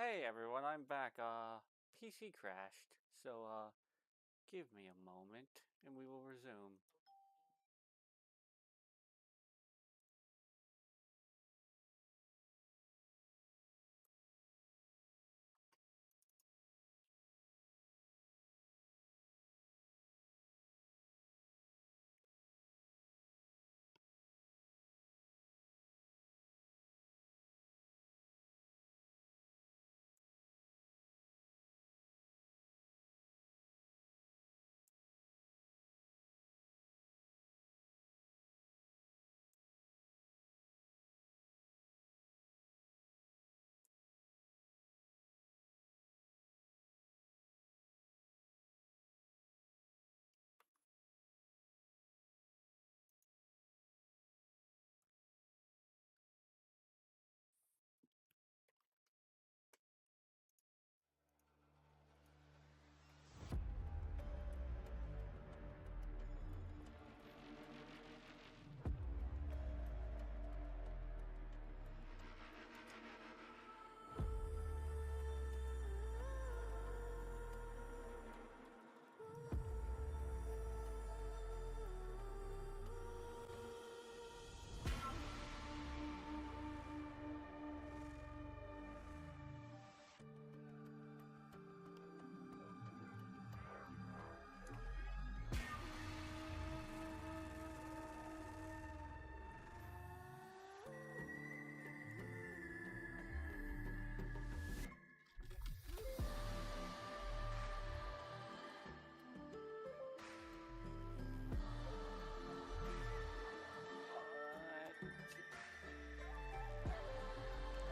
Hey everyone, I'm back. PC crashed, so give me a moment and we will resume. Alright.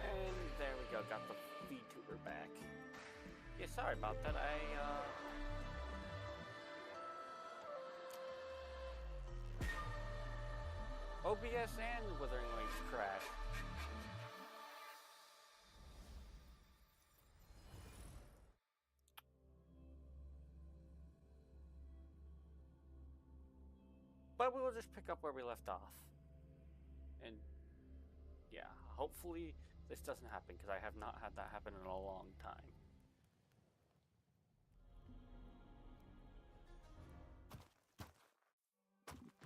And there we go, got the VTuber back. Yeah, sorry about that. OBS and Wuthering Links crashed. But we will just pick up where we left off. And yeah, hopefully this doesn't happen because I have not had that happen in a long time.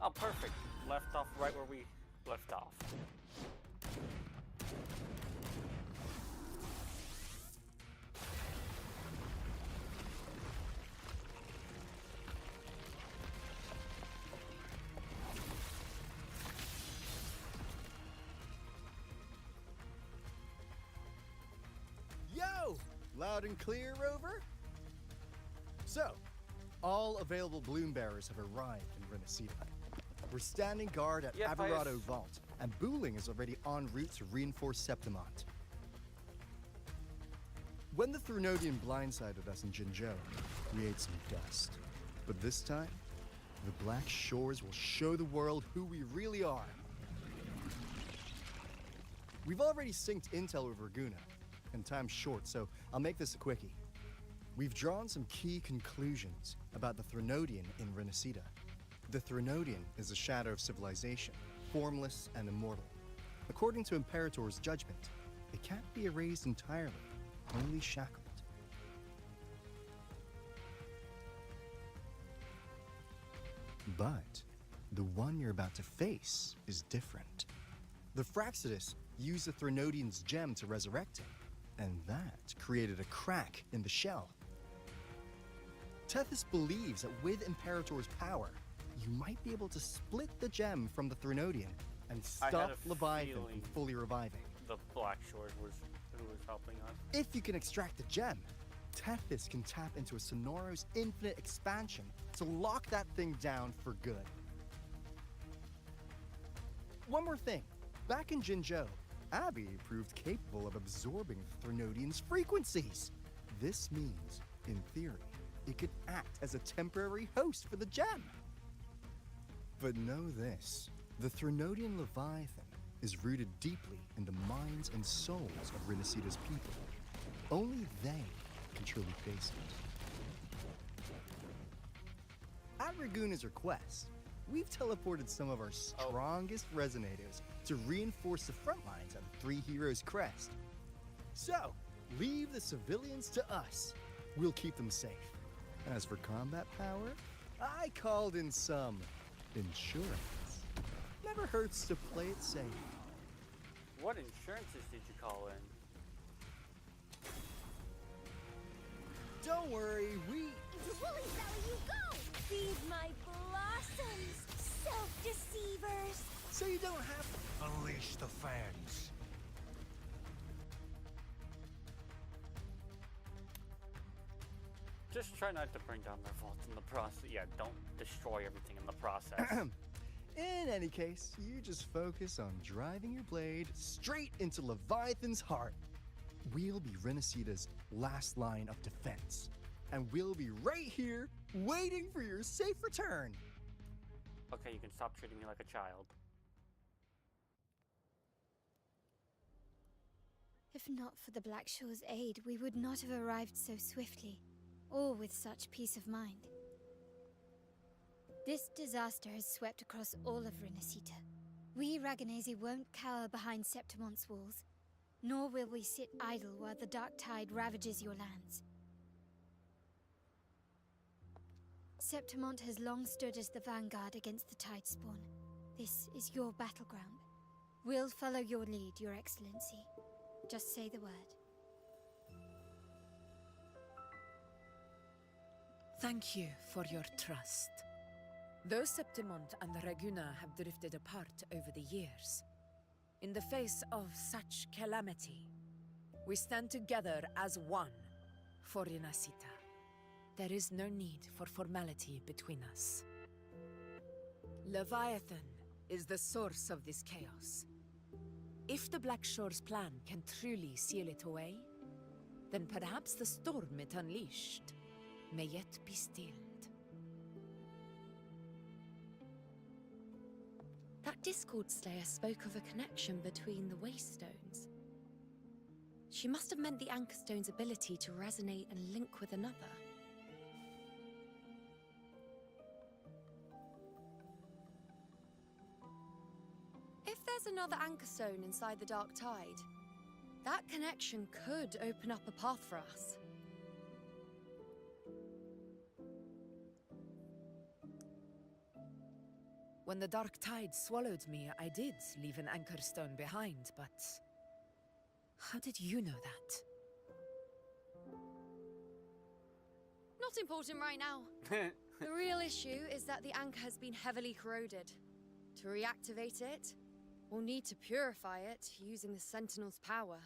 Oh, perfect. Left off right where we left off. Yo! Loud and clear, Rover? So, all available bloom bearers have arrived in Rinascita. We're standing guard at Yep, Averado Vault, and Booling is already en route to reinforce Septimont. When the Threnodian blindsided us in Jinzhou, we ate some dust. But this time, the Black Shores will show the world who we really are. We've already synced intel with Raguna, and time's short, so I'll make this a quickie. We've drawn some key conclusions about the Threnodian in Rinascita. The Threnodian is a shadow of civilization, formless and immortal. According to Imperator's judgment, it can't be erased entirely, only shackled. But the one you're about to face is different. The Fraxidus used the Threnodian's gem to resurrect him, and that created a crack in the shell. Tethys believes that with Imperator's power, you might be able to split the gem from the Threnodian and stop Leviathan from fully reviving. The Black Shores was who was helping us. If you can extract the gem, Tethys can tap into a Sonoros infinite expansion to lock that thing down for good. One more thing. Back in Jinzhou, Abby proved capable of absorbing the Threnodian's frequencies. This means, in theory, it could act as a temporary host for the gem. But know this, the Threnodian Leviathan is rooted deeply in the minds and souls of Rinascita's people. Only they can truly face it. At Raguna's request, we've teleported some of our strongest resonators to reinforce the front lines at the Three Heroes Crest. So, Leave the civilians to us. We'll keep them safe. As for combat power, I called in some insurance. Never hurts to play it safe. What insurances did you call in? Don't worry, we... Into Woolly Valley you go! Feed my blossoms, self-deceivers! So you don't have to... Unleash the fans. Just try not to bring down their vaults in the process. Yeah, don't destroy everything in the process. In any case, you just focus on driving your blade straight into Leviathan's heart. We'll be Rinascita's last line of defense. And we'll be right here, waiting for your safe return. Okay, you can stop treating me like a child. If not for the Black Shore's aid, we would not have arrived so swiftly, or with such peace of mind. This disaster has swept across all of Rinascita. We Raganazi won't cower behind Septimon's walls, nor will we sit idle while the dark tide ravages your lands. Septimont has long stood as the vanguard against the tide spawn. This is your battleground. We'll follow your lead, Your Excellency. Just say the word. Thank you for your trust. Though Septimont and Raguna have drifted apart over the years, in the face of such calamity, we stand together as one for Rinascita. There is no need for formality between us. Leviathan is the source of this chaos. If the Black Shore's plan can truly seal it away, then perhaps the storm it unleashed may yet be stilled. That Discord Slayer spoke of a connection between the Waystones. She must have meant the Anchorstone's ability to resonate and link with another. If there's another Anchorstone inside the Dark Tide, that connection could open up a path for us. When the Dark Tide swallowed me, I did leave an Anchorstone behind, but... how did you know that? Not important right now. The real issue is that the anchor has been heavily corroded. To reactivate it, we'll need to purify it using the Sentinel's power.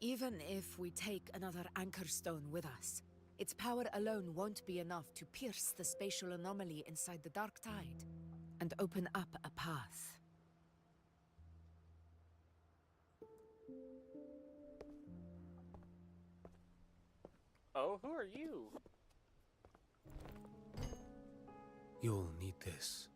Even if we take another Anchorstone with us, its power alone won't be enough to pierce the spatial anomaly inside the Dark Tide and open up a path. Oh, who are you? You'll need this.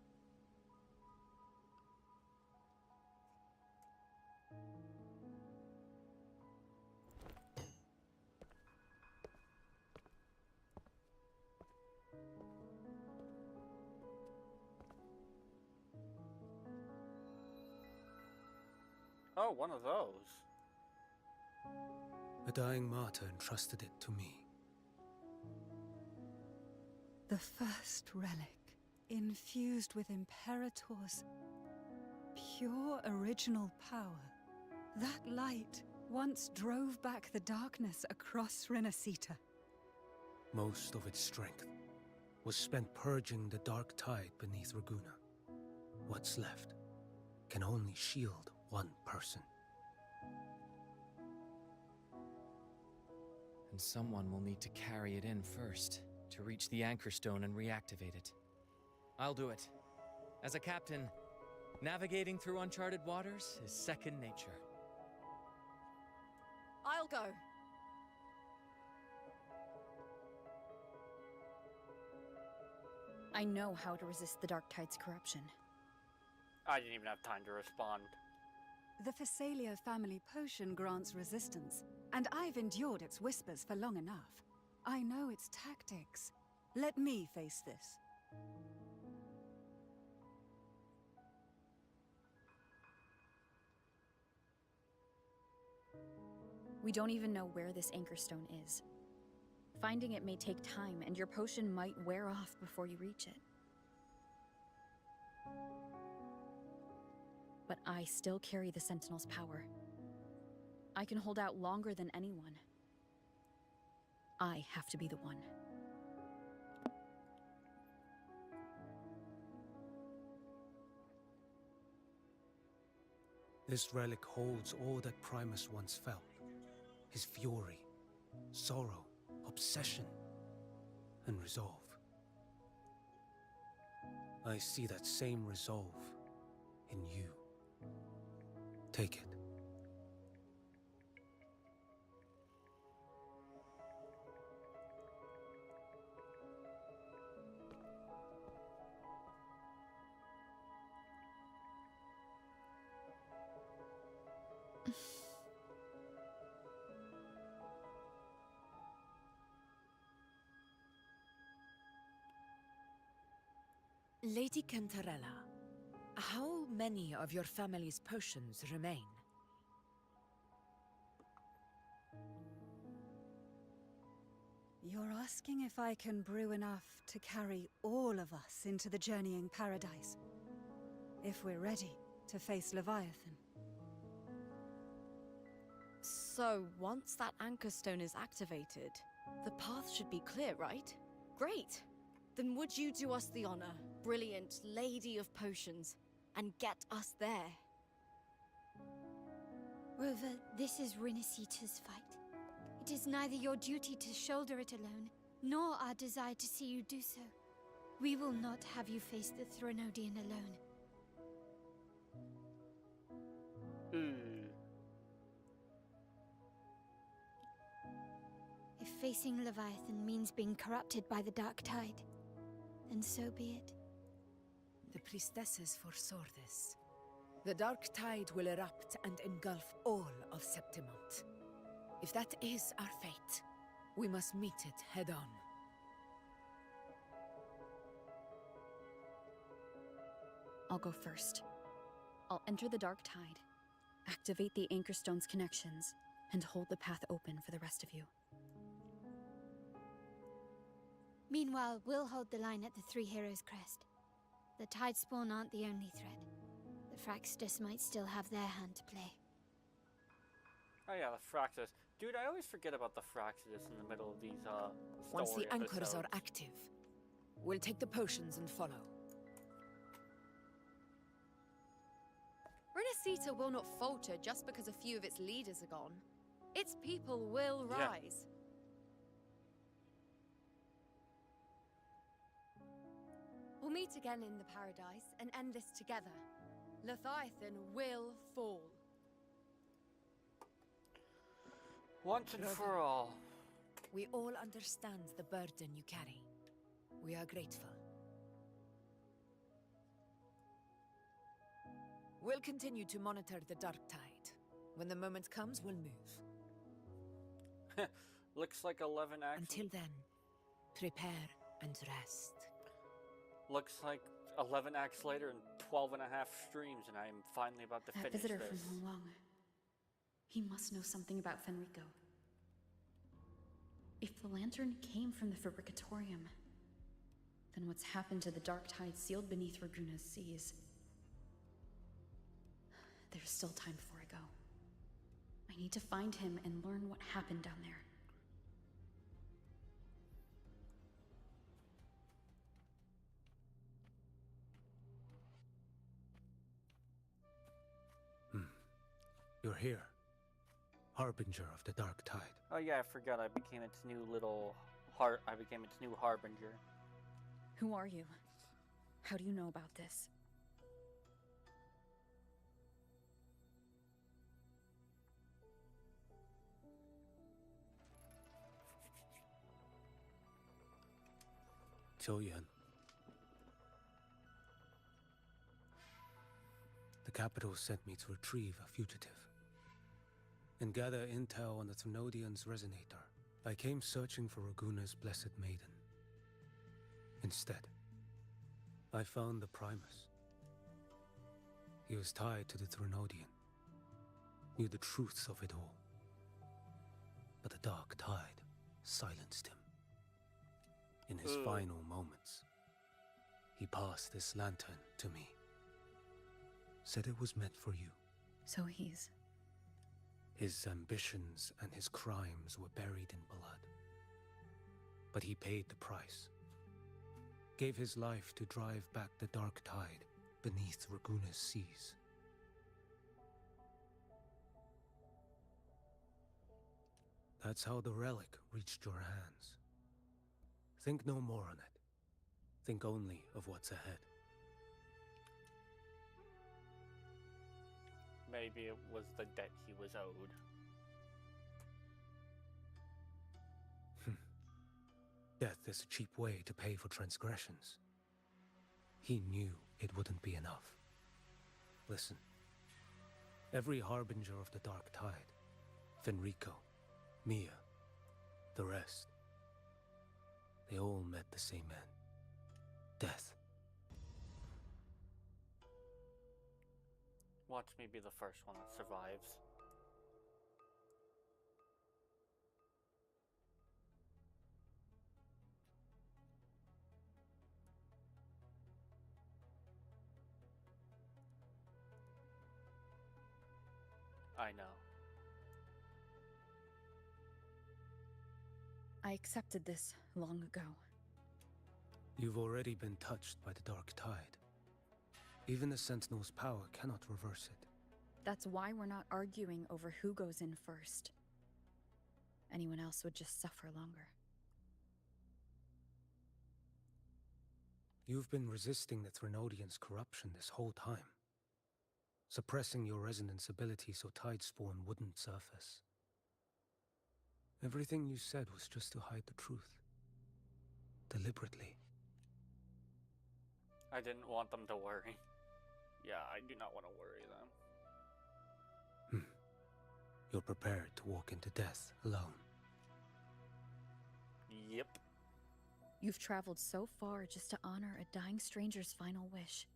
Oh, one of those. A dying martyr entrusted it to me. The first relic, infused with Imperator's pure original power. That light once drove back the darkness across Rinascita. Most of its strength was spent purging the dark tide beneath Raguna. What's left can only shield one person. And someone will need to carry it in first, to reach the Anchorstone and reactivate it. I'll do it. As a captain, navigating through uncharted waters is second nature. I'll go. I know how to resist the Dark Tide's corruption. I didn't even have time to respond. The Phasalia family potion grants resistance, and I've endured its whispers for long enough. I know its tactics. Let me face this. We don't even know where this anchor stone is. Finding it may take time, and your potion might wear off before you reach it. But I still carry the Sentinel's power. I can hold out longer than anyone. I have to be the one. This relic holds all that Primus once felt. His fury, sorrow, obsession, and resolve. I see that same resolve in you. Take it. Lady Cantarella, how many of your family's potions remain? You're asking if I can brew enough to carry all of us into the journeying paradise. If we're ready to face Leviathan. So, once that anchor stone is activated, the path should be clear, right? Great! Then would you do us the honor, brilliant Lady of Potions, and get us there? Rover, this is Rinascita's fight. It is neither your duty to shoulder it alone, nor our desire to see you do so. We will not have you face the Threnodian alone. If facing Leviathan means being corrupted by the Dark Tide, then so be it. The priestesses foresaw this. The Dark Tide will erupt and engulf all of Septimont. If that is our fate, we must meet it head-on. I'll go first. I'll enter the Dark Tide, activate the Anchor Stone's connections, and hold the path open for the rest of you. Meanwhile, we'll hold the line at the Three Heroes Crest. The Tidespawn aren't the only threat. The Fraxtus might still have their hand to play. Oh yeah, the Fraxus. Dude, I always forget about the Fraxus in the middle of these, Once the anchors episodes. are active, we'll take the potions and follow. Rinascita will not falter just because a few of its leaders are gone. Its people will Yeah. rise. We'll meet again in the paradise and end this together. Leviathan will fall. Once and Brother. for all. We all understand the burden you carry. We are grateful. We'll continue to monitor the Dark Tide. When the moment comes, we'll move. Looks like 11 acts. Until then, prepare and rest. Looks like 11 acts later and 12 and a half streams, and I'm finally about to That finish visitor this. from Hong he must know something about Fenrico. If the lantern came from the Fabricatorium, then what's happened to the Dark Tide sealed beneath Raguna's seas? There's still time before I go. I need to find him and learn what happened down there. You're here. Harbinger of the Dark Tide. Oh yeah, I forgot I became its new little heart. I became its new harbinger. Who are you? How do you know about this? Choyan. The capital sent me to retrieve a fugitive and gather intel on the Thenodian's resonator. I came searching for Raguna's blessed maiden. Instead, I found the Primus. He was tied to the Thenodian, knew the truths of it all. but the dark tide silenced him. In his final moments, he passed this lantern to me. Said it was meant for you. So he's... His ambitions and his crimes were buried in blood. But he paid the price. Gave his life to drive back the dark tide beneath Raguna's seas. That's how the relic reached your hands. Think no more on it. Think only of what's ahead. Maybe it was the debt he was owed. Death is a cheap way to pay for transgressions. He knew it wouldn't be enough. Listen. Every harbinger of the dark tide, Fenrico, Mia, the rest, they all met the same end. Death. Watch me be the first one that survives. I know. I accepted this long ago. You've already been touched by the dark tide. Even the Sentinel's power cannot reverse it. That's why we're not arguing over who goes in first. Anyone else would just suffer longer. You've been resisting the Threnodians' corruption this whole time. Suppressing your resonance ability so Tidespawn wouldn't surface. Everything you said was just to hide the truth. Deliberately. I didn't want them to worry. Yeah, I do not want to worry them. You're prepared to walk into death alone. Yep. You've traveled so far just to honor a dying stranger's final wish.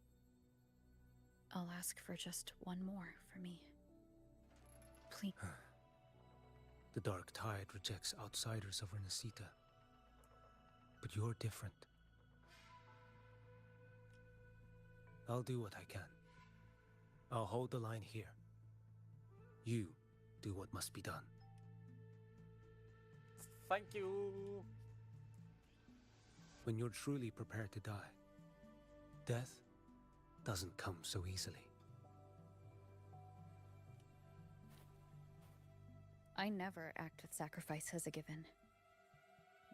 I'll ask for just one more for me. Please. The dark tide rejects outsiders of rinascita. But you're different. I'll do what I can. I'll hold the line here. You do what must be done. Thank you. When you're truly prepared to die, death doesn't come so easily. I never act with sacrifice as a given.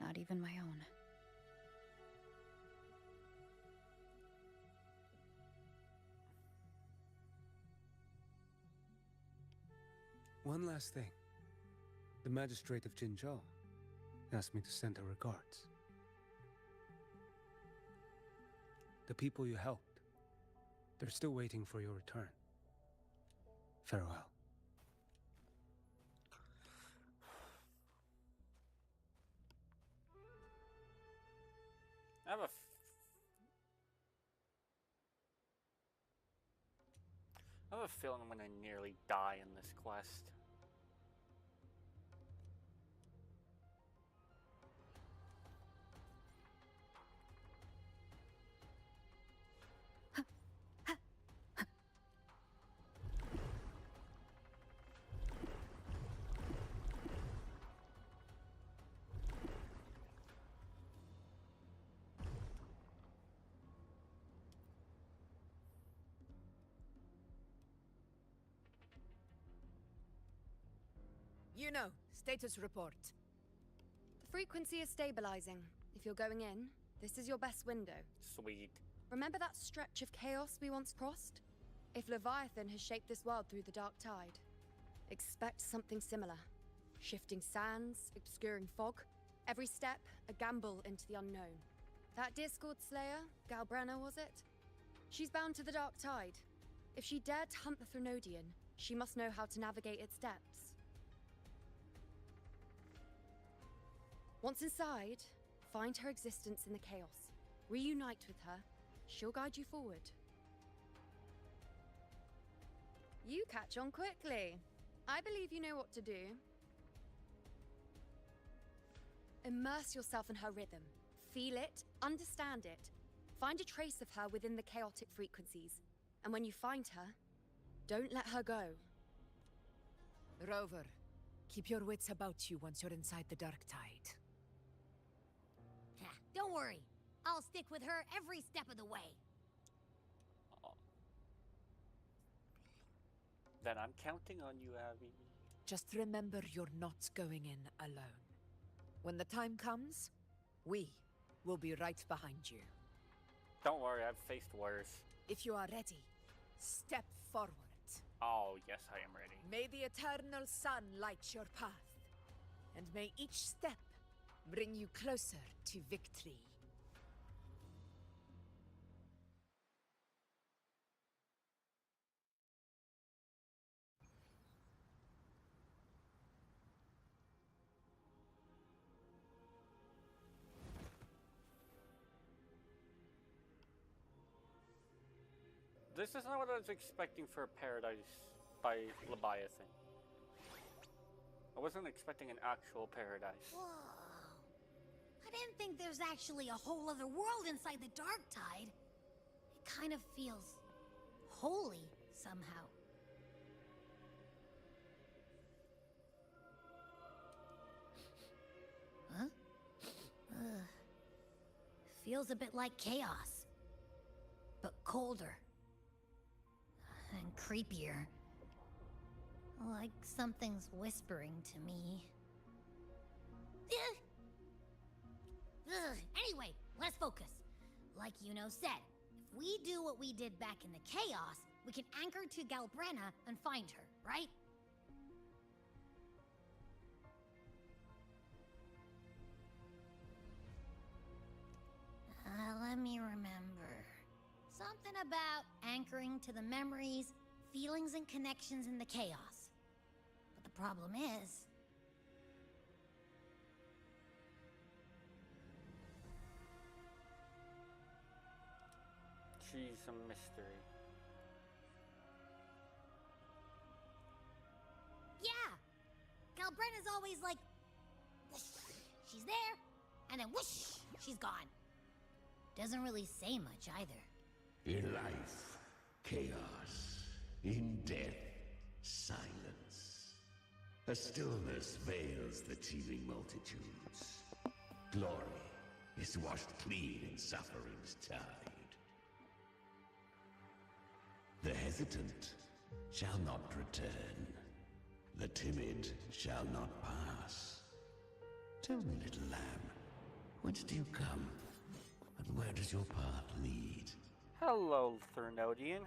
Not even my own. One last thing. The magistrate of Jinzhou asked me to send her regards. The people you helped, they're still waiting for your return. Farewell. I have a feeling I'm gonna nearly die in this quest. You know, status report. The frequency is stabilizing. If you're going in, this is your best window. Sweet. Remember that stretch of chaos we once crossed? If Leviathan has shaped this world through the dark tide, expect something similar. Shifting sands, obscuring fog, every step a gamble into the unknown. That Discord Slayer, Galbrenna was it? She's bound to the dark tide. If she dared to hunt the Threnodian, she must know how to navigate its depths. Once inside, find her existence in the chaos. Reunite with her. She'll guide you forward. You catch on quickly. I believe you know what to do. Immerse yourself in her rhythm. Feel it, understand it. Find a trace of her within the chaotic frequencies. And when you find her, don't let her go. Rover, keep your wits about you once you're inside the Dark Tide. Don't worry. I'll stick with her every step of the way. Then I'm counting on you, Abby. Just remember you're not going in alone. When the time comes, we will be right behind you. Don't worry, I've faced worse. If you are ready, step forward. Oh, yes, I am ready. May the eternal sun light your path, and may each step bring you closer to victory. This is not what I was expecting for Paradise by Leviathan. I wasn't expecting an actual paradise. Whoa. I didn't think there's actually a whole other world inside the Dark Tide. It kind of feels holy somehow. Huh? Feels a bit like chaos, but colder. And creepier. Like something's whispering to me. Anyway, let's focus. Like Yuno said, if we do what we did back in the chaos, we can anchor to Galbrenna and find her, right? Let me remember. Something about anchoring to the memories, feelings, and connections in the chaos. But the problem is... She's a mystery. Yeah! Galbrenna's always like... whoosh, she's there, and then whoosh, she's gone. Doesn't really say much either. In life, chaos. In death, silence. A stillness veils the teeming multitudes. Glory is washed clean in suffering's tide. The hesitant shall not return. The timid shall not pass. Tell me, little lamb, whence do you come? And where does your path lead? Hello, Threnodian.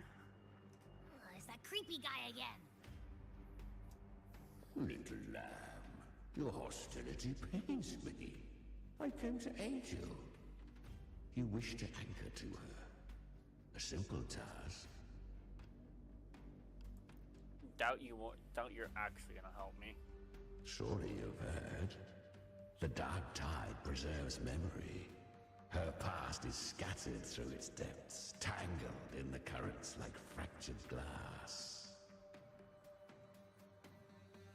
It's that creepy guy again. Little lamb, your hostility pains me. I came to aid you. You wish to anchor to her. A simple task. Doubt you're actually gonna help me. Surely you've heard. The Dark Tide preserves memory. Her past is scattered through its depths, tangled in the currents like fractured glass.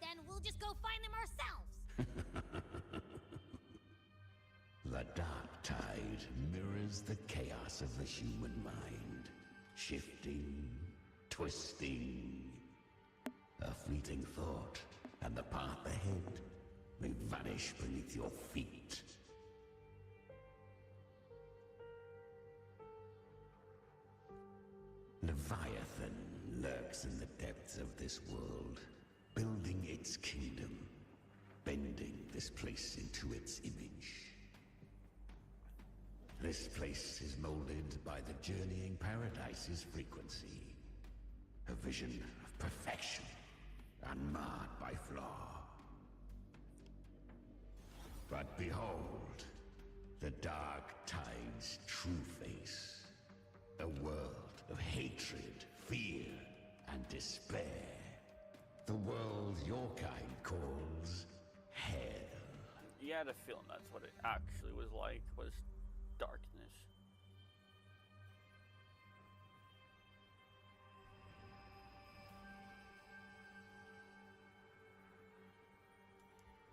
Then we'll just go find them ourselves. The Dark Tide mirrors the chaos of the human mind. Shifting, twisting. A fleeting thought, and the path ahead may vanish beneath your feet. Leviathan lurks in the depths of this world, building its kingdom, bending this place into its image. This place is molded by the journeying paradise's frequency, a vision of perfection, unmarred by flaw. But behold, the Dark Tide's true face, a world of hatred, fear, and despair. The world your kind calls hell. You had a feeling that's what it actually was like, was darkness.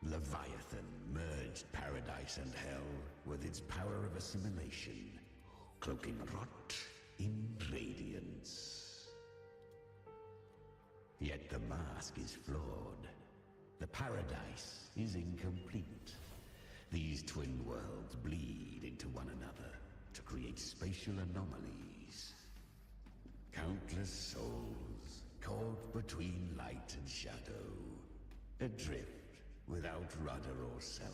Leviathan merged merged paradise and hell with its power of assimilation, cloaking rot in radiance. Yet the mask is flawed. The paradise is incomplete. These twin worlds bleed into one another to create spatial anomalies. Countless souls caught between light and shadow, adrift without rudder or self.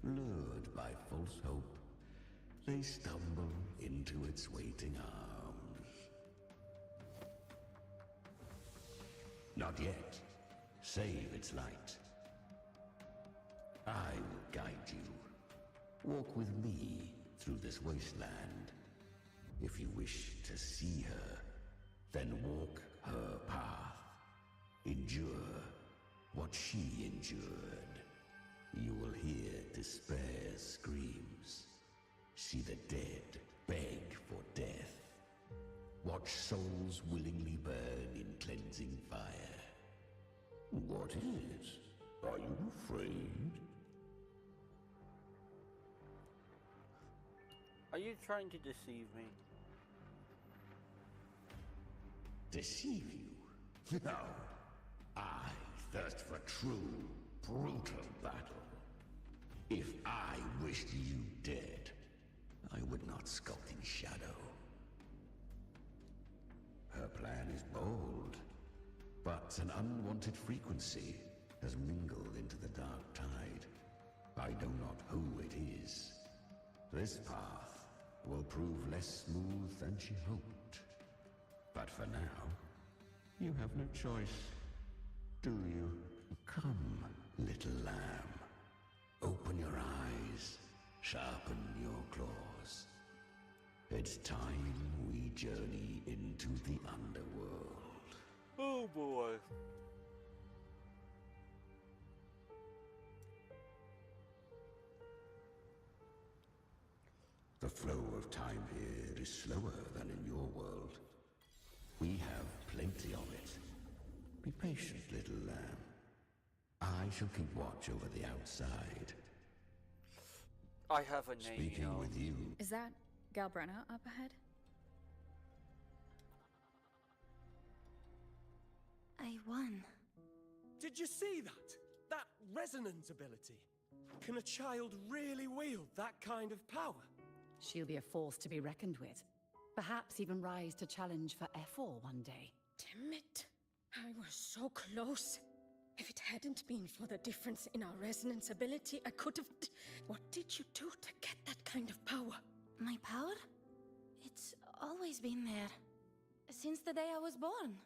Lured by false hope, they stumble into its waiting arms. Not yet. Save its light. I will guide you. Walk with me through this wasteland. If you wish to see her, then walk her path. Endure what she endured. You will hear despair's screams. See the dead beg for death. Watch souls willingly burn in cleansing fire. What is? Are you afraid? Are you trying to deceive me? Deceive you? No. I thirst for true, brutal battle. If I wished you dead, I would not skulk in shadow. Her plan is bold, but an unwanted frequency has mingled into the dark tide. I know not who it is. This path will prove less smooth than she hoped. But for now, you have no choice, do you? Come, little lamb. Open your eyes, sharpen your claws. It's time we journey into the underworld. Oh boy. The flow of time here is slower than in your world. We have plenty of it. Be patient, little lamb. I shall keep watch over the outside. I have a name. Speaking with you. Is that Galbrenna up ahead? I won. Did you see that? That resonance ability? Can a child really wield that kind of power? She'll be a force to be reckoned with. Perhaps even rise to challenge for F4 one day. Damn it. I was so close. If it hadn't been for the difference in our resonance ability, I could have... What did you do to get that kind of power? My power? It's always been there. Since the day I was born.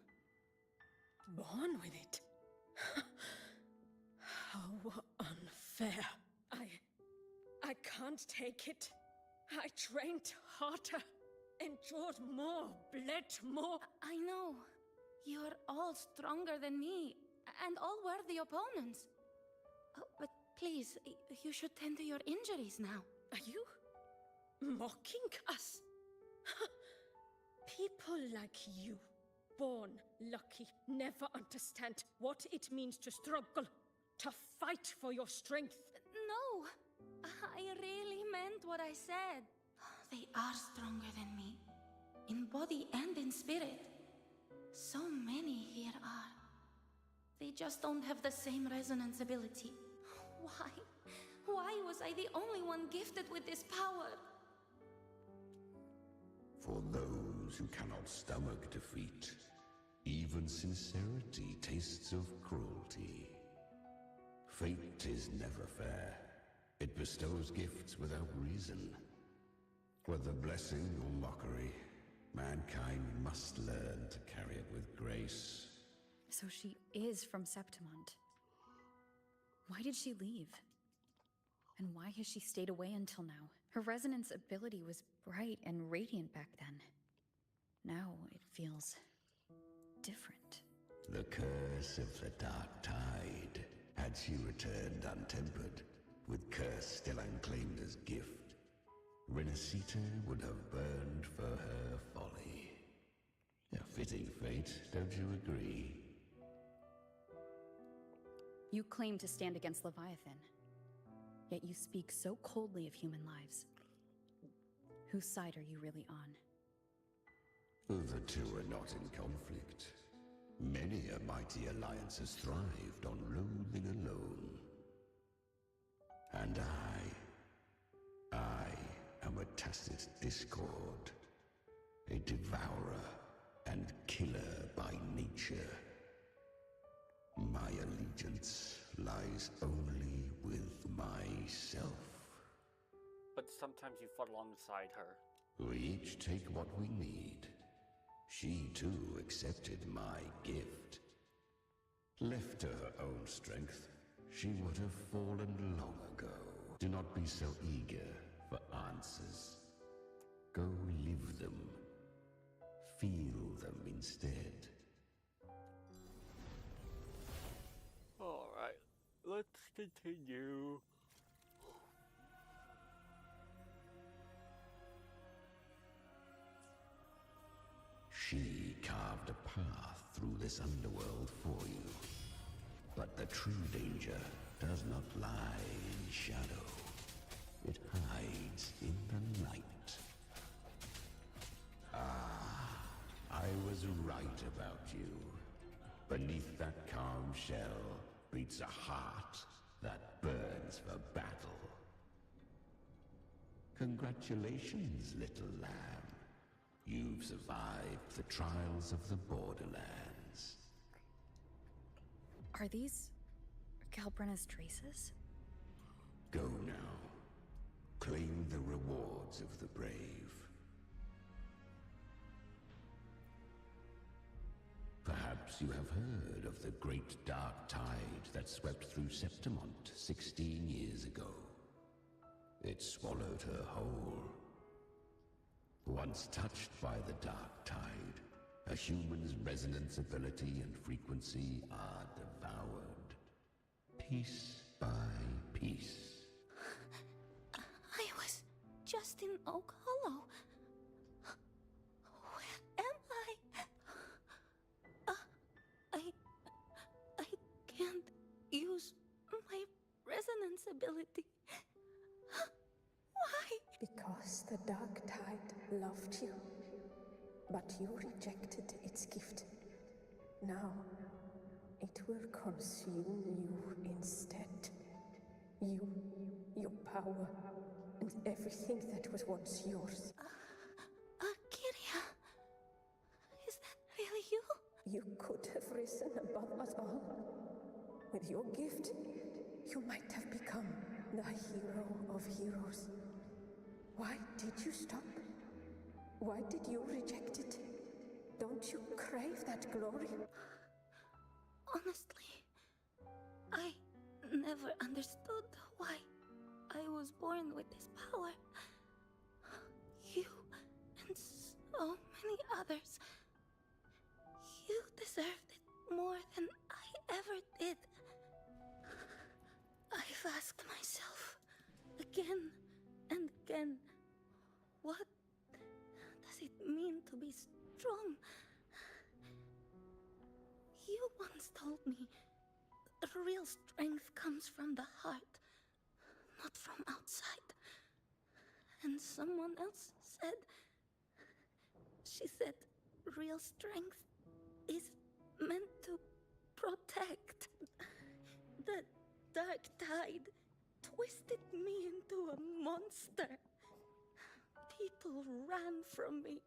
Born with it? How unfair. I can't take it. I trained harder, endured more, bled more. I know. You're all stronger than me, and all worthy opponents. Oh, but please, you should tend to your injuries now. Are you mocking us? People like you, born lucky, never understand what it means to struggle, to fight for your strength. No, I really meant what I said. They are stronger than me, in body and in spirit. So many here are. They just don't have the same resonance ability. Why? Why was I the only one gifted with this power? For those who cannot stomach defeat, even sincerity tastes of cruelty. Fate is never fair. It bestows gifts without reason. Whether blessing or mockery, mankind must learn to carry it with grace. So she is from Septimont. Why did she leave? And why has she stayed away until now? Her resonance ability was bright and radiant back then. Now it feels different. The curse of the Dark Tide. Had she returned untempered, with curse still unclaimed as gift, rinascita would have burned for her folly. A fitting fate, don't you agree? You claim to stand against Leviathan. Yet you speak so coldly of human lives. Whose side are you really on? The two are not in conflict. Many a mighty alliance has thrived on loathing alone. And I am a tacit discord, a devourer and killer by nature. My allegiance lies only with myself. But sometimes you fought alongside her. We each take what we need. She too accepted my gift. Left to her own strength, she would have fallen long ago. Do not be so eager for answers. Go live them. Feel them instead. Alright, let's continue. She carved a path through this underworld for you. But the true danger does not lie in shadow. It hides in the light. I was right about you. Beneath that calm shell beats a heart that burns for battle. Congratulations, little lamb. You've survived the trials of the Borderlands. Are these Galbrenna's traces? Go now. Claim the rewards of the brave. Perhaps you have heard of the great dark tide that swept through Septimont 16 years ago. It swallowed her whole. Once touched by the dark tide, a human's resonance ability and frequency are devoured. Piece by piece. I was just in Oak Hollow. Where am I? I can't use my resonance ability. Why? Because the dark tide loved you, but you rejected its gift. Now, it will consume you instead. You, your power, and everything that was once yours. Kiria, is that really you? You could have risen above us all. With your gift, you might have become the hero of heroes. Why did you stop? Why did you reject it? Don't you crave that glory? Honestly, I never understood why I was born with this power. You and so many others. You deserved it more than I ever did. I've asked myself again and again, what does it mean to be strong? You once told me the real strength comes from the heart, not from outside. And someone else said, she said, real strength is meant to protect. The dark tide twisted me into a monster. People ran from me.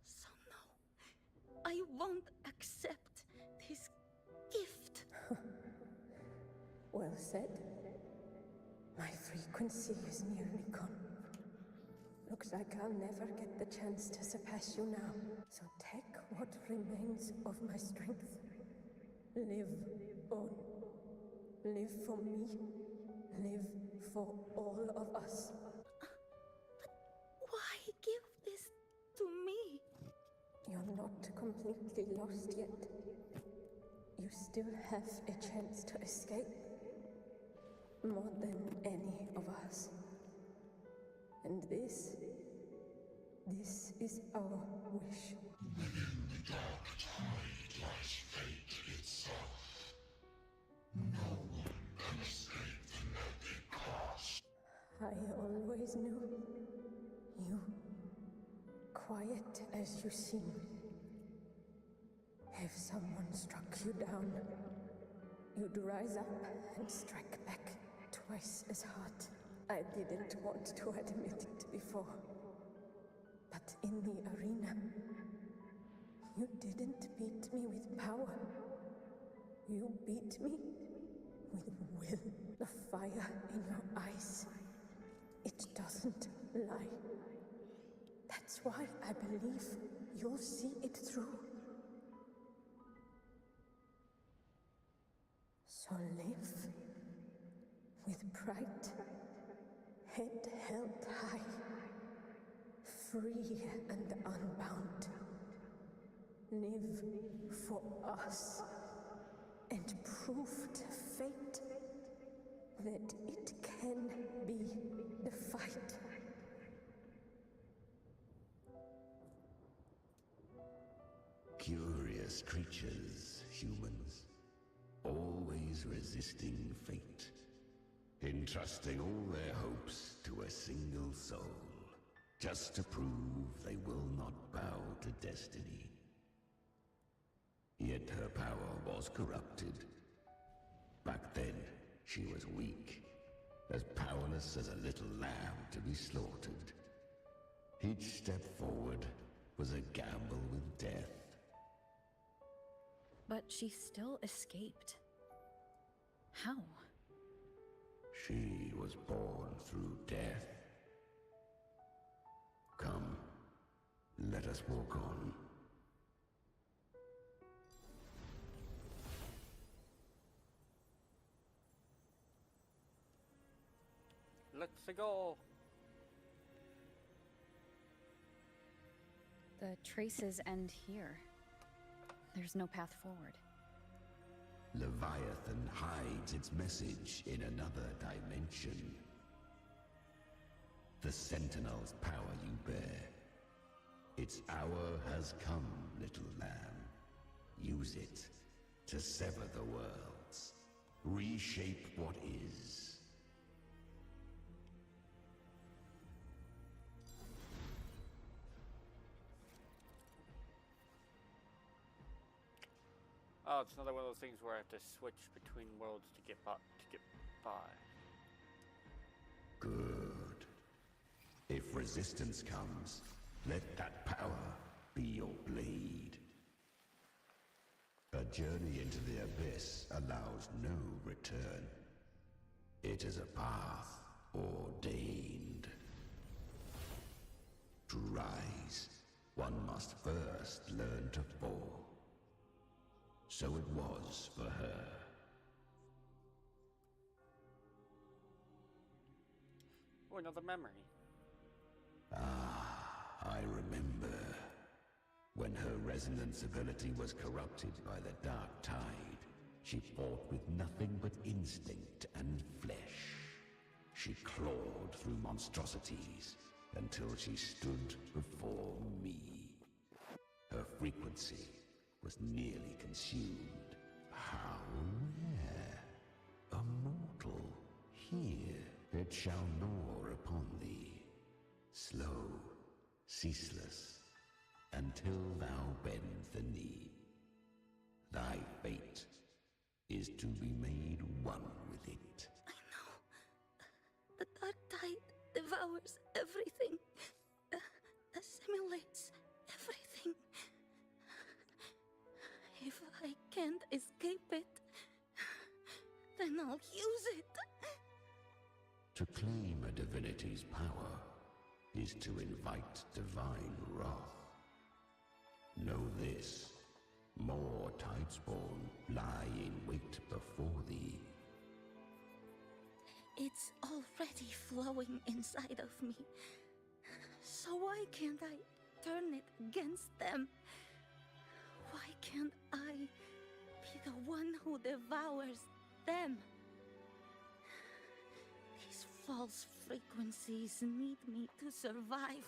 So no, I won't accept this gift. Well said. My frequency is nearly gone. Looks like I'll never get the chance to surpass you now. So take what remains of my strength. Live on. Live for me. Live for all of us. But why give this to me? You're not completely lost yet. You still have a chance to escape. More than any of us. And this is our wish. Within the dark tide lies fate itself. No one can escape the netting. always knew. You, quiet as you seem. If someone struck you down, you'd rise up and strike back twice as hard. I didn't want to admit it before, but in the arena, you didn't beat me with power. You beat me with will. The fire in your eyes, it doesn't lie. That's why I believe you'll see it through. So live with pride, head held high, free and unbound. Live for us and prove to fate that it can be defied. Curious creatures, humans, always resisting fate, entrusting all their hopes to a single soul, just to prove they will not bow to destiny. Yet her power was corrupted. Back then, she was weak, as powerless as a little lamb to be slaughtered. Each step forward was a gamble with death. But she still escaped. How? She was born through death. Come, let us walk on. Let's go. The traces end here. There's no path forward. Leviathan hides its message in another dimension. The Sentinel's power you bear. Its hour has come, little lamb. Use it to sever the worlds. Reshape what is. Oh, it's another one of those things where I have to switch between worlds to get by. Good. If resistance comes, let that power be your blade. A journey into the abyss allows no return. It is a path ordained. To rise, one must first learn to fall. So it was for her. Oh, another memory. I remember. When her resonance ability was corrupted by the dark tide, she fought with nothing but instinct and flesh. She clawed through monstrosities until she stood before me. Her frequency was nearly consumed. How rare! A mortal here. It shall gnaw upon thee. Slow, ceaseless, until thou bend the knee. Thy fate is to be made one with it. I know. The dark tide devours everything. Assimilates everything. If I can't escape it, then I'll use it. To claim a divinity's power is to invite divine wrath. Know this, more Tidespawn lie in wait before thee. It's already flowing inside of me. So why can't I turn it against them? Why can't I be the one who devours them? These false frequencies need me to survive.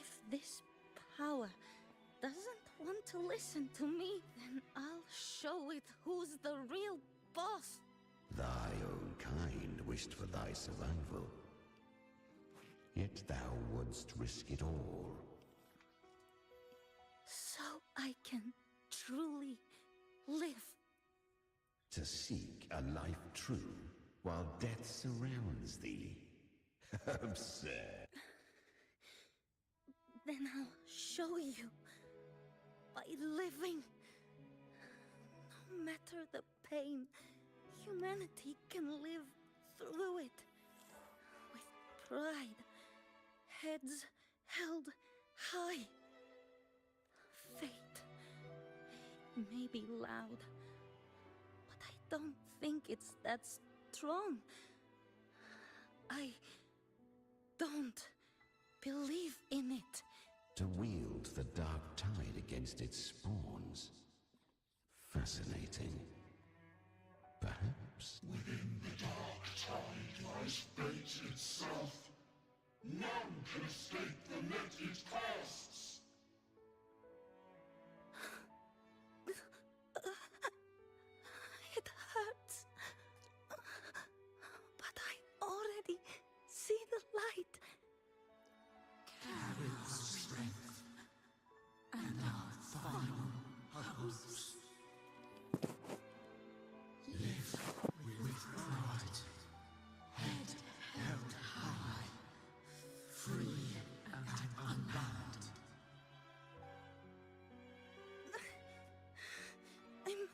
If this power doesn't want to listen to me, then I'll show it who's the real boss. Thy own kind wished for thy survival. Yet thou wouldst risk it all. So I can truly live. To seek a life true while death surrounds thee. Absurd. Then I'll show you. By living. No matter the pain, humanity can live through it. With pride. Heads held high. Fate may be loud, but I don't think it's that strong. I don't believe in it. To wield the dark tide against its spawns. Fascinating. Perhaps. Within the dark tide lies fate itself. None can escape the net it casts. It hurts. But I already see the light. Carry the strength and our final hopes. Live with pride, head held high, free and unbound. I'm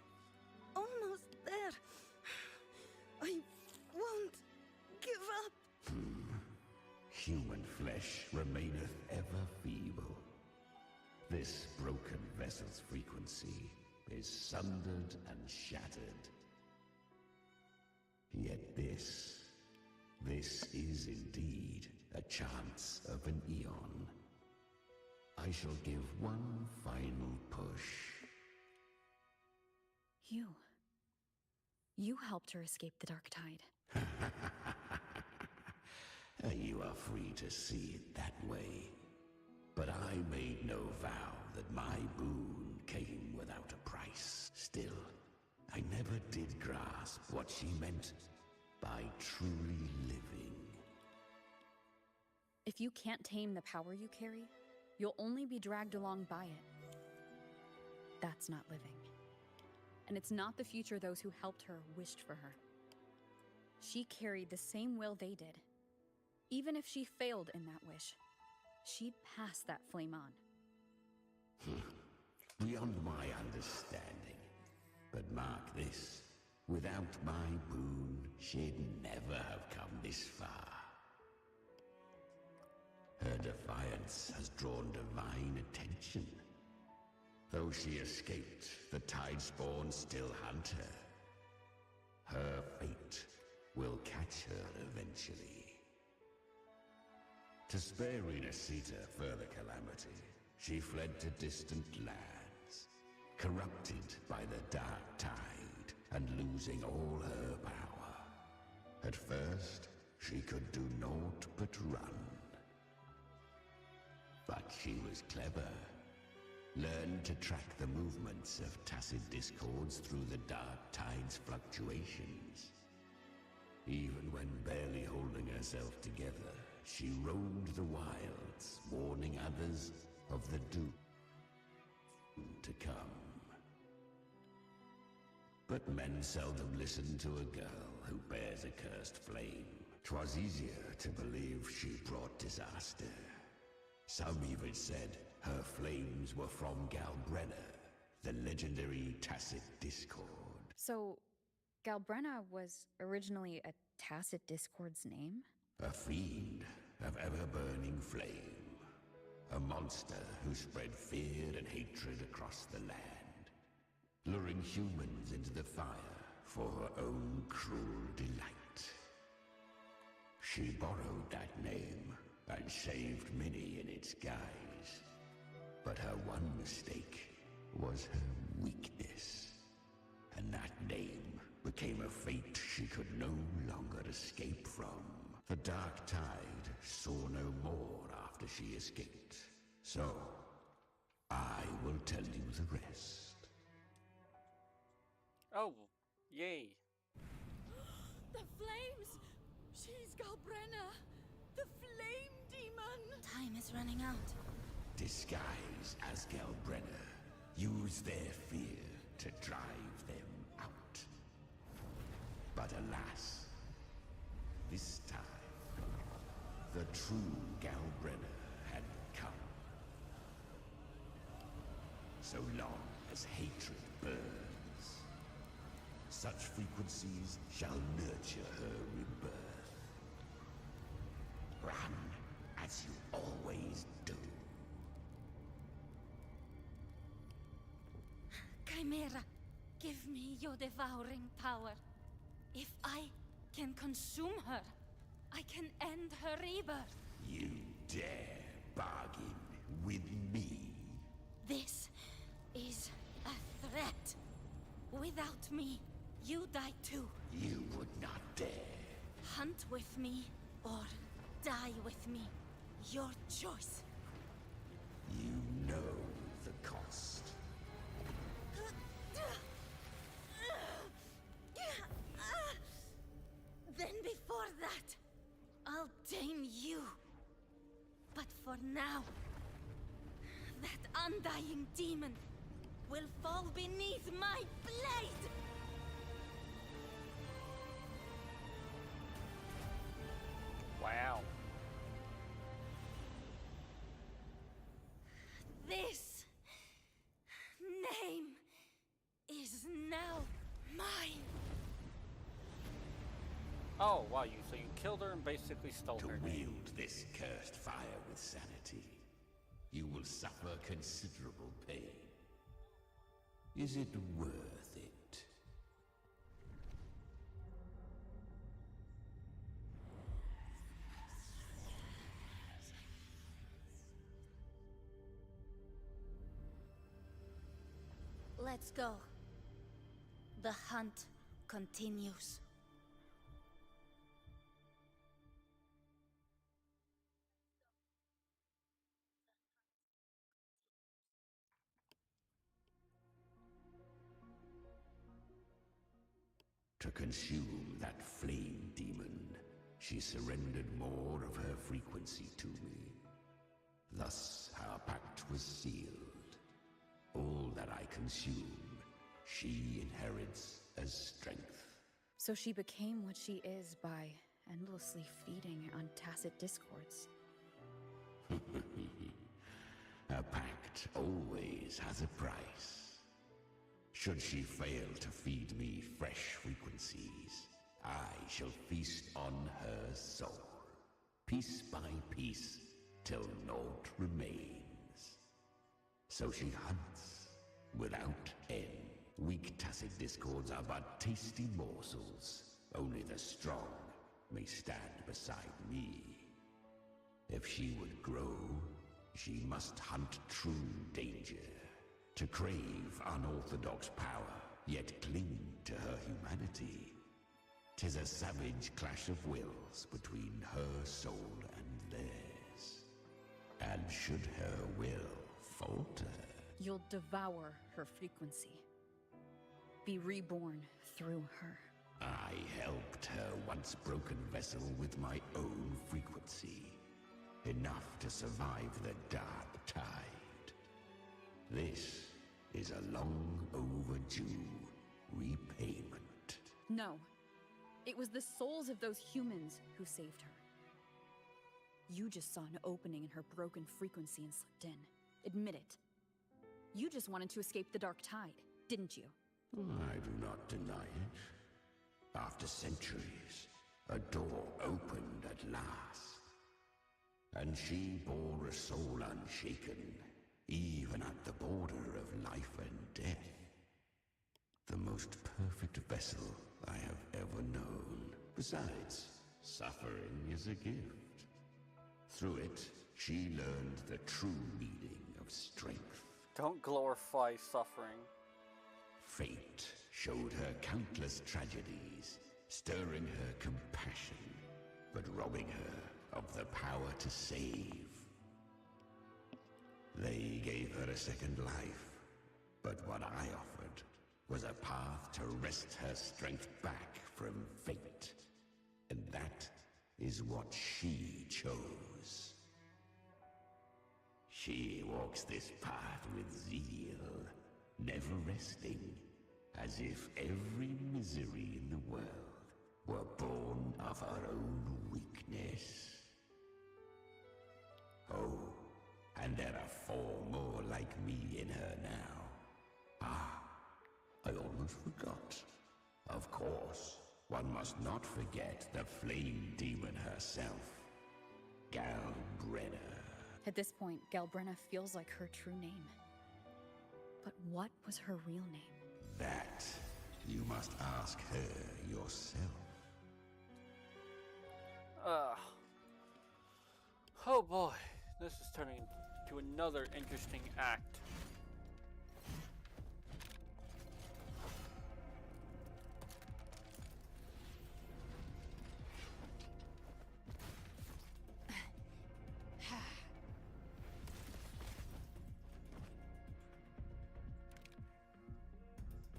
almost there. I won't give up. Human flesh remaineth ever feeble. This broken vessel's frequency is sundered and shattered. Yet this is indeed a chance of an eon. I shall give one final push. You helped her escape the Dark Tide. You are free to see it that way. But I made no vow that my boon came without a price. Still, I never did grasp what she meant by truly living. If you can't tame the power you carry, you'll only be dragged along by it. That's not living. And it's not the future those who helped her wished for her. She carried the same will they did. Even if she failed in that wish, she'd pass that flame on. Beyond my understanding. But mark this, without my boon, she'd never have come this far. Her defiance has drawn divine attention. Though she escaped, the tide spawn still hunt her. Her fate will catch her eventually. To spare rinascita further calamity, she fled to distant lands, corrupted by the dark tide and losing all her power. At first, she could do naught but run. But she was clever. Learned to track the movements of tacit discords through the dark tide's fluctuations. Even when barely holding herself together, she roamed the wilds, warning others of the doom to come. But men seldom listen to a girl who bears a cursed flame. 'Twas easier to believe she brought disaster. Some even said her flames were from Galbrenna, the legendary tacit discord. So, Galbrenna was originally a tacit discord's name? A fiend of ever-burning flame. A monster who spread fear and hatred across the land, luring humans into the fire for her own cruel delight. She borrowed that name and saved many in its guise. But her one mistake was her weakness. And that name became a fate she could no longer escape from. The dark tide saw no more after she escaped. So, I will tell you the rest. Oh, yay. The flames! She's Galbrenna! The Flame Time is running out. Disguise as Galbrenna. Use their fear to drive them out. But alas, this time, the true Galbrenna had come. So long as hatred burns, such frequencies shall nurture her rebirth. Run as you always do. Chimera, give me your devouring power. If I can consume her, I can end her rebirth. You dare bargain with me? This is a threat. Without me, you die too. You would not dare. Hunt with me, or die with me. Your choice. You know the cost. Then before that, I'll tame you. But for now, that undying demon will fall beneath my blade! Wow. This name is now mine. Oh, wow, so you killed her and basically stole To her wield name. this cursed fire with sanity, you will suffer considerable pain. Is it worth it? Let's go. The hunt continues. To consume that flame demon, she surrendered more of her frequency to me. Thus, our pact was sealed. All that I consume, she inherits as strength. So she became what she is by endlessly feeding on tacit discords. A pact always has a price. Should she fail to feed me fresh frequencies, I shall feast on her soul, piece by piece, till naught remains. So she hunts without end. Weak tacit discords are but tasty morsels. Only the strong may stand beside me. If she would grow, she must hunt true danger. To crave unorthodox power, yet cling to her humanity. 'Tis a savage clash of wills between her soul and theirs. And should her will falter, You'll devour her frequency. Be reborn through her. I helped her once broken vessel with my own frequency. Enough to survive the dark tide. This is a long overdue repayment. No. It was the souls of those humans who saved her. You just saw an opening in her broken frequency and slipped in. Admit it. You just wanted to escape the dark tide, didn't you? I do not deny it. After centuries, a door opened at last. And she bore a soul unshaken, even at the border of life and death. The most perfect vessel I have ever known. Besides, suffering is a gift. Through it, she learned the true meaning of strength. Don't glorify suffering. Fate showed her countless tragedies, stirring her compassion, but robbing her of the power to save. They gave her a second life, but what I offered was a path to wrest her strength back from fate. And that is what she chose. She walks this path with zeal, never resting, as if every misery in the world were born of her own weakness. Oh, and there are 4 more like me in her now. Ah, I almost forgot. Of course, one must not forget the flame demon herself, Galbrenna. At this point, Galbrenna feels like her true name. But what was her real name? That you must ask her yourself. Oh boy, this is turning into another interesting act.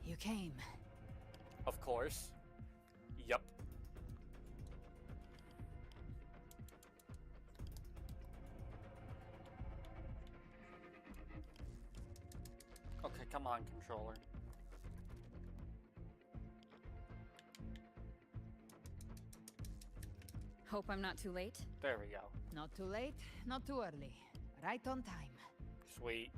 You came. Of course. Yup. Okay, come on, controller. Hope I'm not too late. There we go. Not too late, not too early. Right on time. Sweet.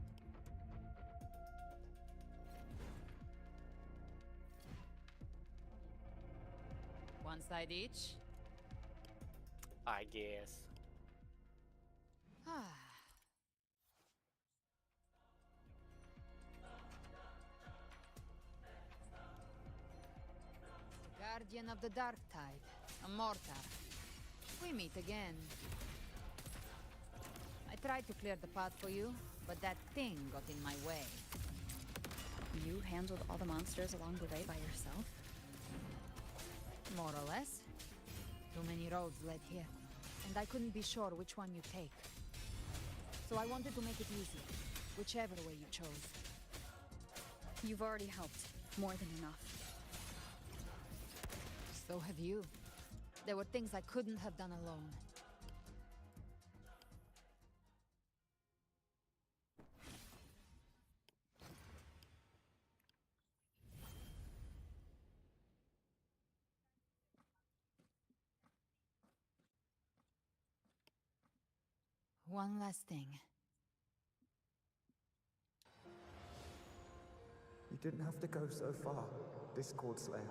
One side each. I guess. Guardian of the Dark Tide, a mortar. We meet again. I tried to clear the path for you, but that thing got in my way. You handled all the monsters along the way by yourself? More or less. Too many roads led here, and I couldn't be sure which one you take. So I wanted to make it easy, whichever way you chose. You've already helped. More than enough. So have you. There were things I couldn't have done alone. One last thing. You didn't have to go so far, Discord Slayer.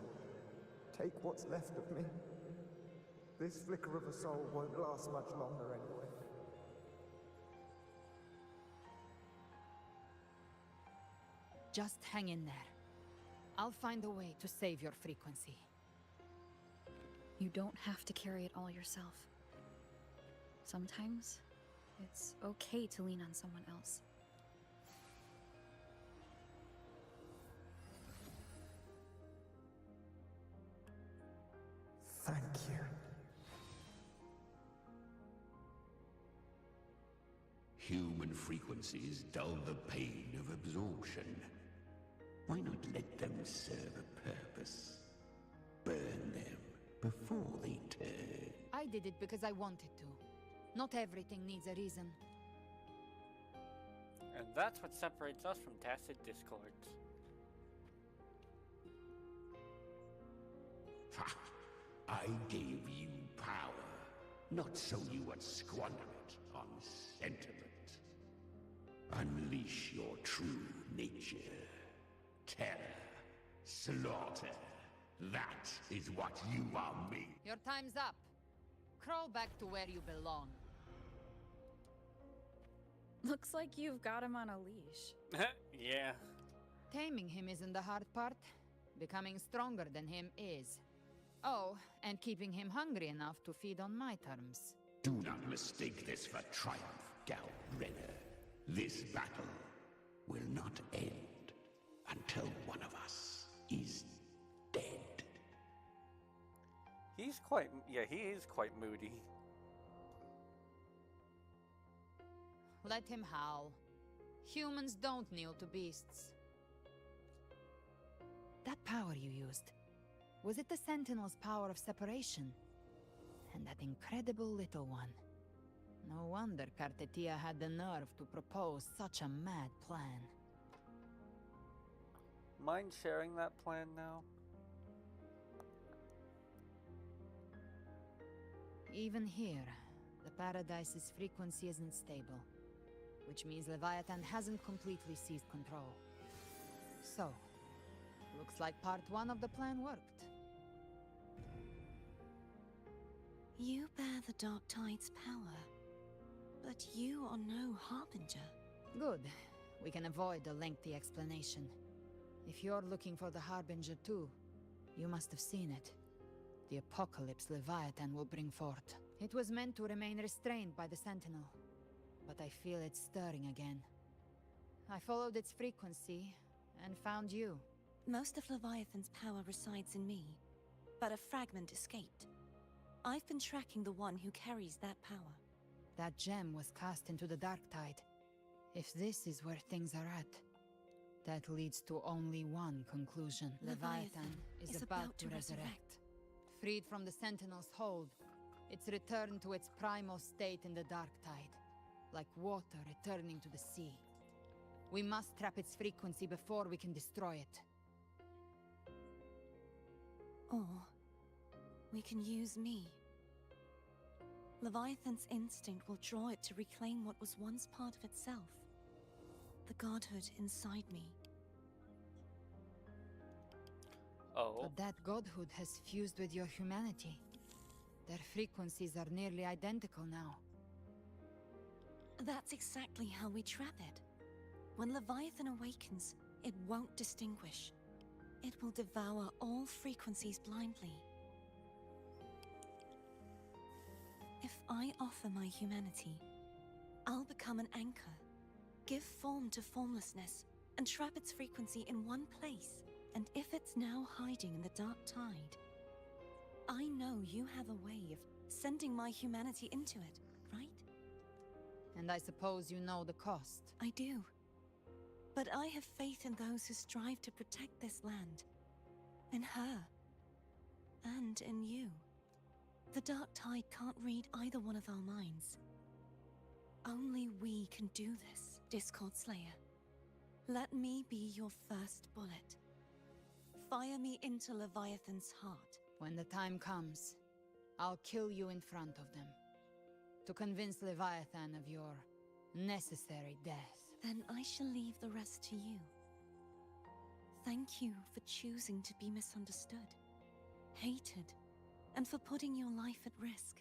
Take what's left of me. This flicker of a soul won't last much longer anyway. Just hang in there. I'll find a way to save your frequency. You don't have to carry it all yourself. Sometimes, it's okay to lean on someone else. Thank you. Human frequencies dull the pain of absorption. Why not let them serve a purpose? Burn them before they turn. I did it because I wanted to. Not everything needs a reason. And that's what separates us from tacit discords. Ha! I gave you power, not so you would squander it on sentiment. Unleash your true nature. Terror, slaughter. That is what you are made. Your time's up. Crawl back to where you belong. Looks like you've got him on a leash. Yeah. Taming him isn't the hard part. Becoming stronger than him is. Oh, and keeping him hungry enough to feed on my terms. Do not mistake this for triumph, Galbrenna. This battle will not end until one of us is dead. He is quite moody. Let him howl. Humans don't kneel to beasts. That power you used, was it the Sentinel's power of separation? And that incredible little one? No wonder Cartetia had the nerve to propose such a mad plan. Mind sharing that plan now? Even here, the Paradise's frequency isn't stable, which means Leviathan hasn't completely seized control. So, looks like part 1 of the plan worked. You bear the Dark Tide's power, but you are no Harbinger. Good. We can avoid a lengthy explanation. If you're looking for the Harbinger too, you must have seen it. The apocalypse Leviathan will bring forth. It was meant to remain restrained by the Sentinel, but I feel it stirring again. I followed its frequency, and found you. Most of Leviathan's power resides in me, but a fragment escaped. I've been tracking the one who carries that power. That gem was cast into the Dark Tide. If this is where things are at, that leads to only one conclusion. Leviathan is about to resurrect. Freed from the Sentinel's hold, it's returned to its primal state in the Dark Tide, like water returning to the sea. We must trap its frequency before we can destroy it. Or we can use me. Leviathan's instinct will draw it to reclaim what was once part of itself. The godhood inside me. Oh. But that godhood has fused with your humanity. Their frequencies are nearly identical now. That's exactly how we trap it. When Leviathan awakens, it won't distinguish. It will devour all frequencies blindly. If I offer my humanity, I'll become an anchor, give form to formlessness, and trap its frequency in one place. And if it's now hiding in the Dark Tide, I know you have a way of sending my humanity into it, right? And I suppose you know the cost. I do. But I have faith in those who strive to protect this land. In her. And in you. The Dark Tide can't read either one of our minds. Only we can do this, Discord Slayer. Let me be your first bullet. Fire me into Leviathan's heart. When the time comes, I'll kill you in front of them. To convince Leviathan of your necessary death. Then I shall leave the rest to you. Thank you for choosing to be misunderstood, hated, and for putting your life at risk.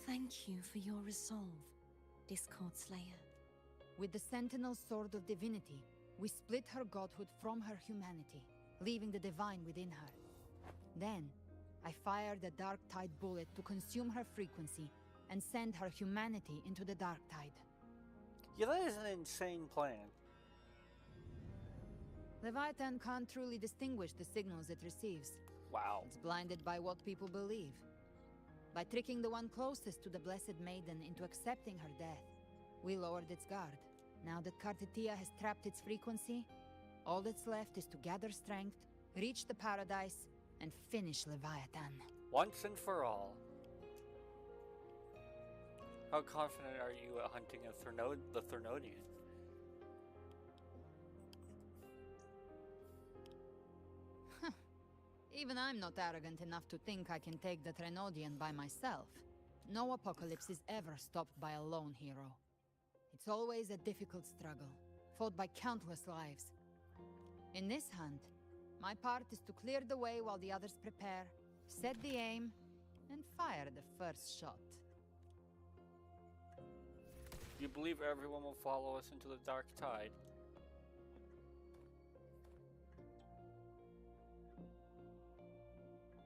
Thank you for your resolve, Discord Slayer. With the Sentinel Sword of Divinity, we split her godhood from her humanity, leaving the divine within her. Then, I fired a Dark Tide bullet to consume her frequency and send her humanity into the Dark Tide. Yeah, that is an insane plan. Leviathan can't truly distinguish the signals it receives. Wow. It's blinded by what people believe. By tricking the one closest to the Blessed Maiden into accepting her death, we lowered its guard. Now that Cartetia has trapped its frequency, all that's left is to gather strength, reach the Paradise, and finish Leviathan. Once and for all. How confident are you at hunting the Thernodian? Even I'm not arrogant enough to think I can take the Threnodian by myself. No apocalypse is ever stopped by a lone hero. It's always a difficult struggle, fought by countless lives. In this hunt, my part is to clear the way while the others prepare, set the aim, and fire the first shot. You believe everyone will follow us into the Dark Tide?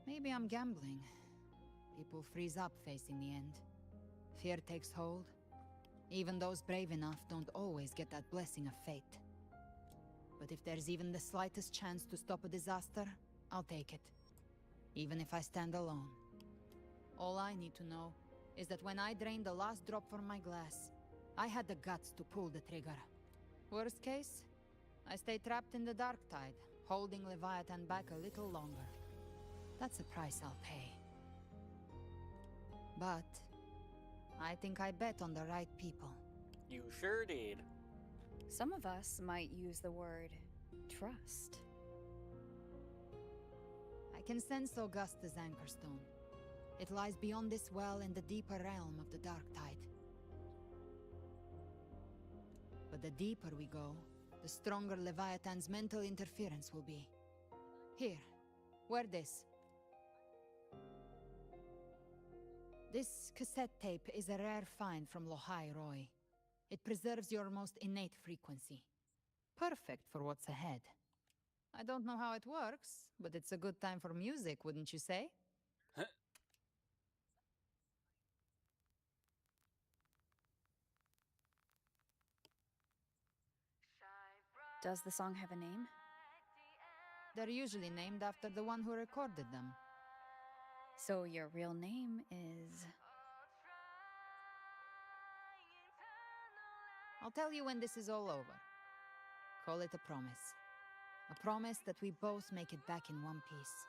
Maybe I'm gambling. People freeze up facing the end. Fear takes hold. Even those brave enough don't always get that blessing of fate. But if there's even the slightest chance to stop a disaster, I'll take it. Even if I stand alone. All I need to know is that when I drain the last drop from my glass, I had the guts to pull the trigger. Worst case, I stay trapped in the Dark Tide, holding Leviathan back a little longer. That's a price I'll pay. But I think I bet on the right people. You sure did. Some of us might use the word trust. I can sense Augusta's Anchorstone. It lies beyond this well in the deeper realm of the Dark Tide. But the deeper we go, the stronger Leviathan's mental interference will be. Here, wear this. This cassette tape is a rare find from Lohai Roy. It preserves your most innate frequency. Perfect for what's ahead. I don't know how it works, but it's a good time for music, wouldn't you say? Does the song have a name? They're usually named after the one who recorded them. So your real name is... I'll tell you when this is all over. Call it a promise. A promise that we both make it back in one piece.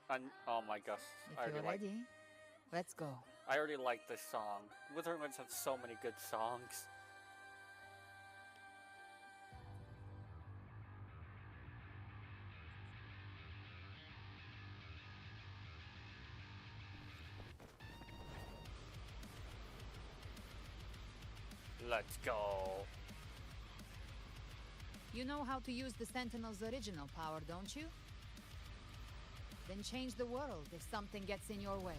And, oh my gosh, If you're ready, let's go. I already like this song. Wuthering Winds has so many good songs. Let's go. You know how to use the Sentinel's original power, don't you? Then change the world if something gets in your way.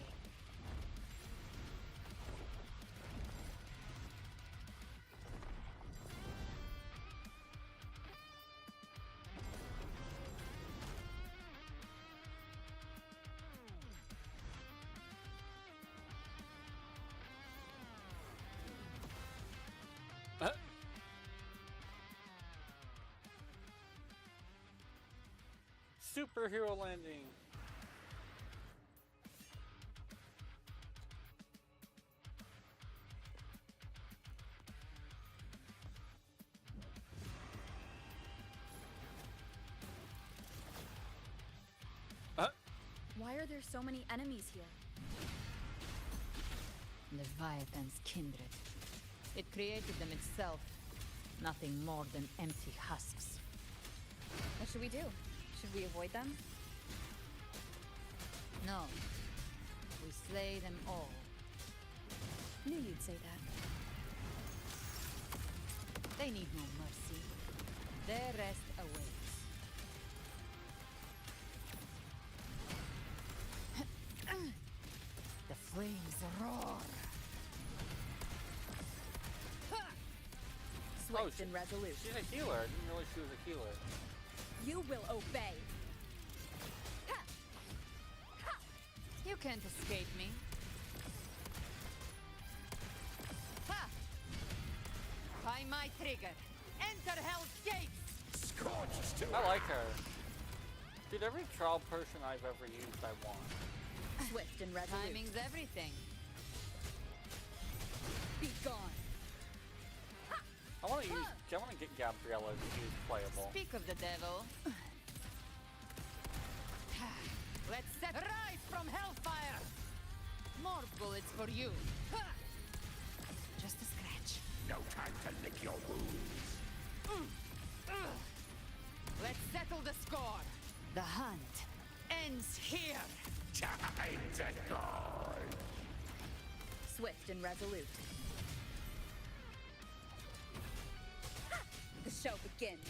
Superhero landing. Why are there so many enemies here? Leviathan's kindred. It created them itself. Nothing more than empty husks. What should we do? Should we avoid them? No. We slay them all. Knew you'd say that. They need no mercy. Their rest awaits. The flames roar. Swift and resolute. She's a healer. I didn't realize she was a healer. You will obey. You can't escape me. Ha! By my trigger, enter Hell's Gates! Scorched to I like her. Dude, every trial person I've ever used, I want. Swift and resolute. Timing's everything. Be gone. I want to get Gabriella to use playable. Speak of the devil. Let's set rise from hellfire. More bullets for you. Just a scratch. No time to lick your wounds. Let's settle the score. The hunt ends here. Time to go. Swift and resolute. The show begins.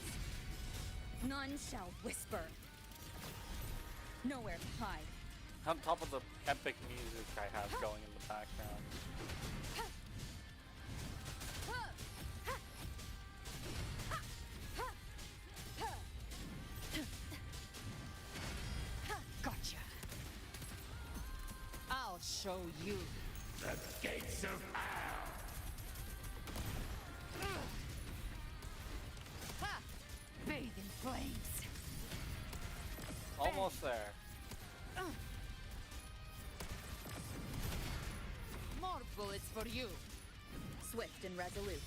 None shall whisper. Nowhere to hide. On top of the epic music I have going in the background. Gotcha. I'll show you. The gates of hell. Bathe in flames. Almost there. More bullets for you. Swift and resolute.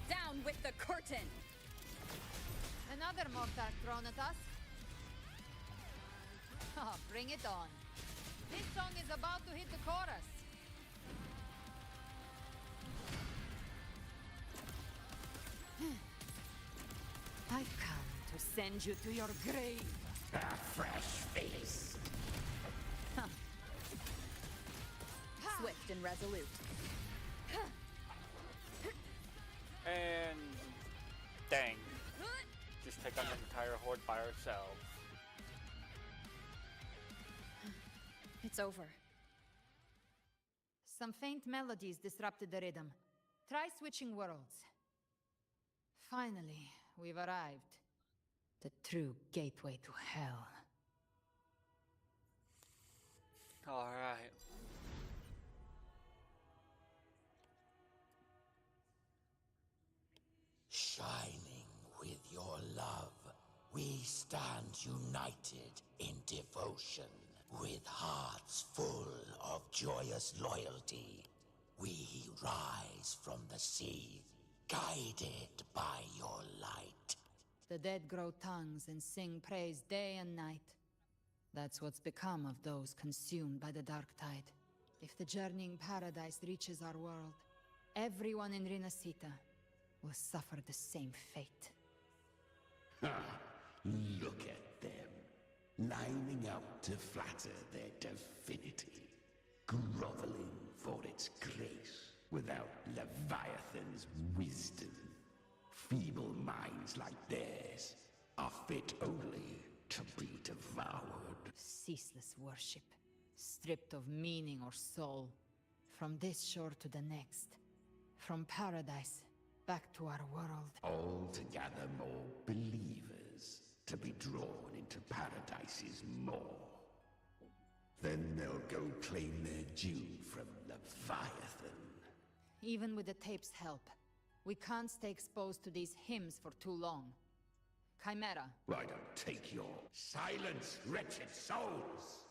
Down curtain! Another mortar thrown at us? Oh, bring it on. This song is about to hit the chorus. I've come to send you to your grave. A fresh face. Swift and resolute. And dang. Just take on the entire horde by ourselves. It's over. Some faint melodies disrupted the rhythm. Try switching worlds. Finally, we've arrived. The true gateway to hell. Alright. Shining with your love, we stand united in devotion. With hearts full of joyous loyalty, we rise from the sea, guided by your light. The dead grow tongues and sing praise day and night. That's what's become of those consumed by the dark tide. If the journeying paradise reaches our world, everyone in Rinascita will suffer the same fate. Ha! Look at them, lining up to flatter their divinity, groveling for its grace without Leviathan's wisdom. Feeble minds like theirs are fit only to be devoured. Ceaseless worship, stripped of meaning or soul. From this shore to the next. From paradise back to our world. All to gather more believers, to be drawn into paradise's maw. Then they'll go claim their due from Leviathan. Even with the tape's help, we can't stay exposed to these hymns for too long. Chimera. I don't take your silence, wretched souls.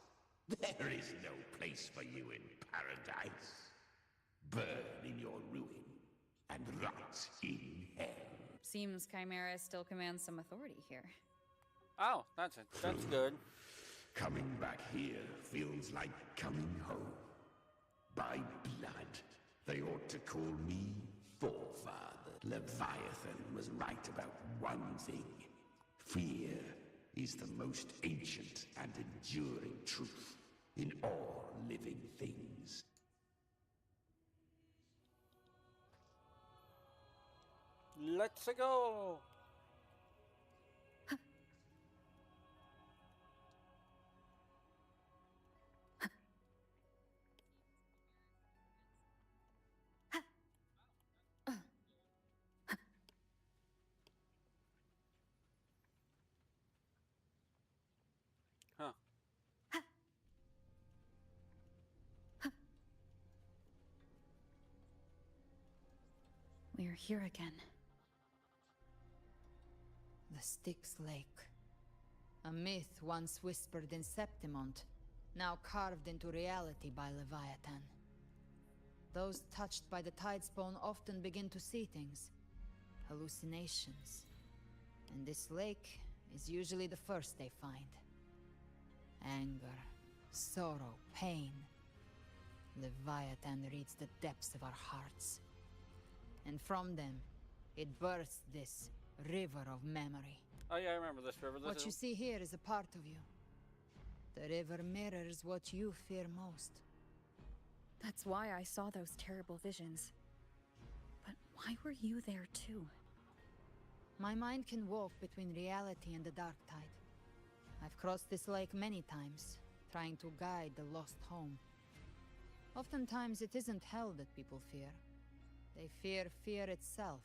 There is no place for you in paradise. Burn in your ruin and rot in hell. Seems Chimera still commands some authority here. Oh, that's it. That's good. Coming back here feels like coming home. By blood, they ought to call me forefather. Leviathan was right about one thing. Fear is the most ancient and enduring truth in all living things. Let's go! Huh. We're here again. The Styx Lake. A myth once whispered in Septimont, now carved into reality by Leviathan. Those touched by the Tidespawn often begin to see things. Hallucinations. And this lake is usually the first they find. Anger, sorrow, pain. Leviathan reads the depths of our hearts. And from them, it births this river of memory. Oh yeah, I remember this river. What you see here is a part of you. The river mirrors what you fear most. That's why I saw those terrible visions. But why were you there too? My mind can walk between reality and the dark tide. I've crossed this lake many times, trying to guide the lost home. Oftentimes it isn't hell that people fear. They fear fear itself,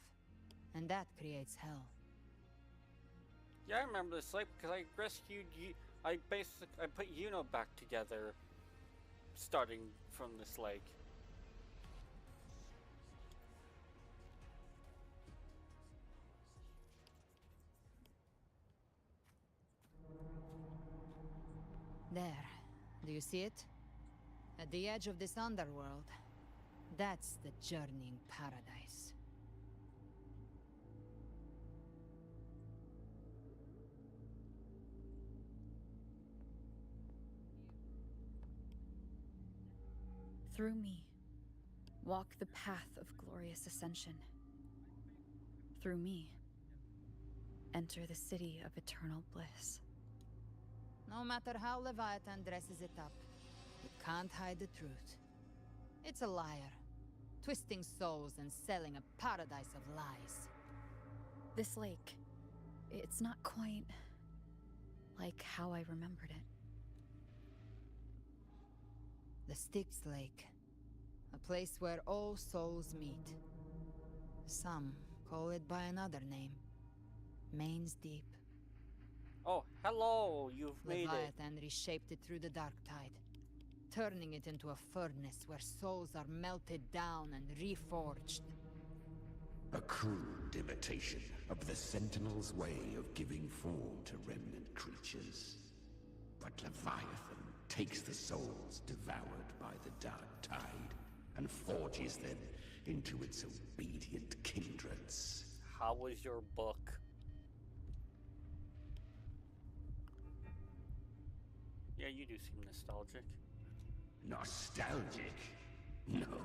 and that creates hell. Yeah, I remember this lake because I rescued you. I put Yuno back together, starting from this lake. There. Do you see it? At the edge of this underworld. That's the journeying paradise. Through me, walk the path of glorious ascension. Through me, enter the city of eternal bliss. No matter how Leviathan dresses it up, it can't hide the truth. It's a liar, twisting souls and selling a paradise of lies. This lake, it's not quite like how I remembered it. The Styx Lake, a place where all souls meet. Some call it by another name, Main's Deep. Oh, hello! You've made it. Leviathan reshaped it through the dark tide, turning it into a furnace where souls are melted down and reforged. A crude imitation of the Sentinel's way of giving form to remnant creatures. But Leviathan takes the souls devoured by the dark tide and forges them into its obedient kindreds. How was your book? Yeah, you do seem nostalgic. Nostalgic? No.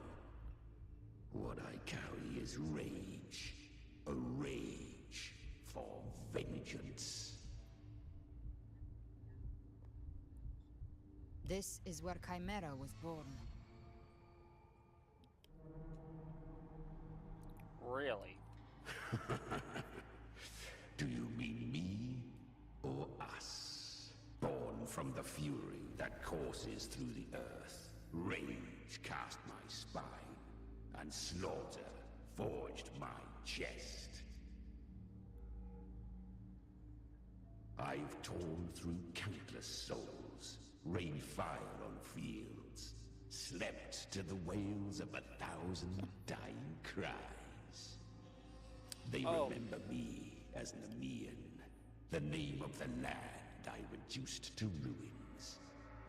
What I carry is rage. A rage for vengeance. This is where Chimera was born. Really? Do you mean me or us? Born from the fury that courses through the earth, rage cast my spine, and slaughter forged my chest. I've torn through countless souls, rained fire on fields, slept to the wails of 1,000 dying cries. They remember me as Nemean, the name of the land I reduced to ruins,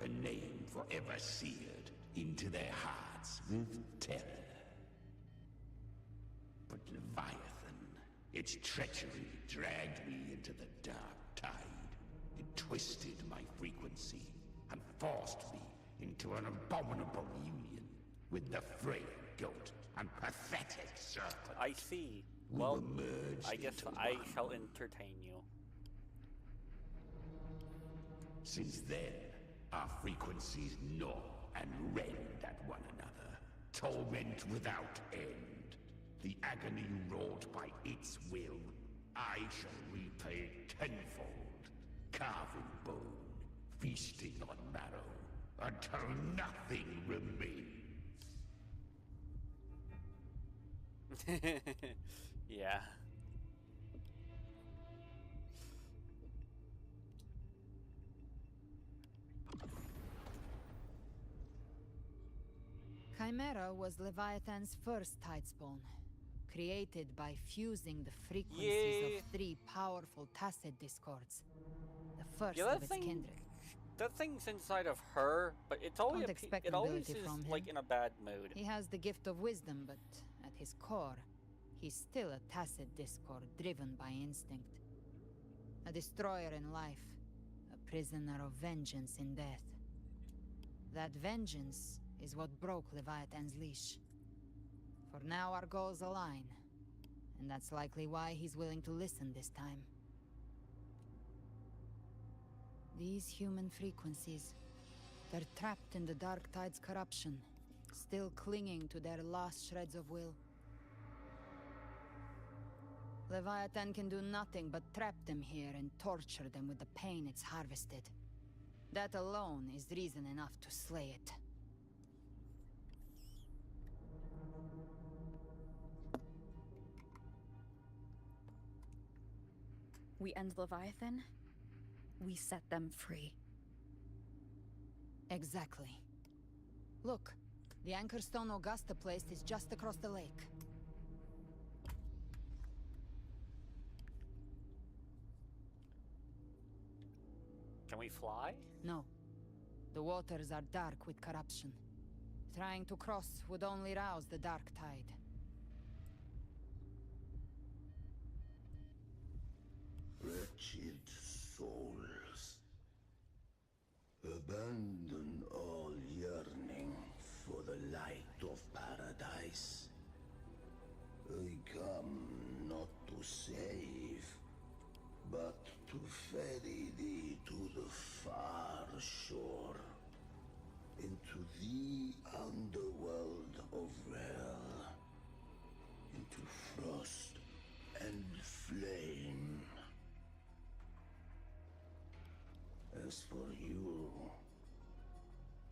a name forever seared into their hearts with terror. But Leviathan, its treachery dragged me into the dark tide. It twisted my frequency and forced me into an abominable union with the frail goat and pathetic serpent. I see. We Well, were merged I guess into I one. shall entertain you. Since then, our frequencies gnaw and rend at one another, torment without end. The agony wrought by its will, I shall repay tenfold, carving bone, feasting on marrow, until nothing remains. Yeah. Chimera was Leviathan's first tidespawn, created by fusing the frequencies of 3 powerful tacit discords. The first Yeah, of its kindred. That thing's inside of her, but it's always Don't expect it always nobility is from him. like in a bad mood. He has the gift of wisdom, but at his core, he's still a tacit discord driven by instinct. A destroyer in life, a prisoner of vengeance in death. That vengeance is what broke Leviathan's leash. For now our goals align, and that's likely why he's willing to listen this time. These human frequencies, they're trapped in the Dark Tide's corruption, still clinging to their last shreds of will. Leviathan can do nothing but trap them here and torture them with the pain it's harvested. That alone is reason enough to slay it. We end Leviathan, we set them free. Exactly. Look, the Anchorstone Augusta place is just across the lake. Can we fly? No. The waters are dark with corruption. Trying to cross would only rouse the Dark Tide. Wretched souls, abandon all yearning for the light. to ferry thee to the far shore, into the underworld of hell, into frost and flame. As for you,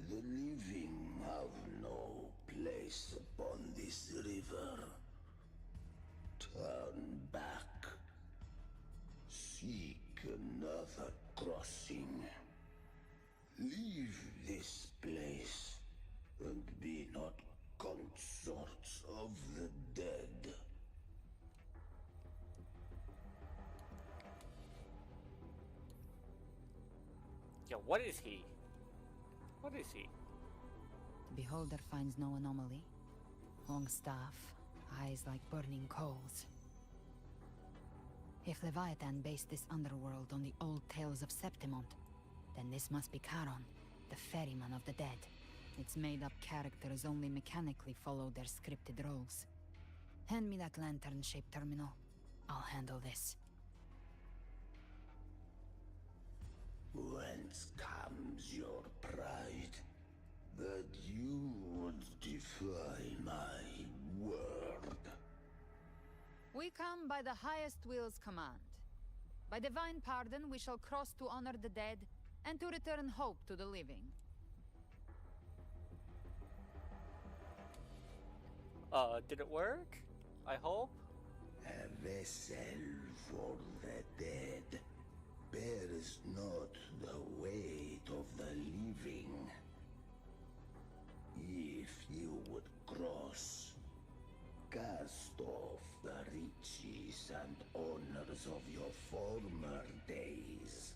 the living have no place upon this river. Turn back. Seek another crossing. Leave this place, and be not consorts of the dead. Yeah, what is he? What is he? The beholder finds no anomaly. Long staff, eyes like burning coals. If Leviathan based this underworld on the old tales of Septimont, then this must be Charon, the ferryman of the dead. Its made-up characters only mechanically follow their scripted roles. Hand me that lantern-shaped terminal. I'll handle this. Whence comes your pride? That you would defy my word? We come by the highest will's command. By divine pardon, we shall cross to honor the dead, and to return hope to the living. Did it work? I hope? A vessel for the dead bears not the weight of the living. If you would cross, cast off the riches and honors of your former days.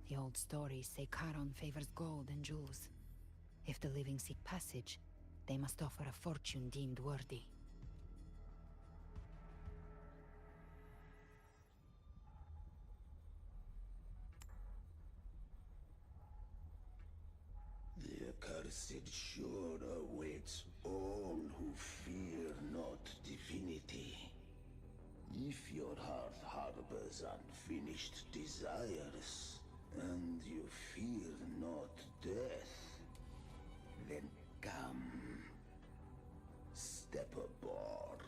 The old stories say Charon favors gold and jewels. If the living seek passage, they must offer a fortune deemed worthy. The accursed shore awaits all who fear not divinity. If your heart harbors unfinished desires, and you fear not death, then come. Step aboard.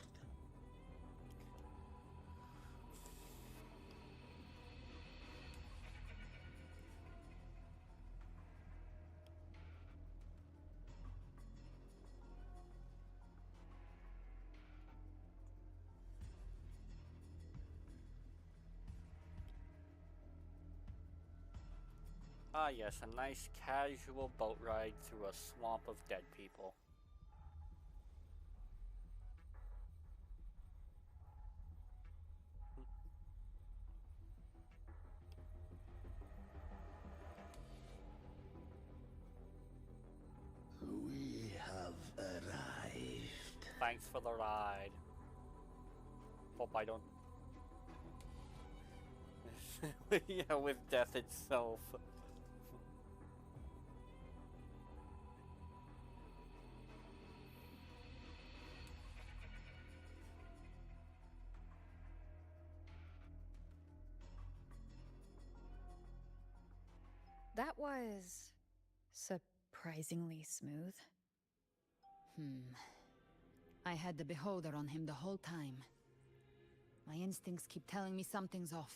Ah yes, a nice casual boat ride through a swamp of dead people. We have arrived. Thanks for the ride. Hope I don't... yeah, with death itself. That was surprisingly smooth. I had the beholder on him the whole time. My instincts keep telling me something's off.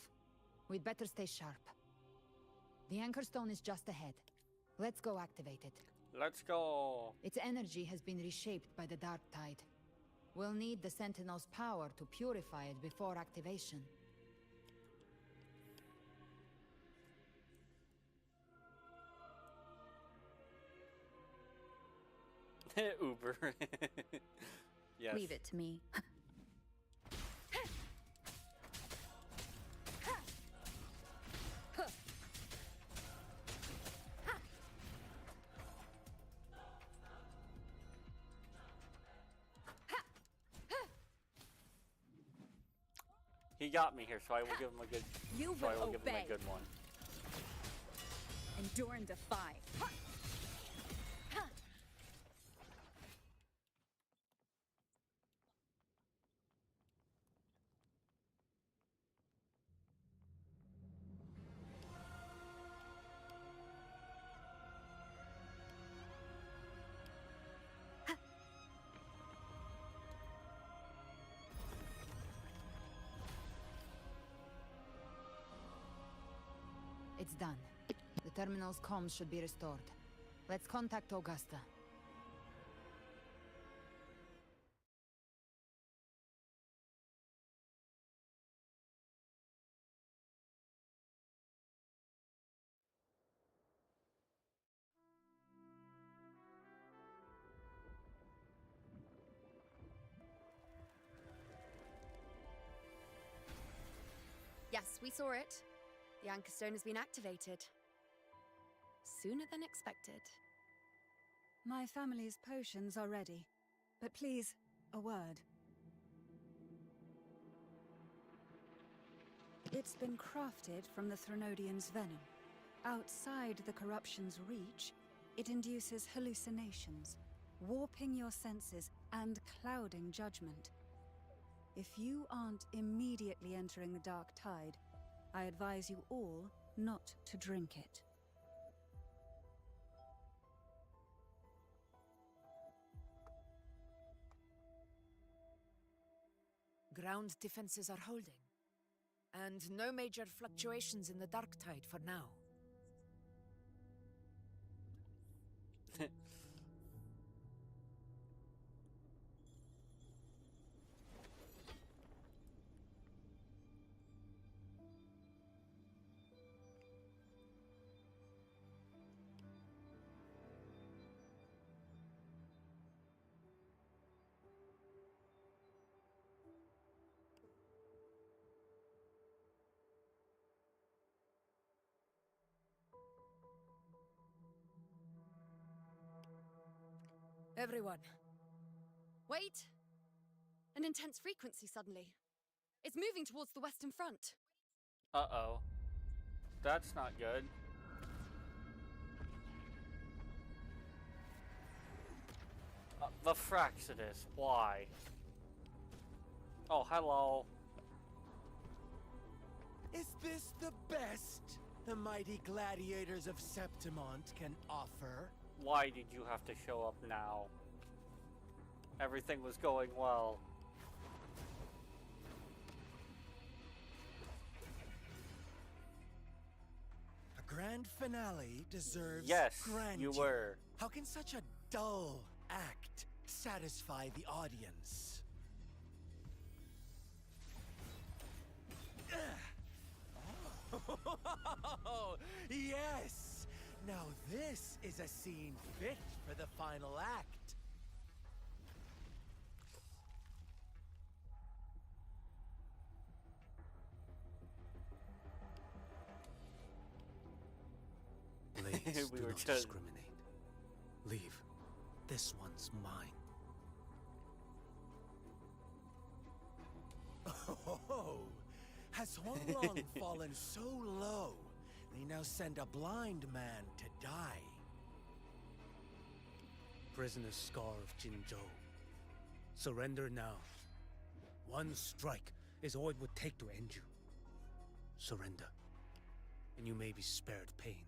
We'd better stay sharp. The anchor stone is just ahead. Let's go activate it. Let's go. Its energy has been reshaped by the dark tide. We'll need the Sentinel's power to purify it before activation. Uber. Yes. Leave it to me. He got me here, so I will give him a good. You so I will will give him obey. a good one. Endure and defy. It's done. The terminal's comms should be restored. Let's contact Augusta. Yes, we saw it. The Anchor Stone has been activated. Sooner than expected. My family's potions are ready. But please, a word. It's been crafted from the Threnodian's venom. Outside the corruption's reach, it induces hallucinations, warping your senses and clouding judgment. If you aren't immediately entering the dark tide, I advise you all not to drink it. Ground defenses are holding. And no major fluctuations in the dark tide for now. Everyone. Wait! An intense frequency suddenly. It's moving towards the Western Front. Uh-oh. That's not good. The Fraxidus, why? Oh, hello. Is this the best the mighty gladiators of Septimont can offer? Why did you have to show up now? Everything was going well. A grand finale deserves Yes, grandeur. you were. How can such a dull act satisfy the audience? Oh, yes! Now this is a scene fit for the final act. Blades We do were not just- discriminate. Leave. This one's mine. Oh, has Honglong fallen so low, they now send a blind man to die? Prisoner Scar of Jinzhou. Surrender now. One strike is all it would take to end you. Surrender, and you may be spared pain.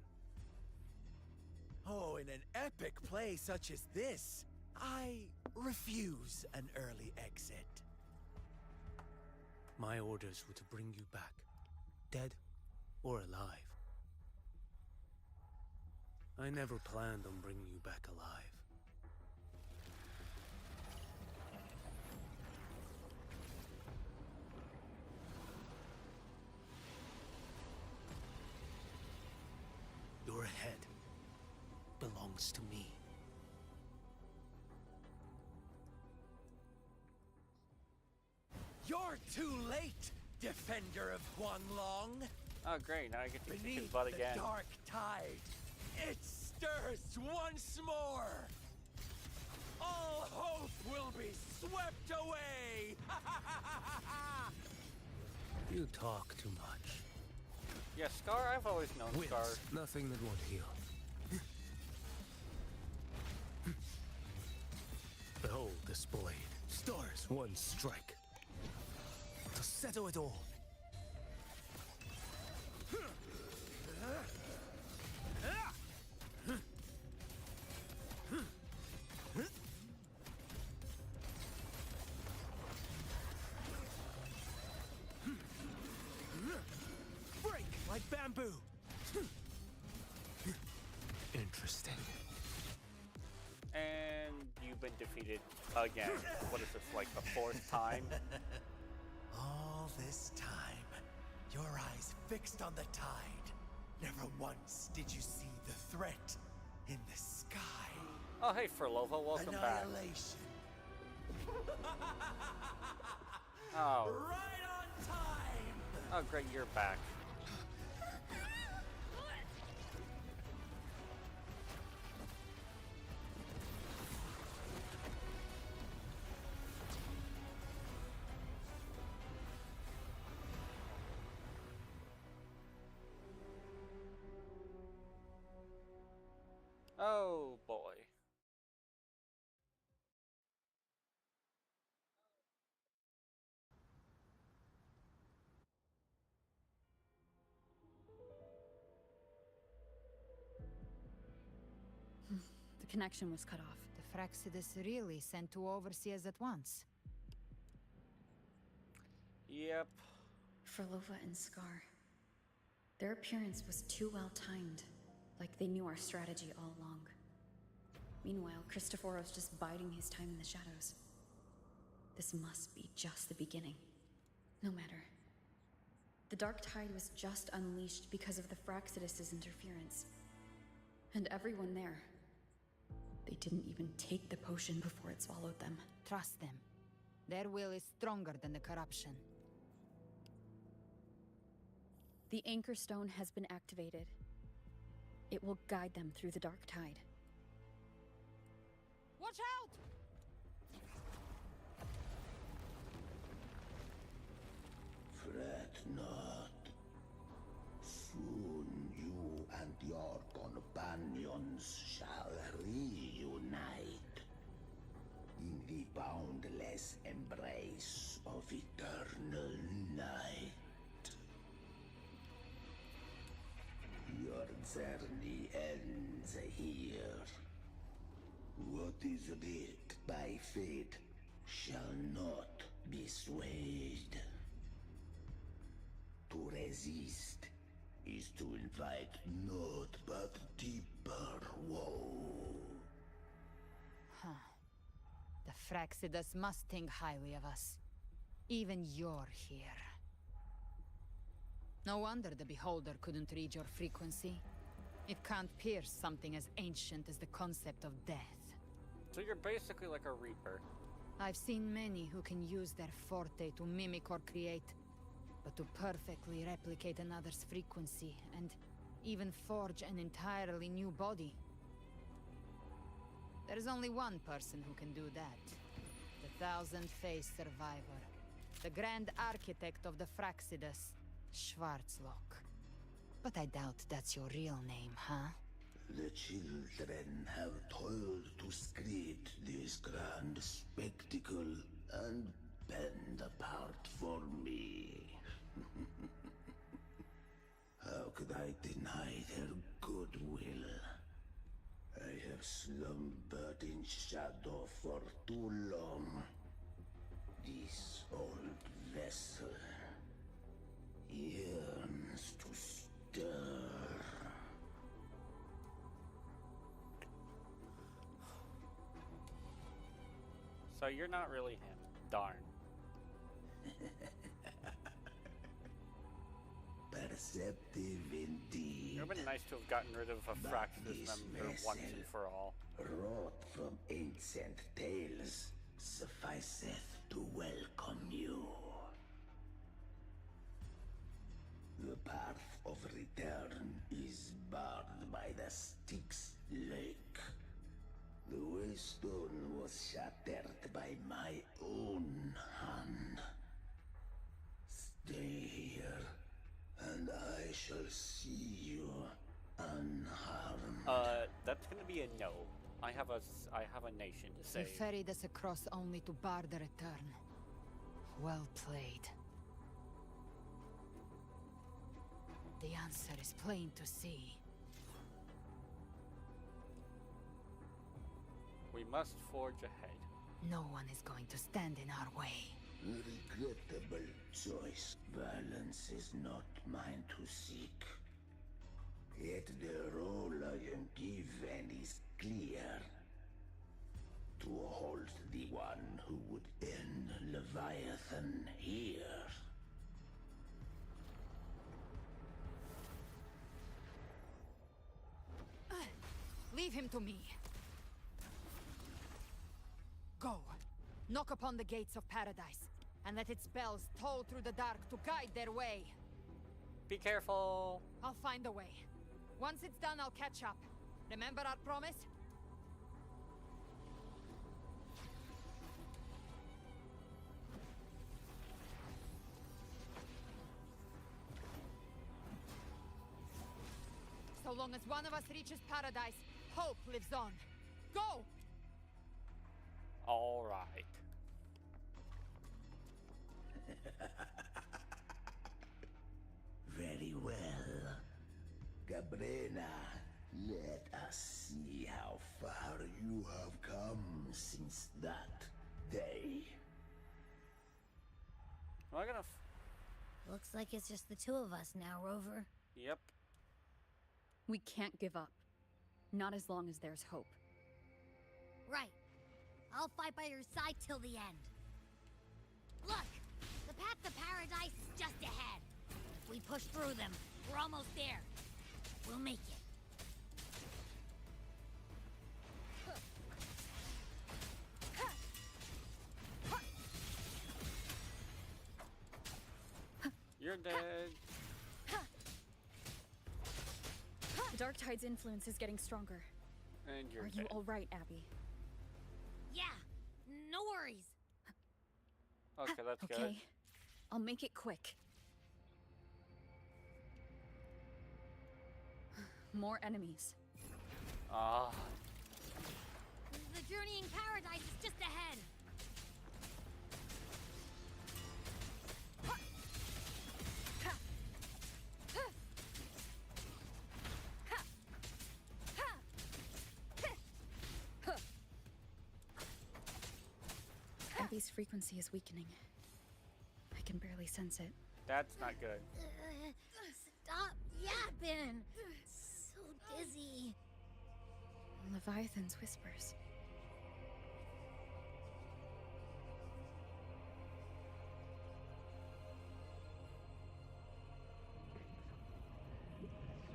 Oh, in an epic play such as this, I refuse an early exit. My orders were to bring you back, dead or alive. I never planned on bringing you back alive. Your head belongs to me. You're too late, defender of Guanlong. Oh, great. Now I get to kick his Beneath butt the again. dark tide, it stirs once more. All hope will be swept away. You talk too much. Yeah, Scar, I've always known Wince, Scar. nothing that won't heal. Behold this blade. Stars, one strike. To settle it all. Break like bamboo. Interesting. And you've been defeated again. What is this, like the fourth time? All this time, your eyes fixed on the tide. Never once did you see the threat in the sky. Oh, hey, Furlova, welcome back. Annihilation. Oh. Right on time! Oh, great, you're back. Oh, boy. The connection was cut off. The Fraxidus really sent two overseers at once. Yep. Furlova and Scar. Their appearance was too well timed, like they knew our strategy all along. Meanwhile, Christophoros just biding his time in the shadows. This must be just the beginning. No matter. The Dark Tide was just unleashed because of the Fraxidus' interference. And everyone there. They didn't even take the potion before it swallowed them. Trust them. Their will is stronger than the corruption. The Anchor Stone has been activated. It will guide them through the Dark Tide. Watch out! Fret not. Soon you and your companions shall reunite in the boundless embrace of eternal night. Your journey ends here. What is writ by fate shall not be swayed. To resist is to invite naught but deeper woe. Huh. The Fraxidus must think highly of us. Even you're here. No wonder the Beholder couldn't read your frequency. It can't pierce something as ancient as the concept of death. So you're basically like a Reaper. I've seen many who can use their forte to mimic or create, but to perfectly replicate another's frequency and even forge an entirely new body. There's only one person who can do that. The Thousand-Faced Survivor. The Grand Architect of the Fraxidus, Schwarzlock. But I doubt that's your real name, huh? The children have toiled to create this grand spectacle and bend apart for me. How could I deny their goodwill? I have slumbered in shadow for too long. This old vessel yearns to stir. So you're not really him. Darn. Perceptive indeed. It would have been nice to have gotten rid of a Fraxidus member once and for all. Wrought from ancient tales, sufficeth to welcome you. The path of return is barred by the Styx Lake. The Waystone was shattered by my own hand. Stay here, and I shall see you unharmed. That's gonna be a no. I have a nation to You save. ferried us across only to bar the return. Well played. The answer is plain to see. We must forge ahead. No one is going to stand in our way. Regrettable choice. Violence is not mine to seek. Yet the role I am given is clear. To halt the one who would end Leviathan here. Leave him to me. Go. Knock upon the gates of paradise, and let its bells toll through the dark to guide their way. Be careful. I'll find a way. Once it's done, I'll catch up. Remember our promise? So long as one of us reaches paradise, hope lives on. Go! All right. Very well. Cabrera, let us see how far you have come since that day. Am I gonna Looks like it's just the two of us now, Rover. Yep. We can't give up. Not as long as there's hope. Right. I'll fight by your side till the end. Look! The path to paradise is just ahead. If we push through them, we're almost there. We'll make it. You're dead. The Dark Tide's influence is getting stronger. And you're Are dead. you all right, Abby? Yeah, no worries. Okay, that's good. Okay, I'll make it quick. More enemies. Ah. The journeying paradise is just ahead. Abby's frequency is weakening. I can barely sense it. That's not good. Stop yapping. So dizzy. Leviathan's whispers.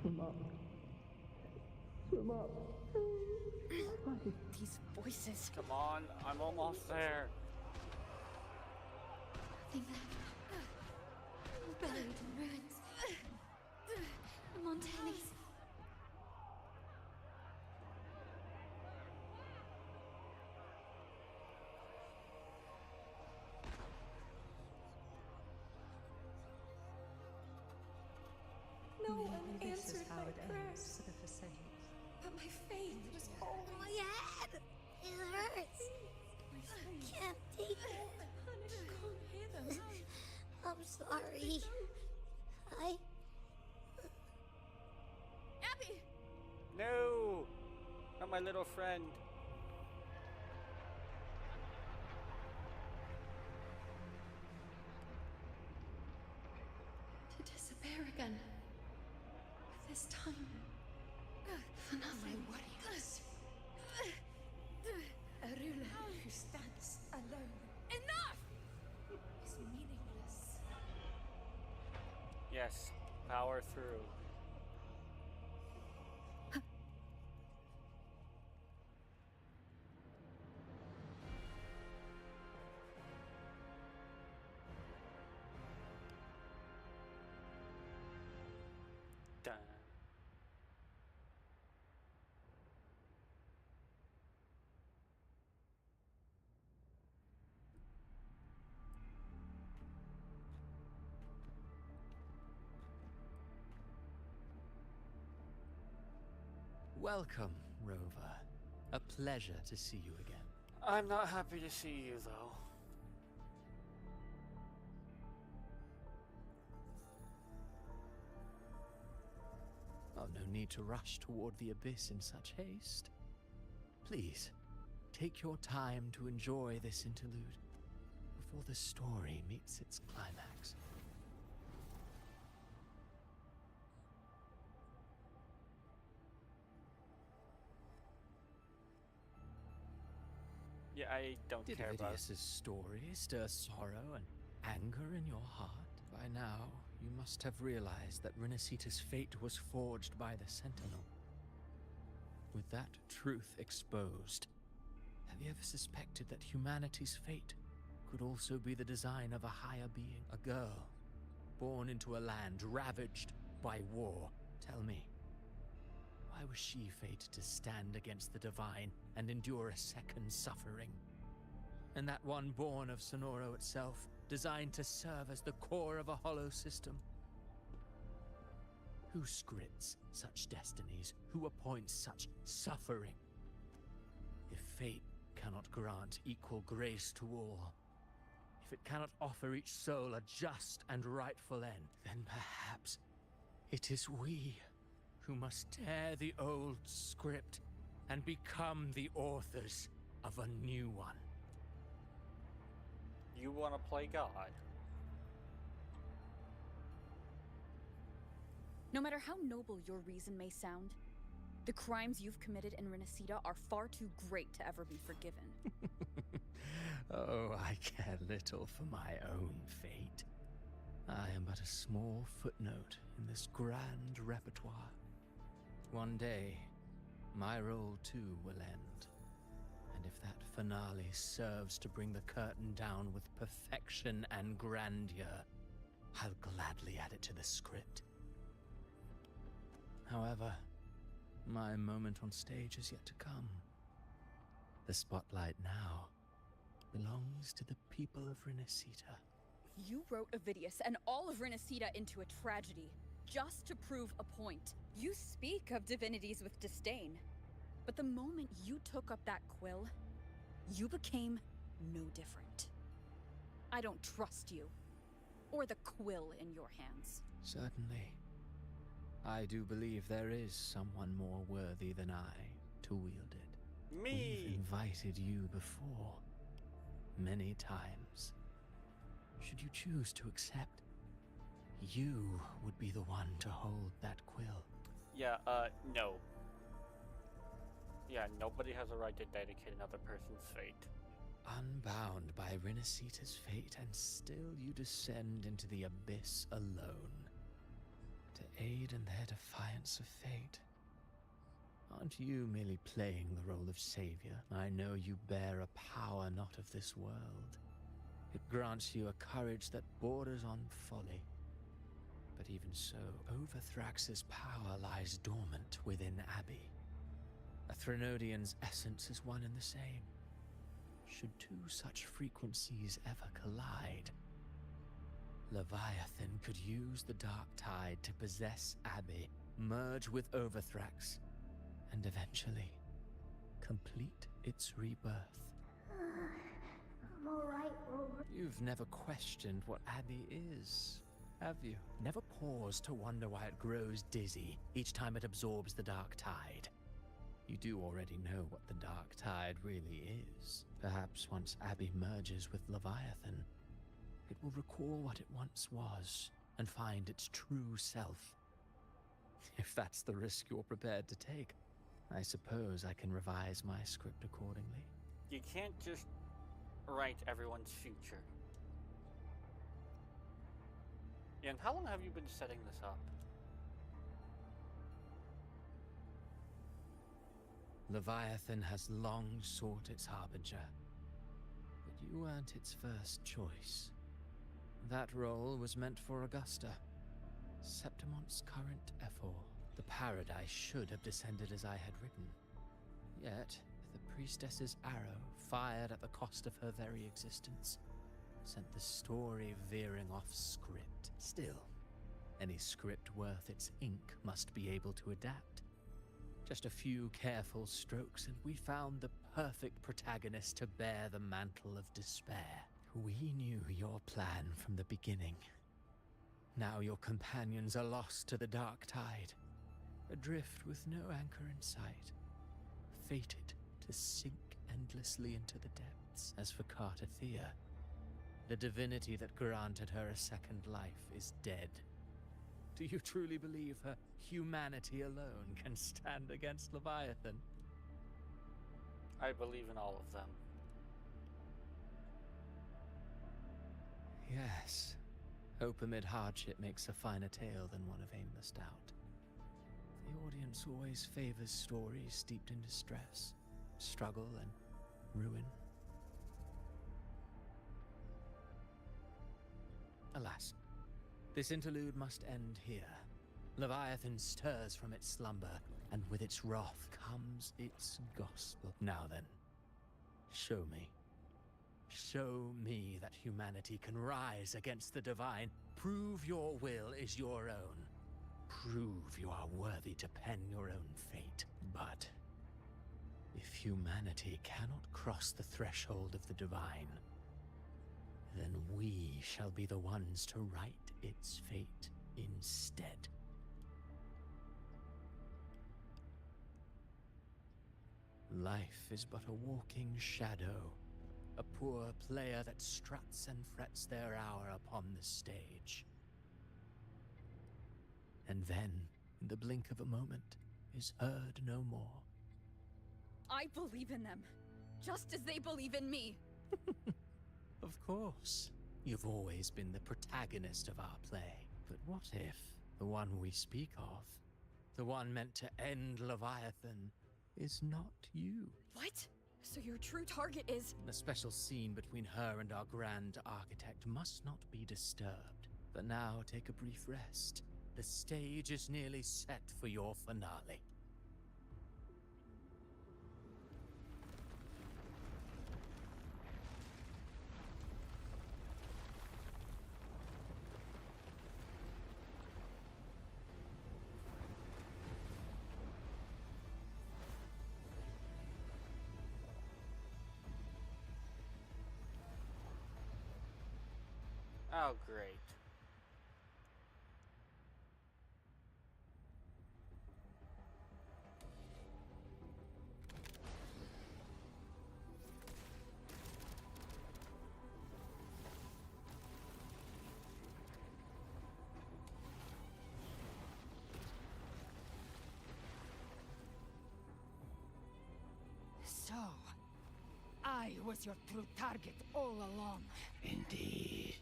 Swim up. Swim up. These voices. Come on, I'm almost there. Nothing left. Buried in ruins. The Montanis. No one Maybe this is answered how my it ends prayers. for the Forsaken. But my faith was always... My head! It hurts. I can't take it. I'm sorry. Abby! No! Not my little friend. To disappear again. This time. For nothing. A ruler who stands alone Enough! is meaningless. Yes, power through. Dun. Welcome, Rover. A pleasure to see you again. I'm not happy to see you, though. Oh, no need to rush toward the abyss in such haste. Please, take your time to enjoy this interlude before the story meets its climax. I don't Did care about. Vidius's story stir sorrow and anger in your heart? By now, you must have realized that Rinascita's fate was forged by the Sentinel. With that truth exposed, have you ever suspected that humanity's fate could also be the design of a higher being? A girl, born into a land ravaged by war. Tell me, why was she fated to stand against the divine and endure a second suffering? And that one born of Sonoro itself, designed to serve as the core of a hollow system? Who scripts such destinies? Who appoints such suffering? If fate cannot grant equal grace to all, if it cannot offer each soul a just and rightful end, then perhaps it is we who must tear the old script and become the authors of a new one. You want to play God? No matter how noble your reason may sound, the crimes you've committed in Rinascita are far too great to ever be forgiven. Oh, I care little for my own fate. I am but a small footnote in this grand repertoire. One day, my role too will end. And if that finale serves to bring the curtain down with perfection and grandeur, I'll gladly add it to the script. However, my moment on stage is yet to come. The spotlight now belongs to the people of Rinascita. You wrote Avidius and all of Rinascita into a tragedy, just to prove a point. You speak of divinities with disdain, but the moment you took up that quill, you became no different. I don't trust you, or the quill in your hands. Certainly. I do believe there is someone more worthy than I to wield it. Me! We've invited you before, many times. Should you choose to accept, you would be the one to hold that quill. Yeah, no. Yeah, nobody has a right to dedicate another person's fate. Unbound by Rinascita's fate, and still you descend into the abyss alone, to aid in their defiance of fate. Aren't you merely playing the role of savior? I know you bear a power not of this world. It grants you a courage that borders on folly. But even so, Overthrax's power lies dormant within Abbey. A Threnodian's essence is one and the same. Should two such frequencies ever collide, Leviathan could use the Dark Tide to possess Abbey, merge with Overthrax, and eventually complete its rebirth. I'm alright, Robert. You've never questioned what Abbey is, have you? Never paused to wonder why it grows dizzy each time it absorbs the Dark Tide. You do already know what the Dark Tide really is. Perhaps once Abbey merges with Leviathan, it will recall what it once was and find its true self. If that's the risk you're prepared to take, I suppose I can revise my script accordingly. You can't just write everyone's future. Yeah, and how long have you been setting this up? Leviathan has long sought its harbinger, but you weren't its first choice. That role was meant for Augusta, Septimon's current Ephor. The paradise should have descended as I had written. Yet, the priestess's arrow, fired at the cost of her very existence, sent the story veering off script. Still, any script worth its ink must be able to adapt. Just a few careful strokes and we found the perfect protagonist to bear the mantle of despair. We knew your plan from the beginning. Now your companions are lost to the Dark Tide, adrift with no anchor in sight, fated to sink endlessly into the depths. As for Cartathea, the divinity that granted her a second life is dead. Do you truly believe her humanity alone can stand against Leviathan? I believe in all of them. Yes. Hope amid hardship makes a finer tale than one of aimless doubt. The audience always favors stories steeped in distress, struggle, and ruin. Alas, this interlude must end here. Leviathan stirs from its slumber, and with its wrath comes its gospel. Now then, show me. Show me that humanity can rise against the divine. Prove your will is your own. Prove you are worthy to pen your own fate. But if humanity cannot cross the threshold of the divine, then we shall be the ones to right its fate instead. Life is but a walking shadow, a poor player that struts and frets their hour upon the stage. And then, in the blink of a moment, is heard no more. I believe in them, just as they believe in me. Of course. You've always been the protagonist of our play. But what if the one we speak of, the one meant to end Leviathan, is not you? What? So your true target is... The special scene between her and our grand architect must not be disturbed. But now take a brief rest. The stage is nearly set for your finale. Oh, great. So, I was your true target all along. Indeed.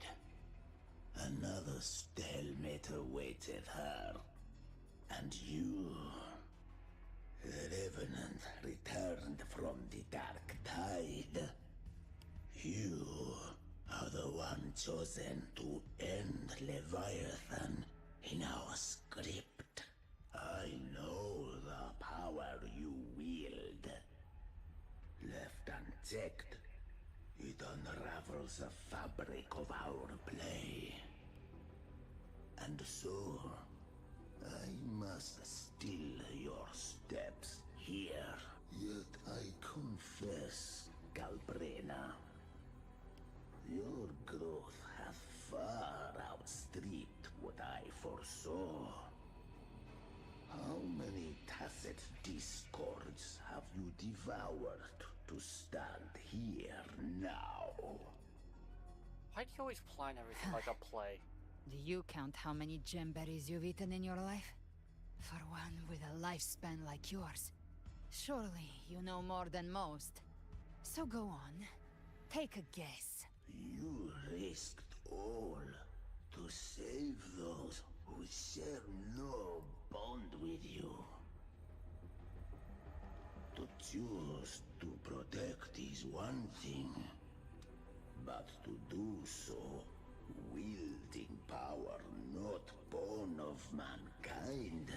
Another stalemate awaited her. And you, the Revenant, returned from the Dark Tide. You are the one chosen to end Leviathan in our script. I know the power you wield. Left unchecked, it unravels the fabric of our play. And so, I must still your steps here. Yet I confess, Galbrena, your growth hath far outstripped what I foresaw. How many tacit discords have you devoured to stand here now? Why do you always plan everything like a play? Do you count how many gemberries you've eaten in your life? For one with a lifespan like yours, surely you know more than most. So go on, take a guess. You risked all to save those who share no bond with you. To choose to protect is one thing, but to do so wielding power not born of mankind,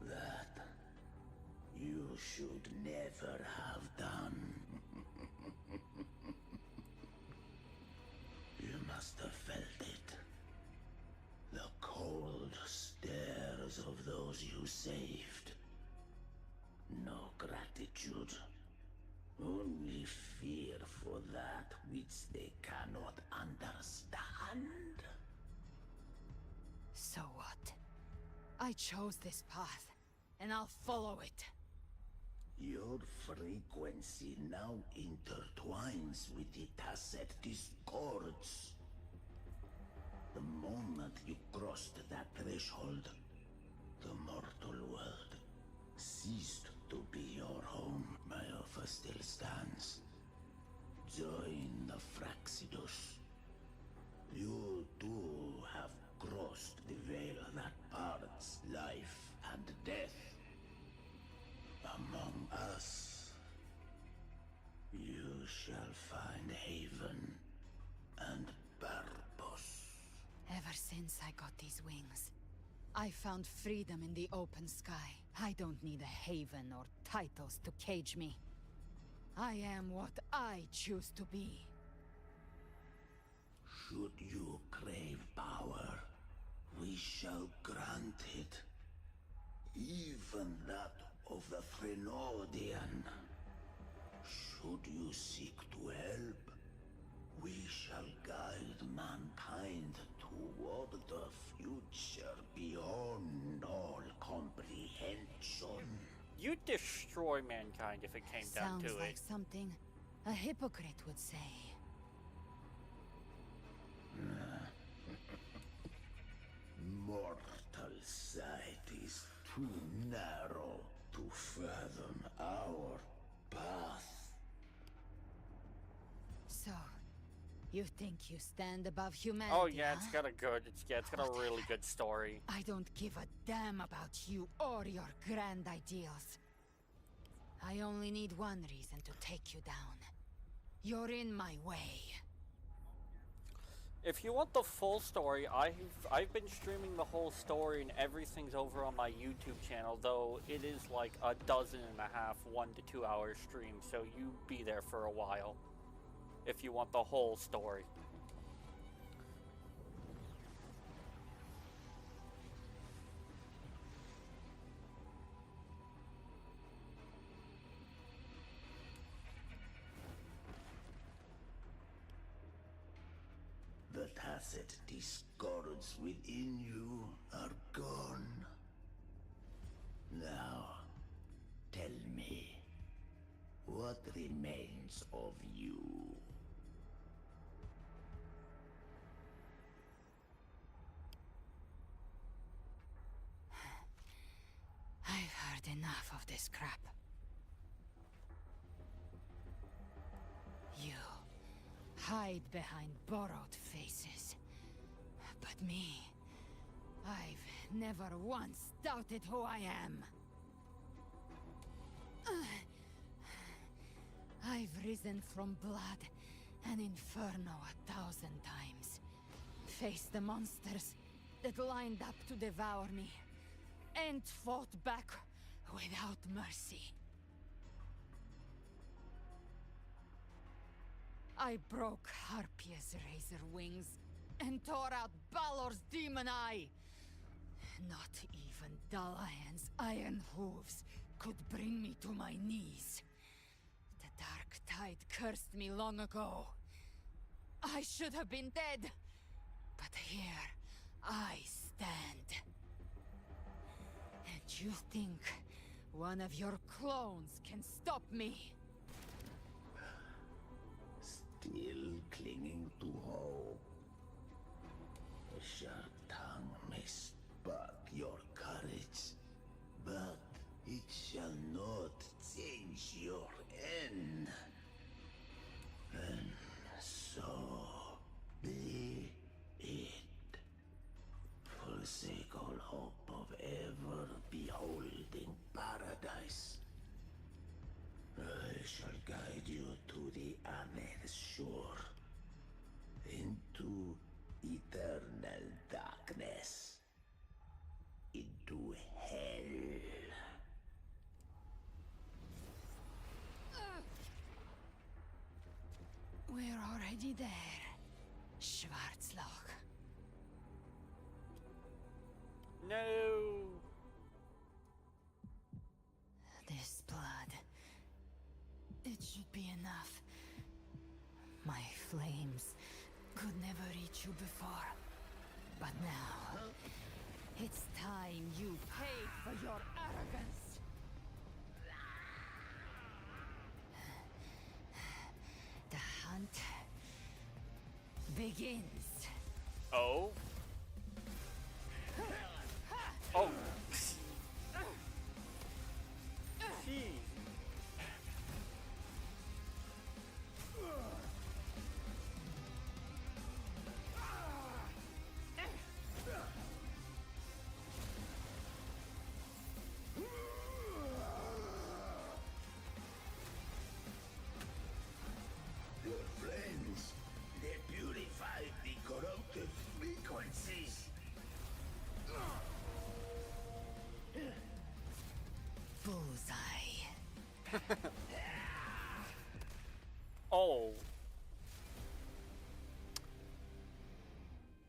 that you should never have done. You must have felt it. The cold stares of those you saved. No gratitude. Only fear for that which they cannot understand. So what? I chose this path, and I'll follow it. Your frequency now intertwines with the tacit discords. The moment you crossed that threshold, the mortal world ceased to be your home. My offer still stands. Join the Fraxidus. I got these wings. I found freedom in the open sky. I don't need a haven or titles to cage me. I am what I choose to be. Should you crave power, we shall grant it. Even that of the Threnodian. Should you seek to help, we shall guide mankind toward the future beyond all comprehension. You'd destroy mankind if it came down to Sounds like it. something a hypocrite would say. Mortal sight is too narrow to fathom our path. So, you think you stand above humanity? Oh yeah, huh? it's got a really good story. I don't give a damn about you or your grand ideals. I only need one reason to take you down. You're in my way. If you want the full story, I've been streaming the whole story and everything's over on my YouTube channel, though it is like a dozen and a half 1 to 2 hour stream, so you be there for a while if you want the whole story. The tacit discords within you are gone. Now, tell me, what remains of you? I've heard enough of this crap. You hide behind borrowed faces. But me, I've never once doubted who I am. I've risen from blood and inferno 1,000 times. Faced the monsters that lined up to devour me, and fought back without mercy. I broke Harpia's razor wings and tore out Balor's demon eye. Not even Dalahan's iron hooves could bring me to my knees. The dark tide cursed me long ago. I should have been dead, but here I stand. And you think one of your clones can stop me? Still clinging to hope. A sharp tongue may spark your courage, but it shall not change your end. And so be it. Forsake all hope of ever beholding paradise. I shall guide you to the Amet's shore, into eternal darkness, into hell. We're already there, Schwarzloch. No! This blood, it should be enough. My flames could never reach you before. But now, it's time you pay for your arrogance. The hunt begins. Oh? Oh. Jeez. Your flames, they purify the corrupted frequencies.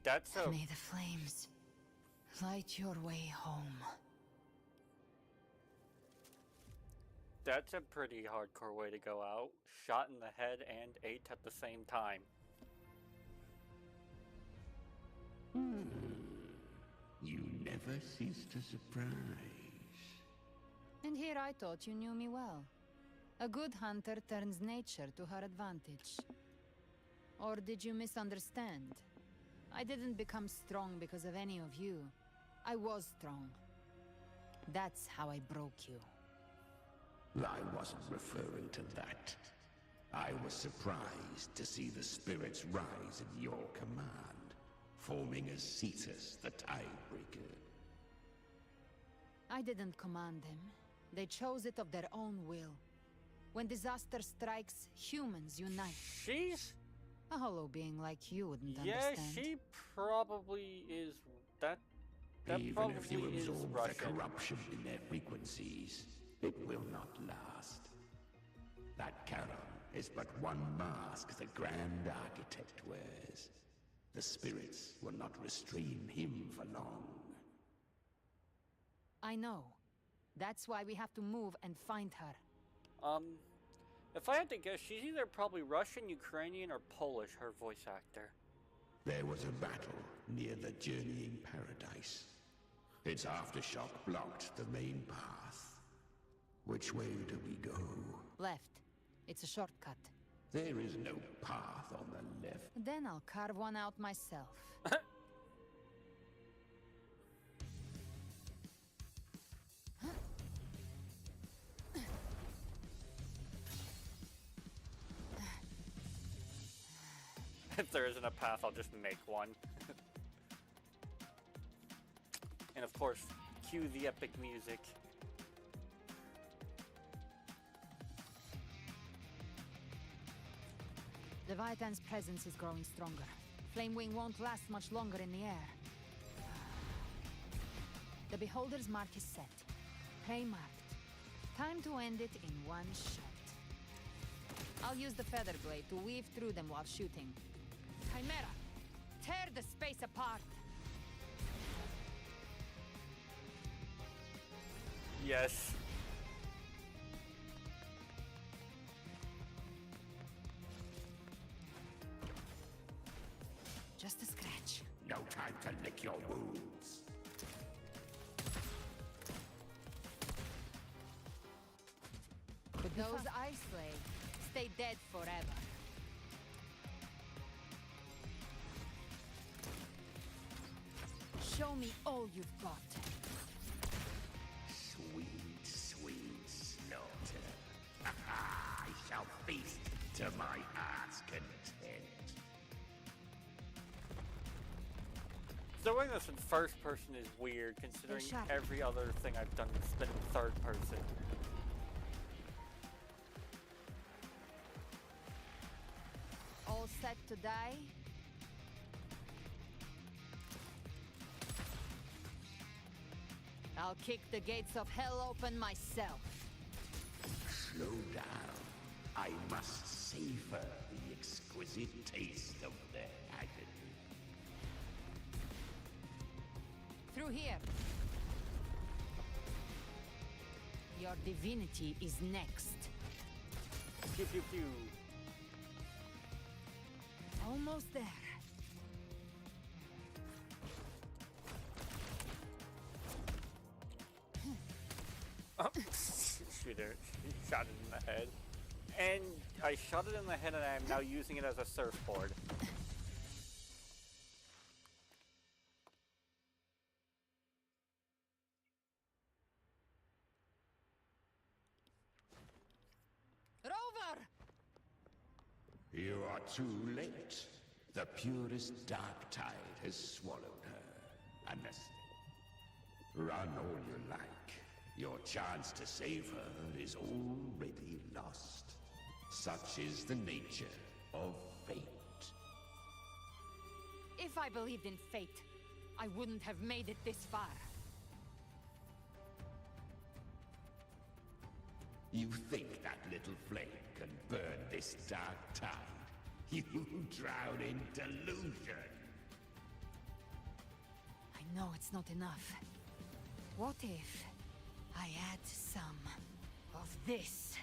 That's a... May the flames light your way home. That's a pretty hardcore way to go out. Shot in the head and ate at the same time. You never cease to surprise. And here I thought you knew me well. A good hunter turns nature to her advantage. Or did you misunderstand? I didn't become strong because of any of you. I was strong. That's how I broke you. I wasn't referring to that. I was surprised to see the spirits rise at your command, forming as Cetus, the Tidebreaker. I didn't command them. They chose it of their own will. When disaster strikes, humans unite. She's... A hollow being like you wouldn't yeah, understand. she probably is... That Even probably if you is absorb Russian. the corruption in their frequencies, it will not last. That Charon is but one mask the Grand Architect wears. The spirits will not restrain him for long. I know. That's why we have to move and find her. If I had to guess, she's either probably Russian, Ukrainian, or Polish, her voice actor. There was a battle near the Journeying Paradise. Its aftershock blocked the main path. Which way do we go? Left. It's a shortcut. There is no path on the left. Then I'll carve one out myself. If there isn't a path, I'll just make one. And of course, cue the epic music. Leviathan's presence is growing stronger. Flamewing won't last much longer in the air. The Beholder's mark is set. Prey marked. Time to end it in one shot. I'll use the feather blade to weave through them while shooting. Chimera! Tear the space apart! Yes. Just a scratch. No time to lick your wounds. But those I slay stay dead forever. Show me all you've got. Sweet, sweet slaughter. I shall feast to my heart's content. Doing this in first person is weird, considering every other thing I've done has been in third person. All set to die? I'll kick the gates of hell open myself. Slow down. I must savor the exquisite taste of the agony. Through here. Your divinity is next. Pew pew pew. Almost there. Shoot it. Shot it in the head. And I shot it in the head and I'm now using it as a surfboard. Rover! You are too late. The purest dark tide has swallowed her. Understand? Run all you like. Your chance to save her is already lost. Such is the nature of fate. If I believed in fate, I wouldn't have made it this far. You think that little flame can burn this dark tide? You drown in delusion. know it's not enough. What if I add some of this?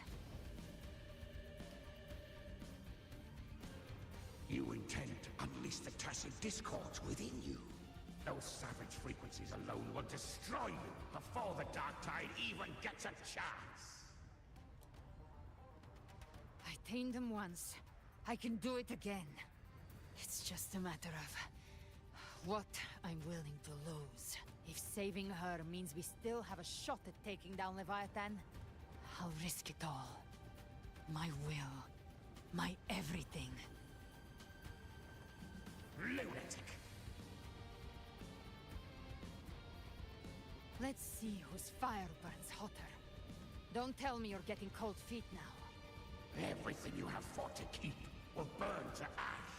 You intend to unleash the tacit discords within you. Those savage frequencies alone will destroy you before the Dark Tide even gets a chance. I tamed them once. I can do it again. It's just a matter of what I'm willing to lose. If saving her means we still have a shot at taking down Leviathan, I'll risk it all. My will. My everything. Lunatic! Let's see whose fire burns hotter. Don't tell me you're getting cold feet now. Everything you have fought to keep will burn to ash.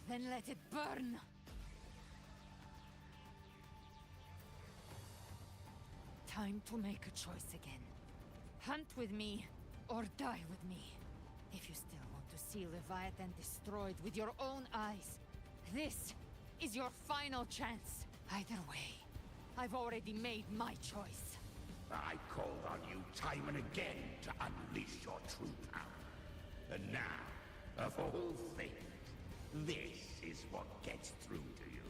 Then let it burn! Time to make a choice again. Hunt with me, or die with me. If you still want to see Leviathan destroyed with your own eyes, this is your final chance. Either way, I've already made my choice. I called on you time and again to unleash your true power. And now, of all things, this is what gets through to you.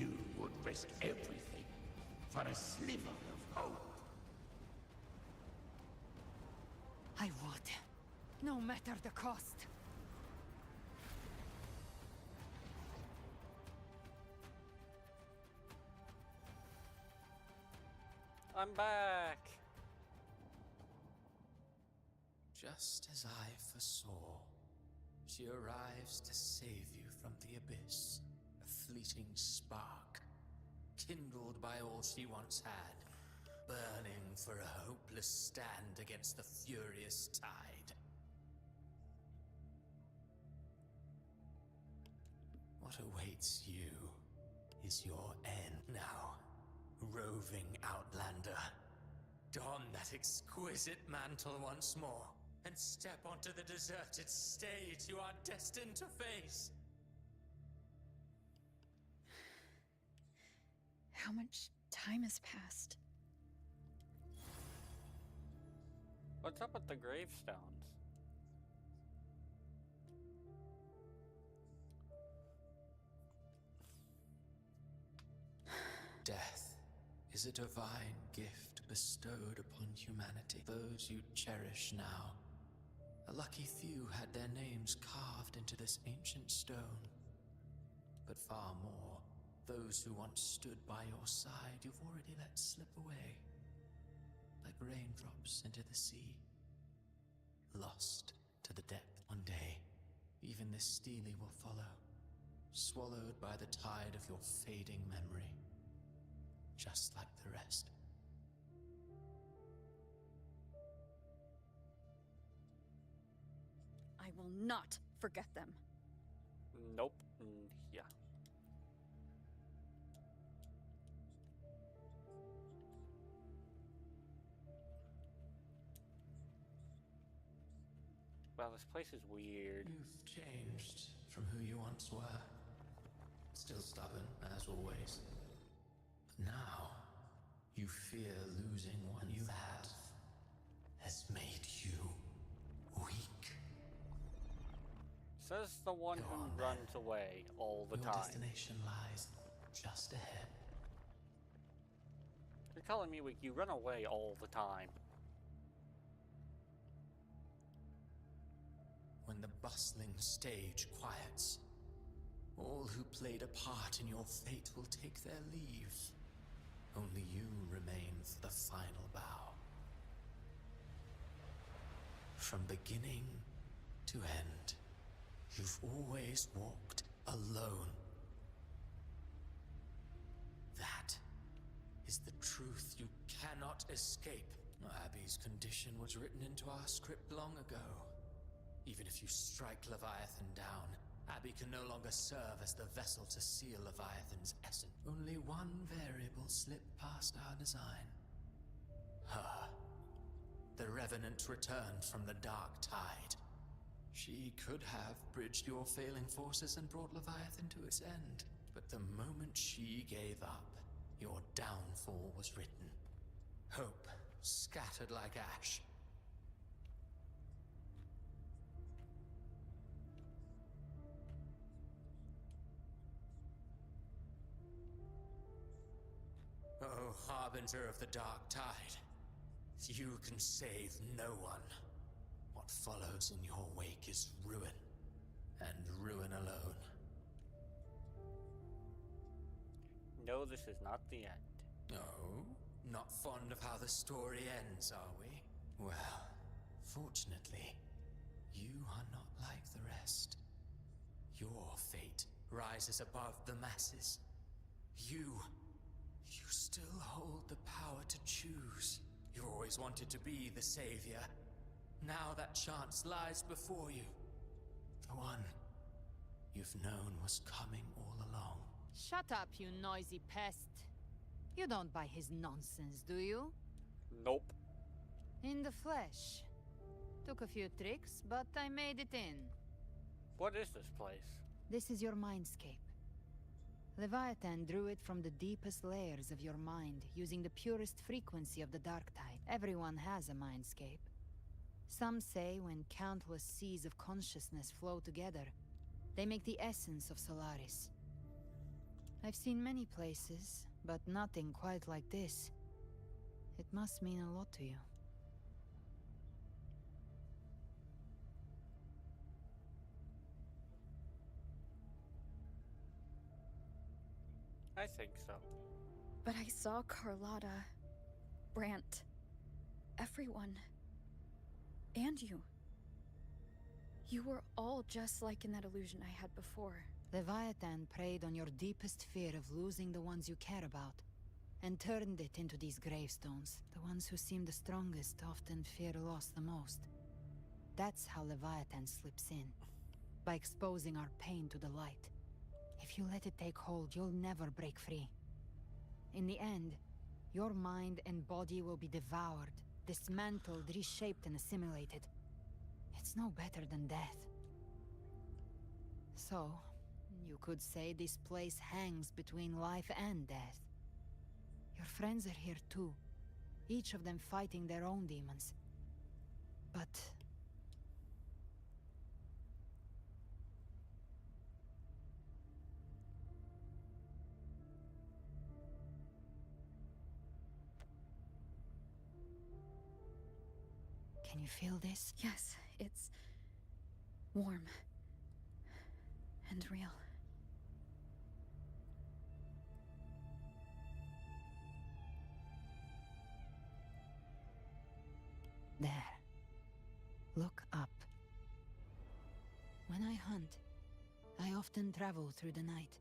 You would risk everything for a sliver of hope. I would. No matter the cost. I'm back! Just as I foresaw, she arrives to save you from the abyss. A fleeting spark, kindled by all she once had, burning for a hopeless stand against the furious tide. What awaits you is your end now, roving outlander. Don that exquisite mantle once more, and step onto the deserted stage you are destined to face. How much time has passed? What's up with the gravestones? Death is a divine gift bestowed upon humanity. Those you cherish now. A lucky few had their names carved into this ancient stone. But far more, those who once stood by your side you've already let slip away. Like raindrops into the sea. Lost to the depth. One day, even this stele will follow. Swallowed by the tide of your fading memory. Just like the rest. I will not forget them. Nope. Yeah. Wow, this place is weird. You've changed from who you once were. Still stubborn, as always. But now, you fear losing one you had has made you weak. Says the one who runs away all the Your time. destination lies just ahead. You're telling me you run away all the time. When the bustling stage quiets, all who played a part in your fate will take their leave. Only you remain for the final bow. From beginning to end, you've always walked alone. That is the truth you cannot escape. Abby's condition was written into our script long ago. Even if you strike Leviathan down, Abby can no longer serve as the vessel to seal Leviathan's essence. Only one variable slipped past our design. Her. The Revenant returned from the Dark Tide, She could have bridged your failing forces and brought Leviathan to its end. But the moment she gave up, your downfall was written. Hope scattered like ash. Oh, harbinger of the dark tide. You can save no one. What follows in your wake is ruin, and ruin alone. No, this is not the end. Oh? Not fond of how the story ends, are we? Well, fortunately, you are not like the rest. Your fate rises above the masses. You still hold the power to choose. You always wanted to be the savior. Now that chance lies before you. The one you've known was coming all along. Shut up, you noisy pest. You don't buy his nonsense, do you? Nope. In the flesh. Took a few tricks, but I made it in. What is this place? This is your mindscape. Leviathan drew it from the deepest layers of your mind, using the purest frequency of the dark tide. Everyone has a mindscape. Some say when countless seas of consciousness flow together, they make the essence of Solaris. I've seen many places, but nothing quite like this. It must mean a lot to you. I think so. But I saw Carlotta, Brant, everyone. And you. You were all just like in that illusion I had before. Leviathan preyed on your deepest fear of losing the ones you care about, and turned it into these gravestones. The ones who seem the strongest often fear loss the most. That's how Leviathan slips in, by exposing our pain to the light. If you let it take hold, you'll never break free. In the end, your mind and body will be devoured, dismantled, reshaped, and assimilated. It's no better than death. So, you could say this place hangs between life and death. Your friends are here too, each of them fighting their own demons. But... can you feel this? Yes, it's warm and real. There. Look up. When I hunt, I often travel through the night.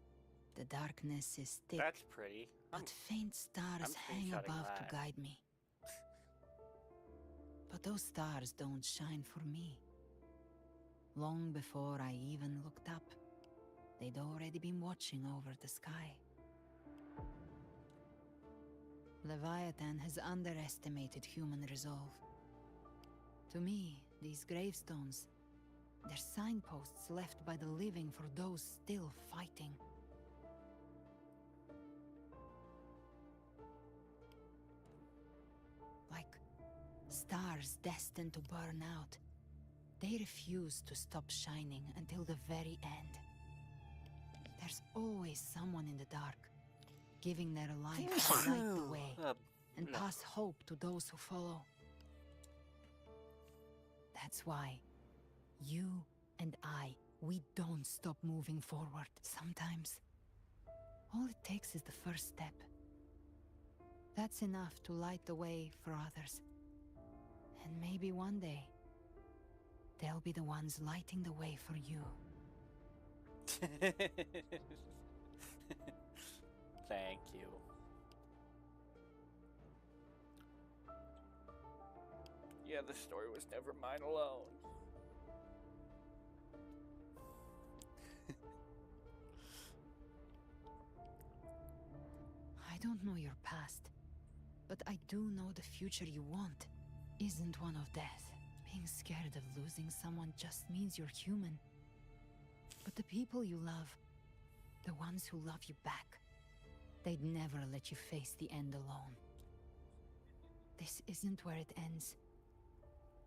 The darkness is thick. That's pretty. But faint stars hang above to guide me. But those stars don't shine for me. Long before I even looked up, they'd already been watching over the sky. Leviathan has underestimated human resolve. To me, these gravestones, they're signposts left by the living for those still fighting. Like stars destined to burn out. They refuse to stop shining until the very end. There's always someone in the dark, giving their life to light the way, and pass hope to those who follow. That's why you and I, we don't stop moving forward. Sometimes, all it takes is the first step. That's enough to light the way for others. And maybe one day, they'll be the ones lighting the way for you. Thank you. Yeah, the story was never mine alone. I don't know your past, but I do know the future you want isn't one of death. Being scared of losing someone just means you're human. But the people you love, the ones who love you back, they'd never let you face the end alone. This isn't where it ends.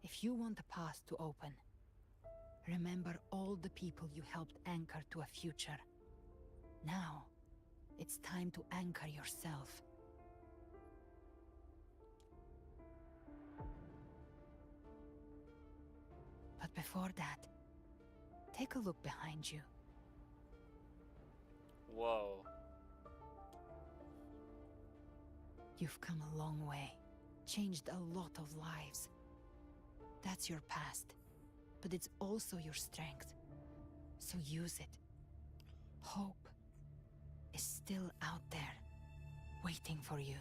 If you want the path to open, remember all the people you helped anchor to a future. Now, it's time to anchor yourself. But before that, take a look behind you. Whoa. You've come a long way, changed a lot of lives. That's your past, but it's also your strength. So use it. Hope is still out there, waiting for you.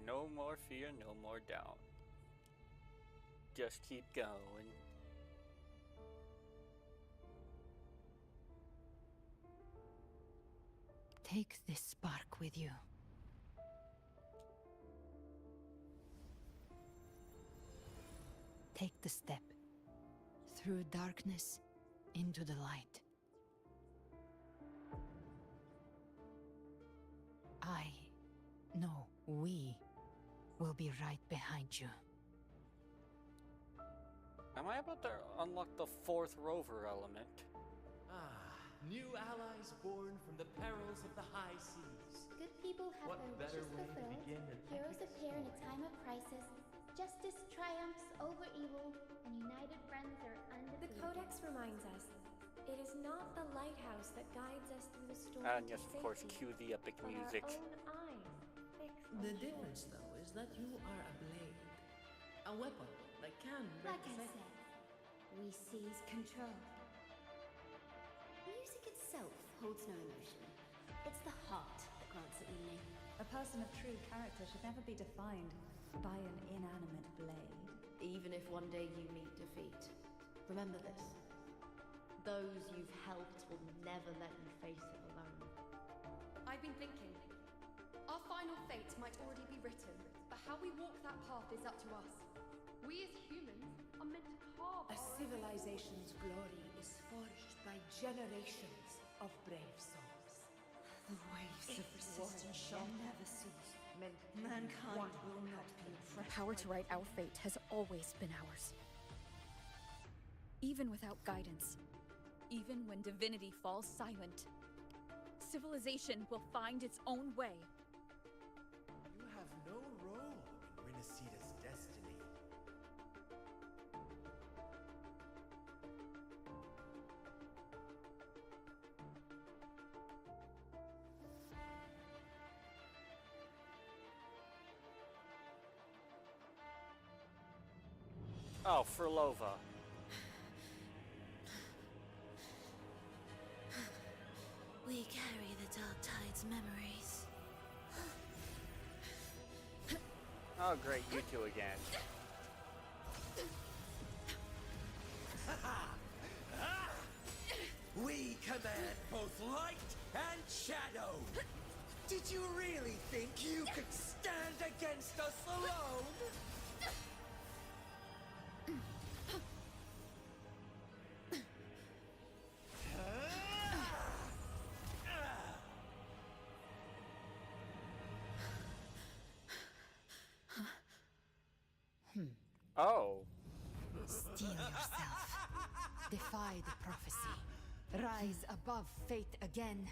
No more fear, no more doubt. Just keep going. Take this spark with you. Take the step. Through darkness, into the light. We will be right behind you. Am I about to unlock the 4th rover element? New allies born from the perils of the high seas. Good people have What their better wishes way to fulfilled. begin an Heroes epic appear in a story? time of crisis. Justice triumphs over evil, and united friends are undefeated. The Codex reminds us, it is not the lighthouse that guides us through the storm And to yes, of course, safety, cue the epic but music. our own eyes fixed on The shore. difference, though, is that you are a blade. A weapon that can break Like I the said, we seize control. Music itself holds no emotion. It's the heart that grants it meaning. A person of true character should never be defined by an inanimate blade. Even if one day you meet defeat, remember this. Those you've helped will never let you face it alone. I've been thinking. Our final fate might already be written, but how we walk that path is up to us. We as humans are meant to carve A civilization's glory is forged by generations of brave souls. The waves of resistance shall never cease. Mankind will not be The oppressed. power to write our fate has always been ours. Even without guidance, even when divinity falls silent, civilization will find its own way. You have no role in Rinascita's destiny. Oh, Furlova. We carry the Dark Tide's memories. Oh, great, you two again. We command both light and shadow. Did you really think you could stand against us alone? Oh. Steel yourself. Defy the prophecy. Rise above fate again.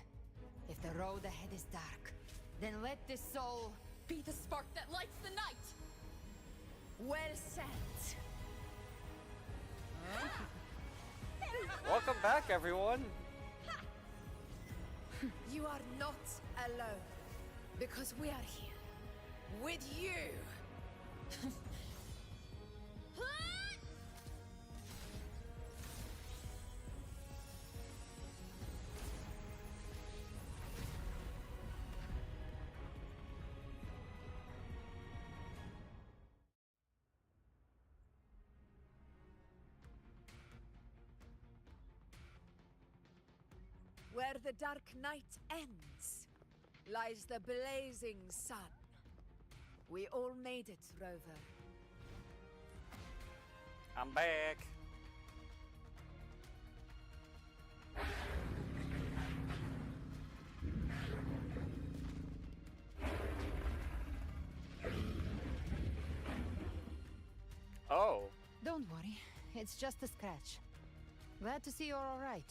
If the road ahead is dark, then let this soul be the spark that lights the night! Well said. Welcome back, everyone. You are not alone, because we are here with you. Where the dark night ends, lies the blazing sun. We all made it, Rover. I'm back. Oh. Don't worry. It's just a scratch. Glad to see you're all right.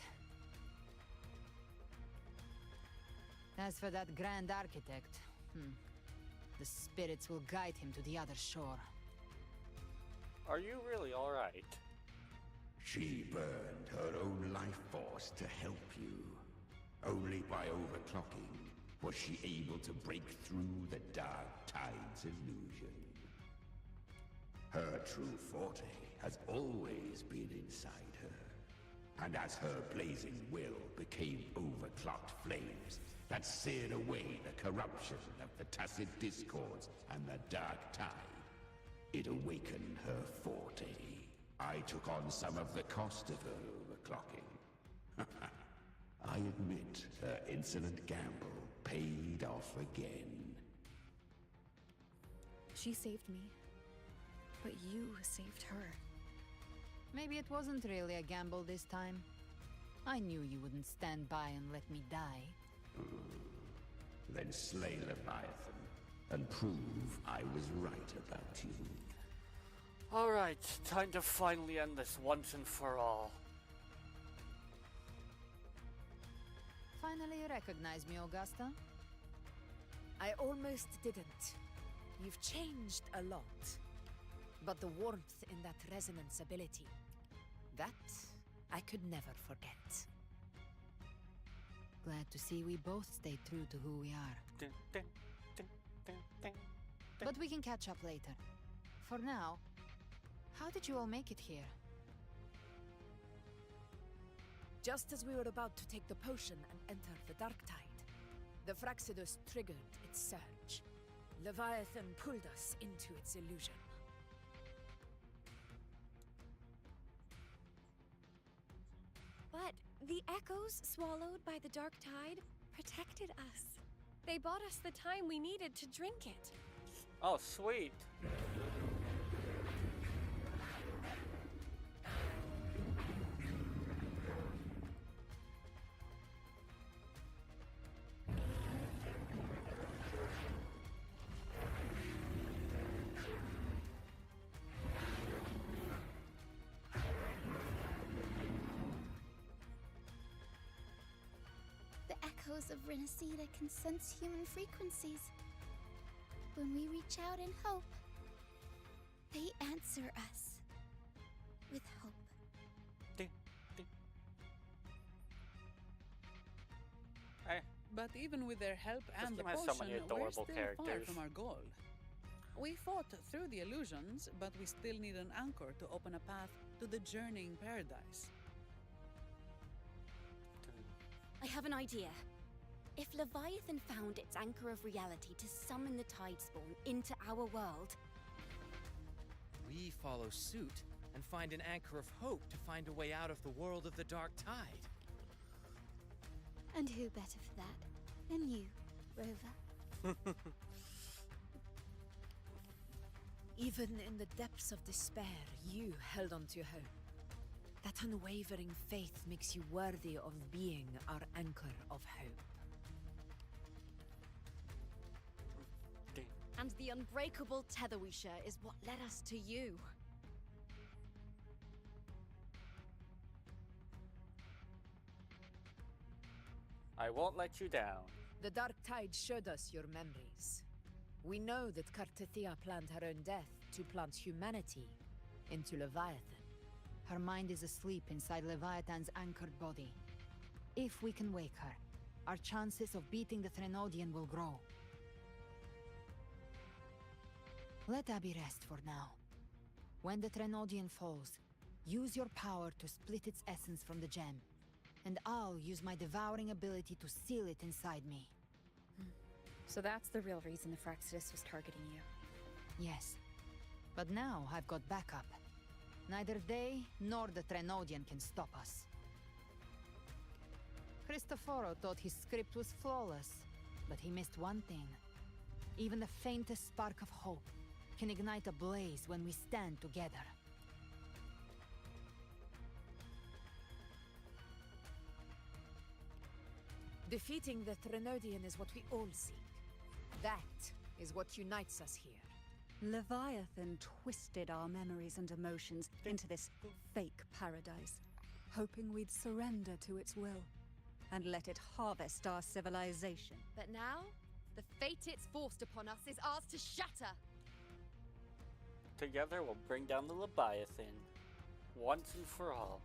As for that Grand Architect, the spirits will guide him to the other shore. Are you really all right? She burned her own life force to help you. Only by overclocking was she able to break through the Dark Tide's illusion. Her true forte has always been inside her. And as her blazing will became overclocked flames that seared away the corruption of the Tacit Discords and the Dark Tide, it awakened her forte. I took on some of the cost of her overclocking. I admit her insolent gamble paid off again. She saved me. But you saved her. Maybe it wasn't really a gamble this time. I knew you wouldn't stand by and let me die. Then slay Leviathan and prove I was right about you. Alright, time to finally end this once and for all. Finally you recognize me, Augusta? I almost didn't. You've changed a lot. But the warmth in that resonance ability, that I could never forget. Glad to see we both stayed true to who we are. But we can catch up later. For now, how did you all make it here? Just as we were about to take the potion and enter the Dark Tide, the Fraxidus triggered its surge. Leviathan pulled us into its illusion. But the echoes swallowed by the Dark Tide protected us. They bought us the time we needed to drink it. Oh, sweet. Of rinascita can sense human frequencies. When we reach out in hope, they answer us with hope. But even with their help and the game has so many potion, we're adorable still far characters. from our goal. We fought through the illusions, but we still need an anchor to open a path to the journeying paradise. I have an idea. If Leviathan found its anchor of reality to summon the Tidespawn into our world, we follow suit and find an anchor of hope to find a way out of the world of the Dark Tide. And who better for that than you, Rover? Even in the depths of despair, you held on to hope. That unwavering faith makes you worthy of being our anchor of hope. and the unbreakable tether we share is what led us to you. I won't let you down. The Dark Tide showed us your memories. We know that Kartithia planned her own death to plant humanity into Leviathan. Her mind is asleep inside Leviathan's anchored body. If we can wake her, our chances of beating the Threnodian will grow. Let Abby rest for now. When the Threnodian falls, use your power to split its essence from the gem, and I'll use my devouring ability to seal it inside me. So that's the real reason the Fraxidus was targeting you. Yes. But now I've got backup. Neither they nor the Threnodian can stop us. Cristoforo thought his script was flawless, but he missed one thing. Even the faintest spark of hope can ignite a blaze when we stand together. Defeating the Threnodian is what we all seek. That is what unites us here. Leviathan twisted our memories and emotions into this fake paradise, hoping we'd surrender to its will and let it harvest our civilization. But now, the fate it's forced upon us is ours to shatter. Together we'll bring down the Leviathan, once and for all.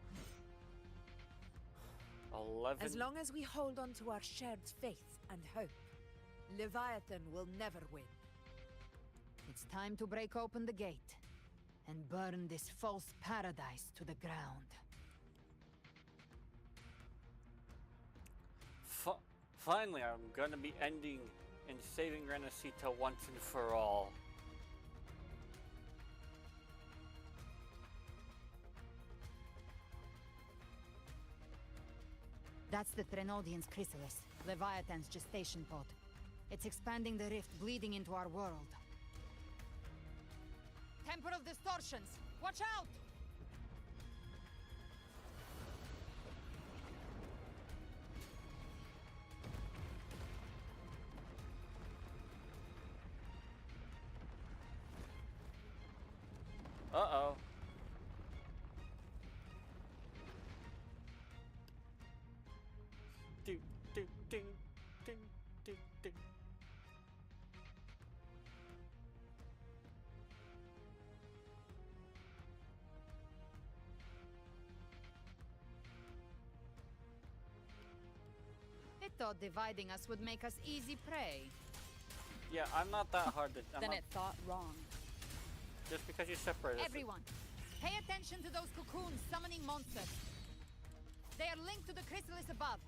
11. As long as we hold on to our shared faith and hope, Leviathan will never win. It's time to break open the gate and burn this false paradise to the ground. Finally, I'm gonna be ending and saving rinascita once and for all. That's the Threnodian's chrysalis, Leviathan's gestation pod. It's expanding the rift, bleeding into our world. Temporal distortions! Watch out! Uh-oh. Do, do, do, do, do, do. I thought dividing us would make us easy prey. Yeah, I'm not that hard to... Then it thought wrong. Just because you separate us. Everyone, pay attention to those cocoons summoning monsters. They are linked to the chrysalis above.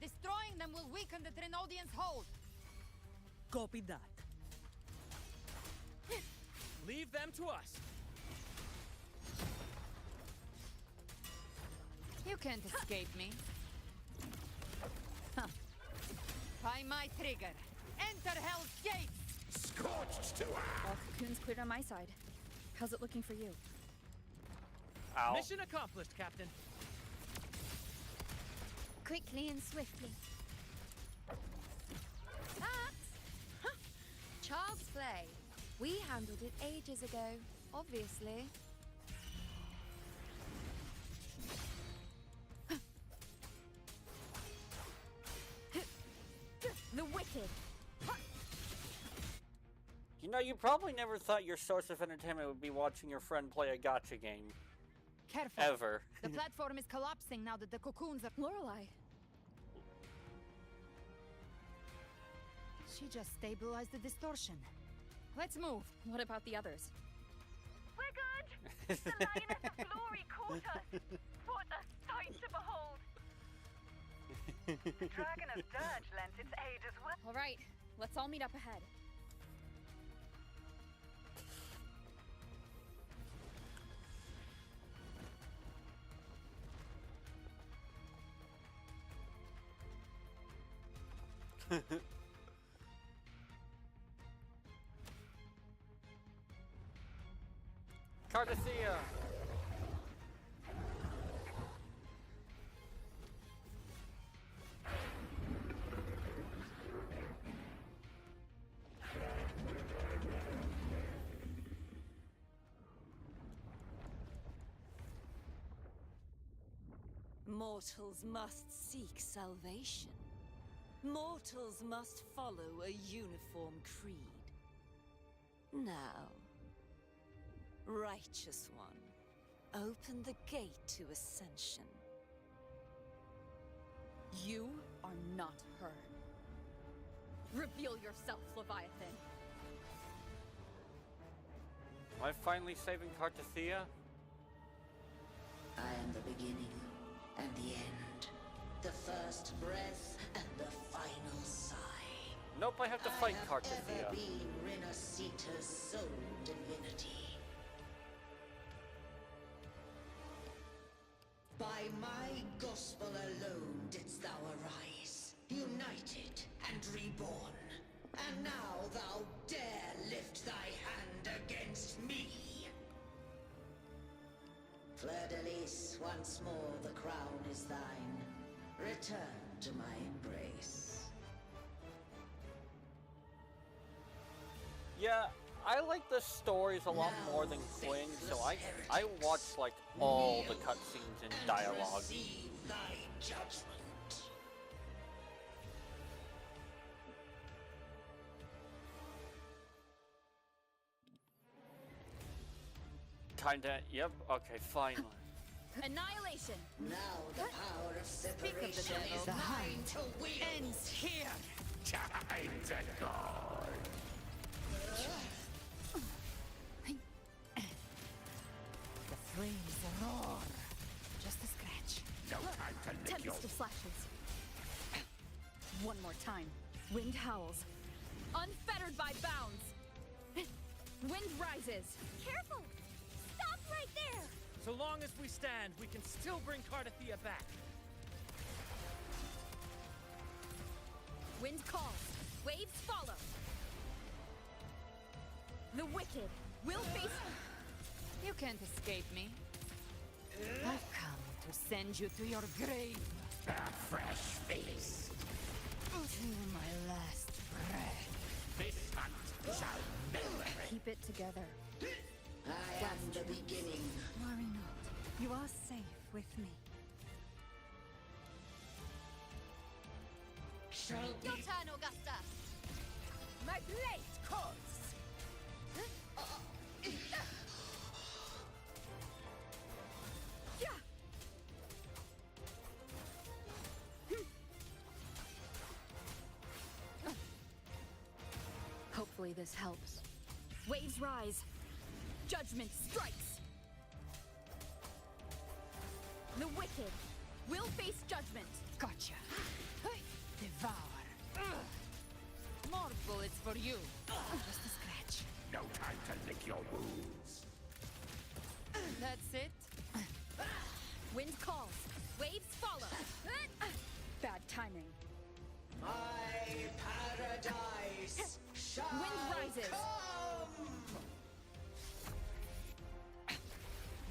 Destroying them will weaken the Threnodian's hold. Copy that. Leave them to us. You can't escape me. Huh. By my trigger. Enter Hell's Gates! Scorched to All cocoons cleared on my side. How's it looking for you? Ow. Mission accomplished, Captain. Quickly and swiftly. That? Child's play. We handled it ages ago, obviously. The wicked! You know, you probably never thought your source of entertainment would be watching your friend play a gacha game. Careful. Ever. The platform is collapsing now that the cocoons are... Lorelei. She just stabilized the distortion. Let's move. What about the others? We're good! The lioness of glory caught us! What a sight to behold! The dragon of dirge lent its aid as well. All right, let's all meet up ahead. Cardathea! Mortals must seek salvation. Mortals must follow a uniform creed. Now, Righteous One, open the gate to ascension. You are not her. Reveal yourself, Leviathan. Am I finally saving Cardathea? I am the beginning and the end. The first breath and the final sigh. Nope, I have to fight I have Cardathea. ever been Rinascita's sole divinity. By my gospel alone didst thou arise, united and reborn. And now thou dare lift thy hand against me. Fleur-de-Lis, once more the crown is thine. Return to my embrace. Yeah, I like the stories a lot more than Quinn, so I watched like all the cutscenes and dialogue. Receive thy judgment. Time to, yep, okay, finally. Annihilation. Now the power of separation Speak of the devil. is mine to wield. Ends here. Time to go. The flames roar. Just a scratch. No time to lick your... Tempest of slashes. One more time. Wind howls. Unfettered by bounds. Wind rises. Careful! Stop right there! So long as we stand, we can still bring Cardathia back. Wind calls. Waves follow. The wicked will face... You can't escape me. I've come to send you to your grave. A fresh face. Till my last breath. This hunt shall never end. Keep it together. I am the beginning. Worry not. You are safe with me. Shall Your be... turn, Augusta. My blade calls. Hopefully this helps. Waves rise. Judgment strikes. The wicked will face judgment. Gotcha. Devour. More bullets for you. Just a scratch. No time to lick your wounds. That's it? Wind calls. Waves follow. Bad timing. My paradise shall Wind rises. come.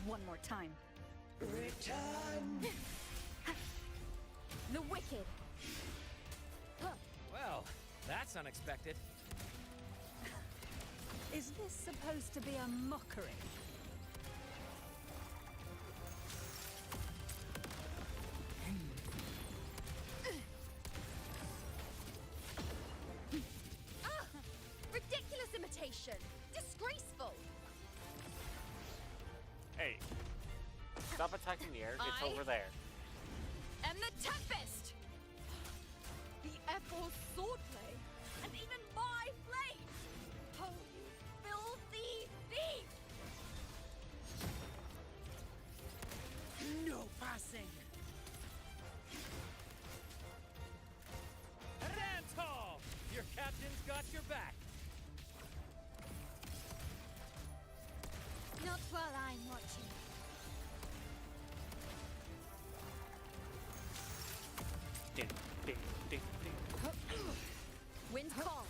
One more time. Return. The wicked. Well, that's unexpected. Is this supposed to be a mockery? Ridiculous imitation. Disgraceful. Hey, stop attacking the air, it's I- over there. And the Tempest! The Ethel's swordplay! And even my blade! Oh, you filthy thief! No passing! Stand tall! Your captain's got your back. Not while I'm watching. Ding, ding, ding, ding. Wind calls.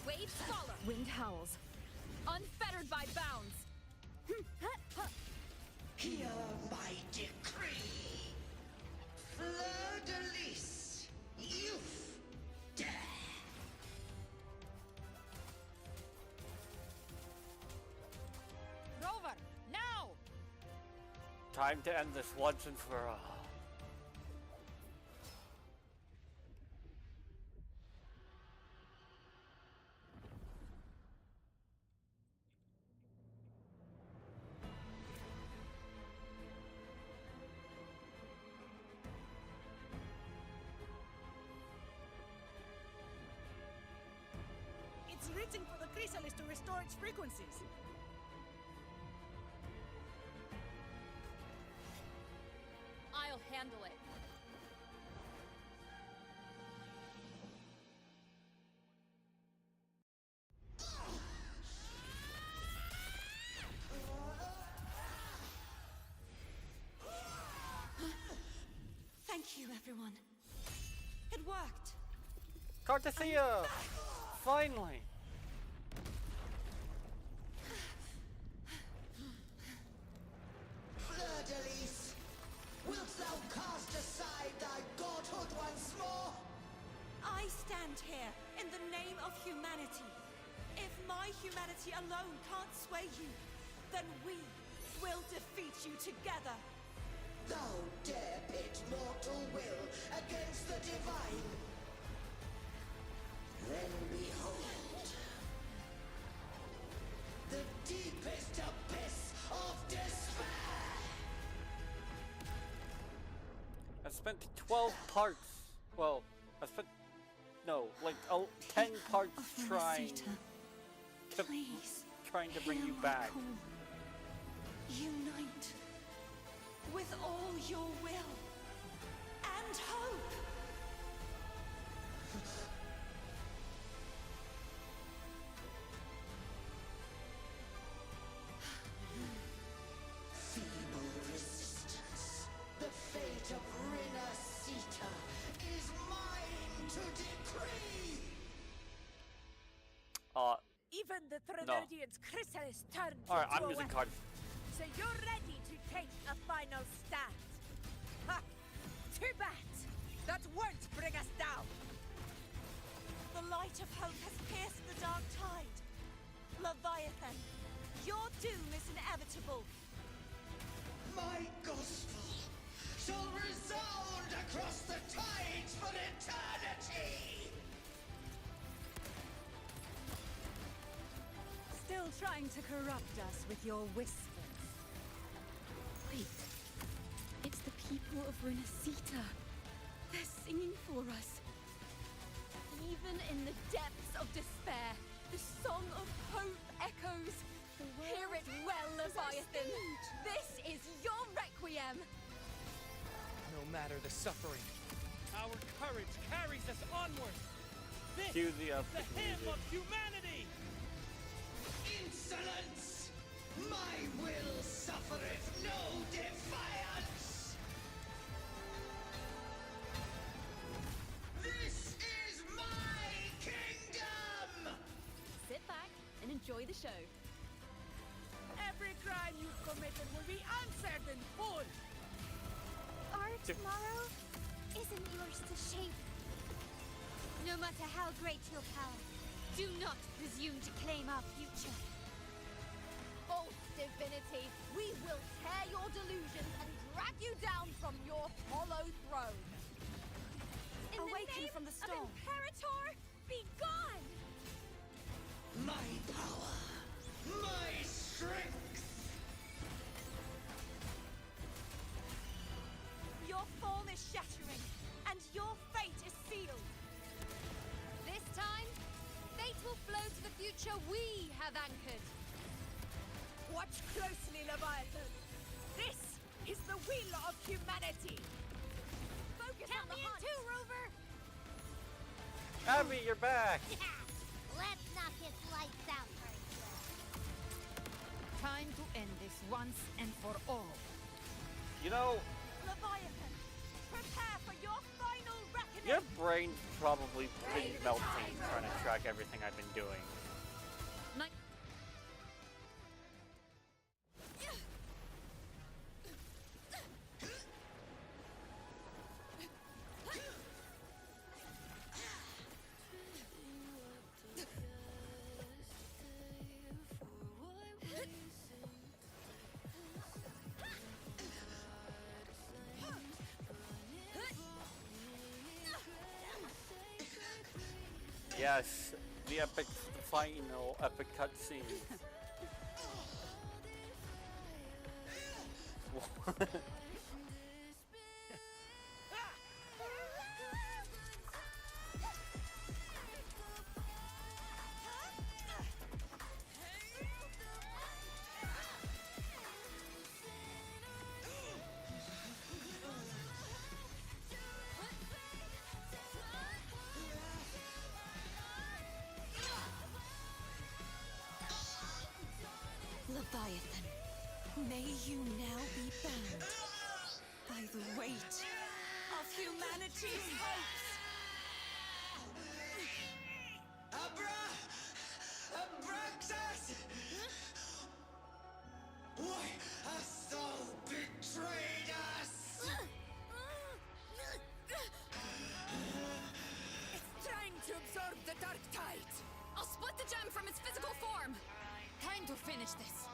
Waves follow. Wind howls. Unfettered by bounds. Hear my decree. Fleur de lis. Youth. Death. Rover, now! Time to end this once and for all. It's written for the chrysalis to restore its frequencies. I'll handle it. Thank you, everyone. It worked. Cardathia! Finally! Fleur de lis. Wilt thou cast aside thy godhood once more? I stand here in the name of humanity. If my humanity then we will defeat you together. Thou dare pit mortal will against the divine. Then behold, the deepest abyss of despair. I spent 12 parts. Well, I spent like 10 parts trying to bring you back. Unite with all your will and hope. Feeble resistance. The fate of rinascita is mine to decree. Even the Threnodian's chrysalis turned Alright, into I'm a using weapon. cards. So you're ready to take a final stand. Ha! Too bad! That won't bring us down! The light of hope has pierced the dark tide. Leviathan, your doom is inevitable. My gospel shall resound across the tides for eternity! Still trying to corrupt us with your whispers. Wait. It's the people of rinascita. They're singing for us. Even in the depths of despair, the song of hope echoes. Hear it well, Leviathan. This is your requiem. No matter the suffering, our courage carries us onward. This Cue is the the hymn music. of humanity. Insolence! My will suffereth no defiance! This is my kingdom! Sit back and enjoy the show. Every crime you've committed will be answered in full! Our tomorrow isn't yours to shape. No matter how great your power, do not presume to claim our future. False divinity, we will tear your delusions and drag you down from your hollow throne. In Awaken the name from the of storm. Imperator, be gone! My power, my strength! Your form is shattering, and your fate is sealed. This time, fate will flow to the future we have anchored. Watch closely, Leviathan! This is the will of humanity! Focus Count on the me in hunt! two, Rover! Abby, you're back! Yeah! Let's knock his lights out first. Time to end this once and for all. You know, Leviathan, prepare for your final reckoning. your brain's probably been melting trying to track everything I've been doing. Yes, the final epic cutscene. Leviathan, may you now be bound by the weight of humanity's hopes. Abraxas! Why hast thou betrayed us? It's trying to absorb the dark tide! I'll split the gem from its physical form. Time to finish this.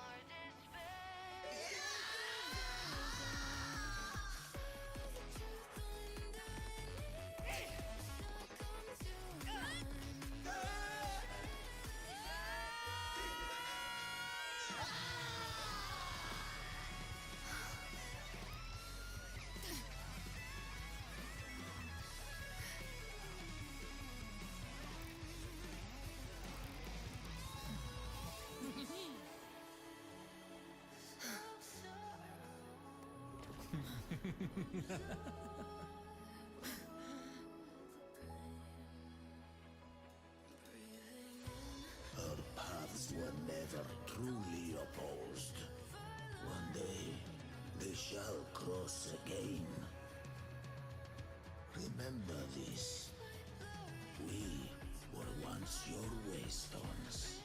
Our paths were never truly opposed. One day, they shall cross again. Remember this. We were once your waystones.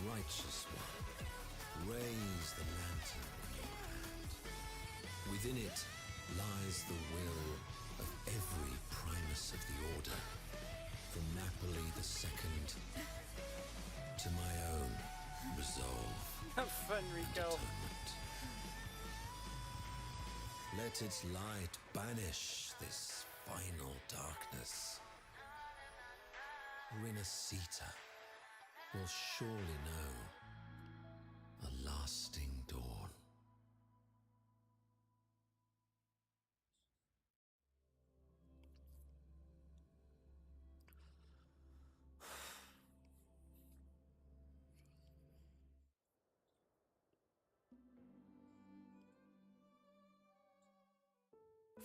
Righteous one, raise the lantern in your hand. Within it lies the will of every primus of the Order, from Napoli II to my own resolve Have fun, Rico. and atonement. Let its light banish this final darkness. Rinascita will surely know a lasting dawn.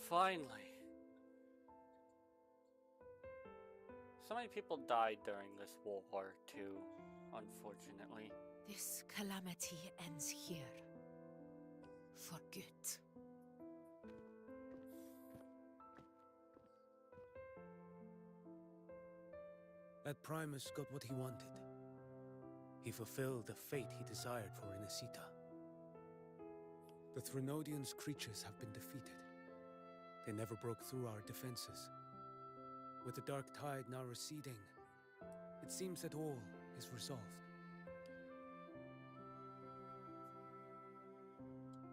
Finally. So many people died during this war, too, unfortunately. This calamity ends here. For good. That Primus got what he wanted. He fulfilled the fate he desired for Rinascita. The Threnodians' creatures have been defeated. They never broke through our defenses. With the dark tide now receding, it seems that all is resolved.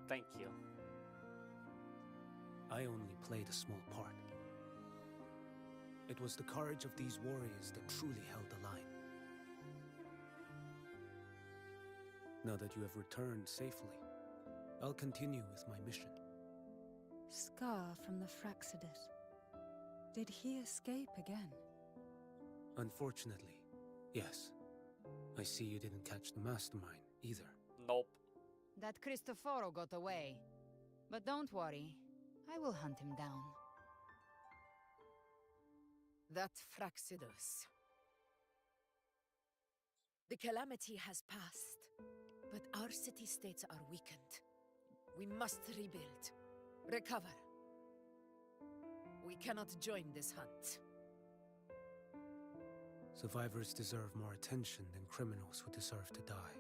Thank you. I only played a small part. It was the courage of these warriors that truly held the line. Now that you have returned safely, I'll continue with my mission. Scar from the Fraxidus. Did he escape again? Unfortunately, yes. I see you didn't catch the mastermind, either. Nope. That Cristoforo got away. But don't worry, I will hunt him down. That Fraxidus. The calamity has passed, but our city-states are weakened. We must rebuild, recover. We cannot join this hunt. Survivors deserve more attention than criminals who deserve to die.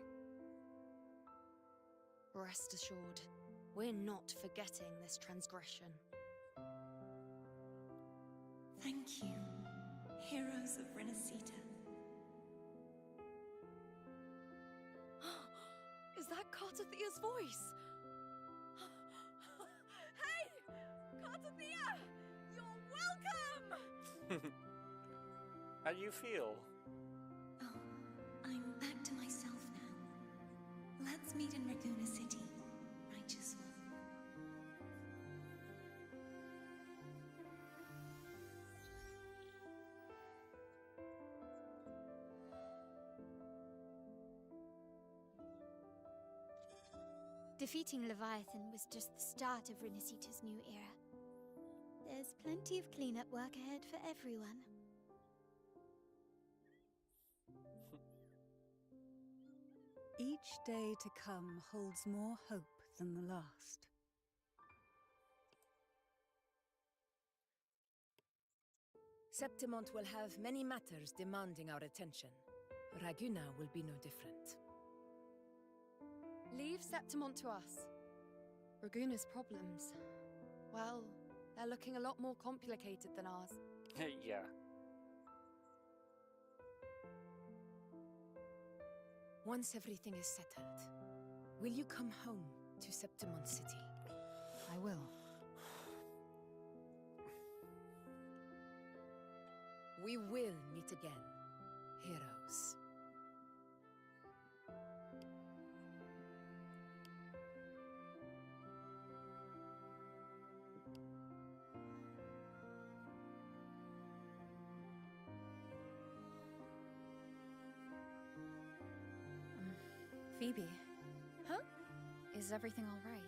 Rest assured, we're not forgetting this transgression. Thank you, heroes of Rinascita. Is that Cartathia's voice? Hey! Cartathia! You're welcome! How do you feel? Oh, I'm back to myself now. Let's meet in Raguna City, righteous one. Defeating Leviathan was just the start of Rinascita's new era. There's plenty of cleanup work ahead for everyone. Each day to come holds more hope than the last. Septimont will have many matters demanding our attention. Raguna will be no different. Leave Septimont to us. Raguna's problems, well, they're looking a lot more complicated than ours. Yeah. Once everything is settled, will you come home to Septimont City? I will. We will meet again, heroes. Phoebe. Huh? Is everything all right?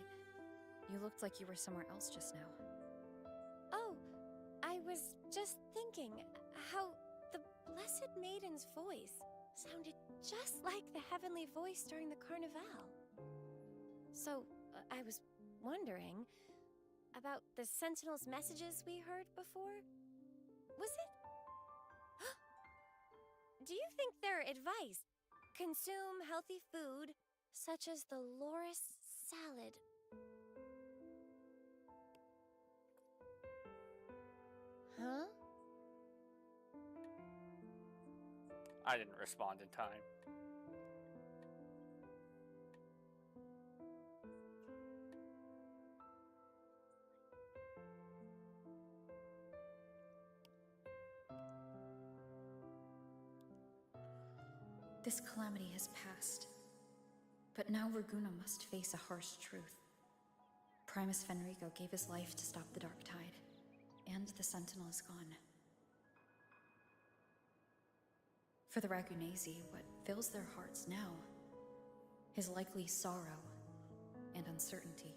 You looked like you were somewhere else just now. Oh, I was just thinking how the Blessed Maiden's voice sounded just like the heavenly voice during the Carnival. So, I was wondering about the Sentinel's messages we heard before. Was it? Do you think their advice, consume healthy food, such as the loris salad? Huh? I didn't respond in time. This calamity has passed. But now Raguna must face a harsh truth. Primus Fenrico gave his life to stop the Dark Tide, and the Sentinel is gone. For the Ragunesi, what fills their hearts now is likely sorrow and uncertainty.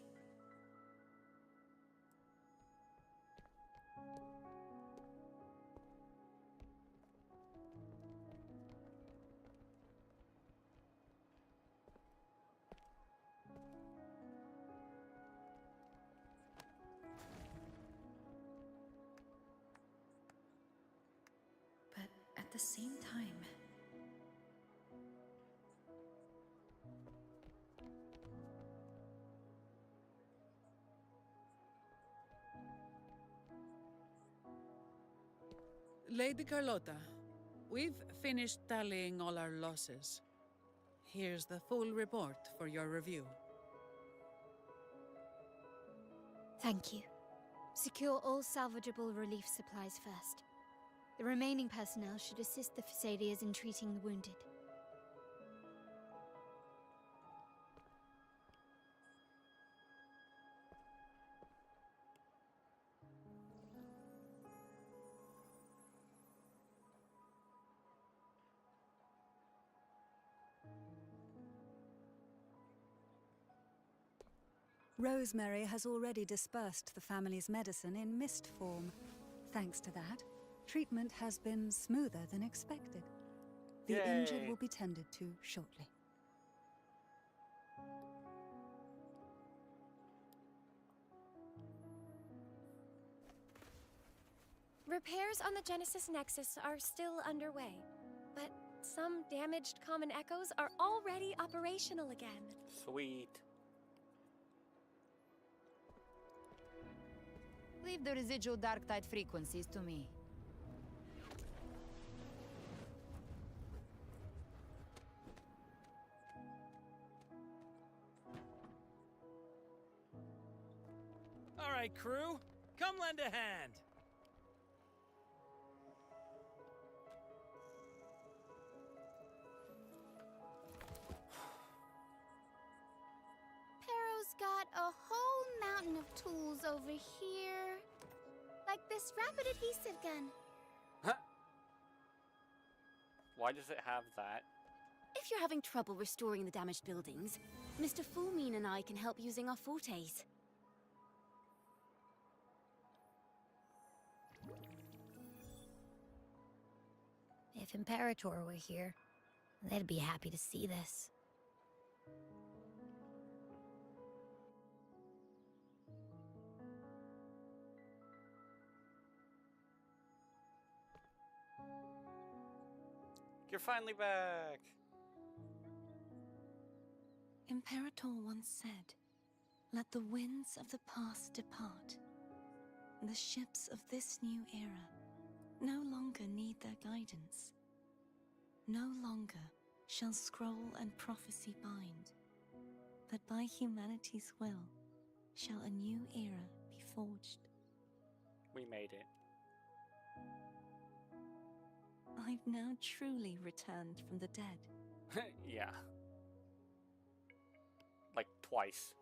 But at the same time, Lady Carlotta, we've finished tallying all our losses. Here's the full report for your review. Thank you. Secure all salvageable relief supplies first. The remaining personnel should assist the Phasaelias in treating the wounded. Rosemary has already dispersed the family's medicine in mist form. Thanks to that, treatment has been smoother than expected. The injured will be tended to shortly. Repairs on the Genesis Nexus are still underway, but some damaged common echoes are already operational again. Sweet. Leave the residual dark tide frequencies to me. All right, crew. Come lend a hand. Pero's got a whole mountain of tools over here. Like this rapid adhesive gun. Huh? Why does it have that? If you're having trouble restoring the damaged buildings, Mr. Fulmine and I can help using our fortes. If Imperator were here, they'd be happy to see this. You're finally back! Imperator once said, "Let the winds of the past depart. The ships of this new era no longer need their guidance. No longer shall scroll and prophecy bind, but by humanity's will shall a new era be forged." We made it. I've now truly returned from the dead. Yeah. Like twice.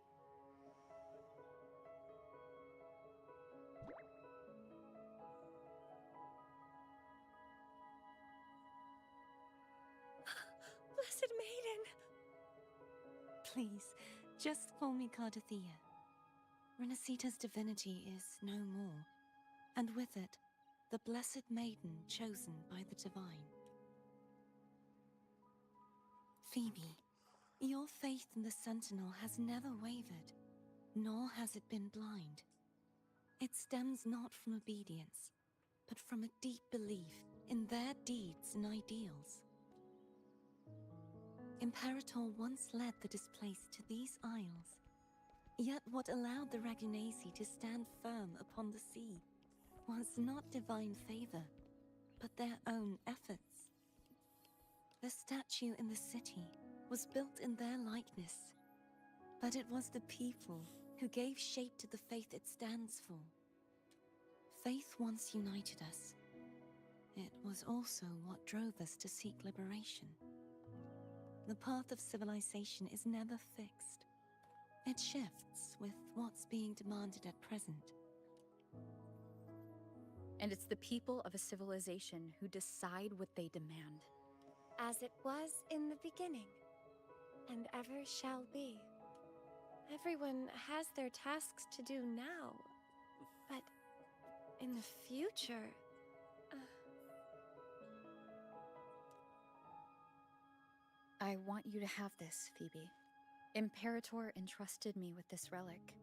Blessed Maiden! Please, just call me Cardathea. Rinascita's divinity is no more, and with it, the blessed maiden chosen by the divine. Phoebe, your faith in the Sentinel has never wavered, nor has it been blind. It stems not from obedience, but from a deep belief in their deeds and ideals. Imperator once led the displaced to these isles, yet what allowed the Ragunasi to stand firm upon the sea was not divine favor, but their own efforts. The statue in the city was built in their likeness, but it was the people who gave shape to the faith it stands for. Faith once united us. It was also what drove us to seek liberation. The path of civilization is never fixed. It shifts with what's being demanded at present. And it's the people of a civilization who decide what they demand. As it was in the beginning, and ever shall be. Everyone has their tasks to do now, but in the future... I want you to have this, Phoebe. Imperator entrusted me with this relic.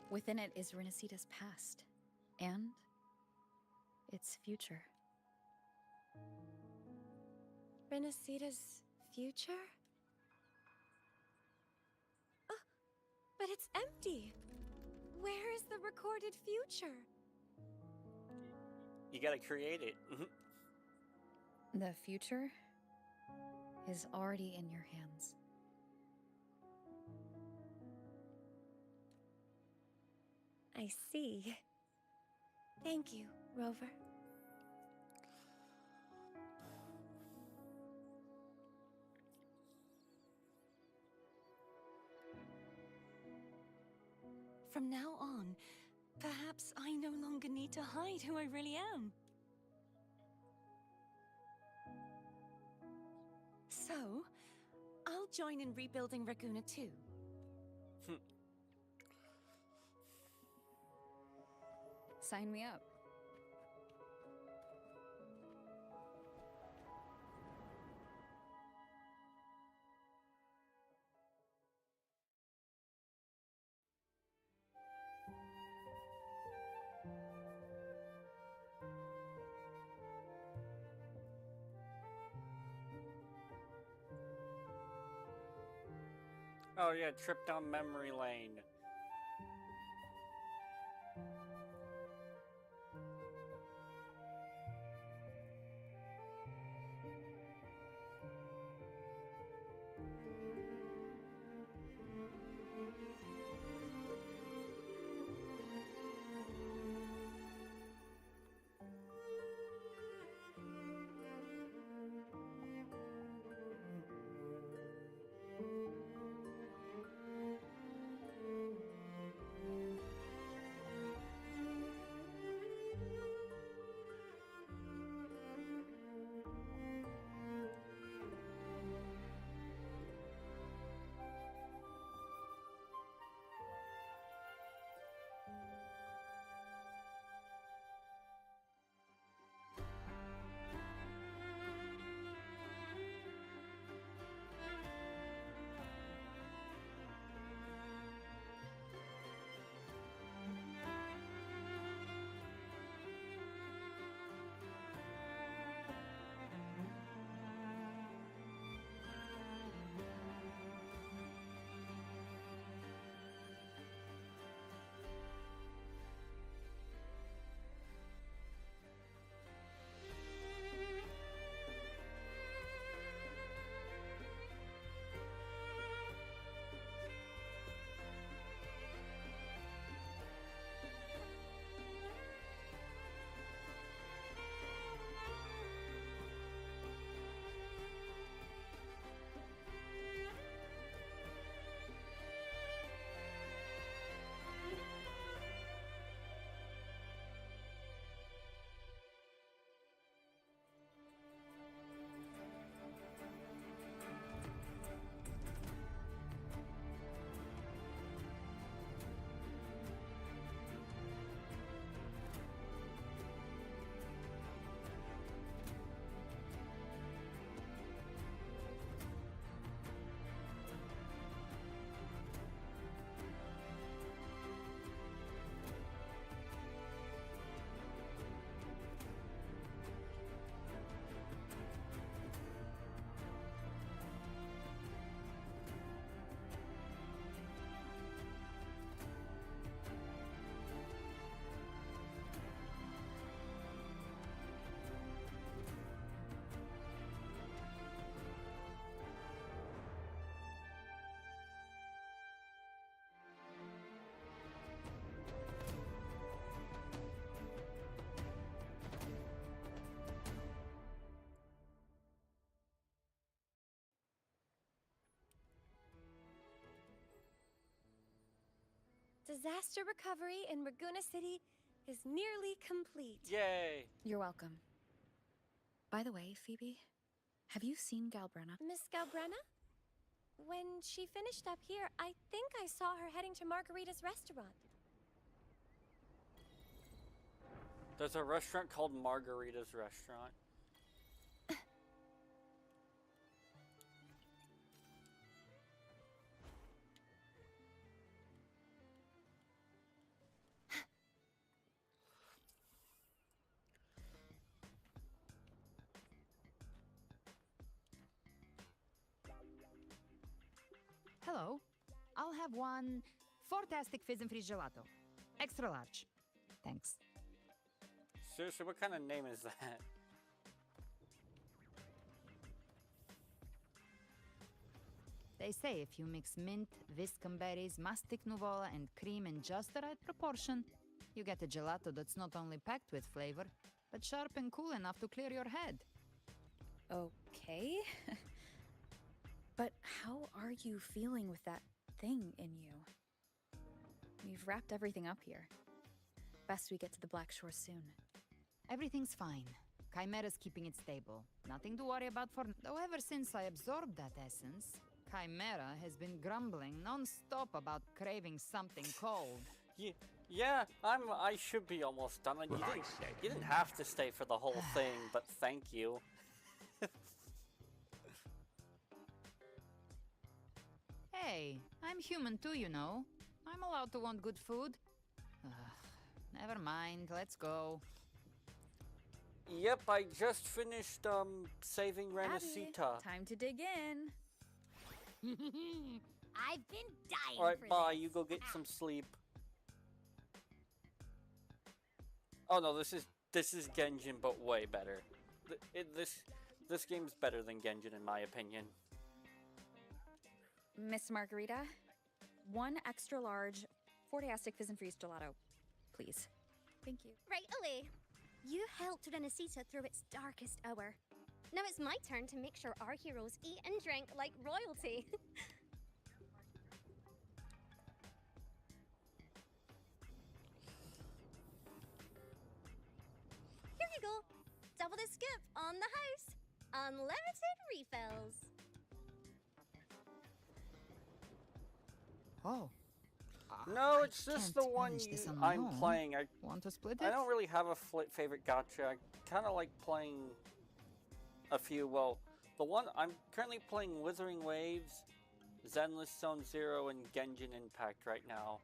Within it is Rinascita's past, and its future. Rinascita's future? Oh, but it's empty! Where is the recorded future? You gotta create it. The future is already in your hands. I see. Thank you, Rover. From now on, perhaps I no longer need to hide who I really am. So, I'll join in rebuilding Raguna too. Sign me up. Oh yeah, trip down memory lane. Disaster recovery in Raguna City is nearly complete. Yay! You're welcome. By the way, Phoebe, have you seen Galbrenna? Miss Galbrenna? When she finished up here, I think I saw her heading to Margarita's restaurant. There's a restaurant called Margarita's Restaurant. Hello. I'll have one fantastic fizz and freeze gelato. Extra large. Thanks. Seriously, what kind of name is that? They say if you mix mint, viscum berries, mastic nuvola, and cream in just the right proportion, you get a gelato that's not only packed with flavor, but sharp and cool enough to clear your head. Okay. But how are you feeling with that thing in you? We've wrapped everything up here. Best we get to the Black Shore soon. Everything's fine. Chimera's keeping it stable. Nothing to worry about for... Though ever since I absorbed that essence, Chimera has been grumbling non-stop about craving something cold. Yeah, I should be almost done. You didn't have to stay for the whole thing, but thank you. Hey, I'm human too, you know. I'm allowed to want good food. Never mind, let's go. Yep, I just finished saving Rinascita. Time to dig in. I've been dying Alright, for bye. this. You go get some sleep. Oh no, this is Genshin, but way better. This game's better than Genshin in my opinion. Miss Margarita, one extra large, fantastic fizz and freeze gelato, please. Thank you. Right away. You helped Rinascita through its darkest hour. Now it's my turn to make sure our heroes eat and drink like royalty. Here you go. Double the scoop on the house. Unlimited refills. Oh. No, it's just the one I'm playing. Want to split I it? don't really have a favorite gacha. I kind of like playing a few. Well, the one I'm currently playing, Wuthering Waves, Zenless Zone Zero, and Genshin Impact right now.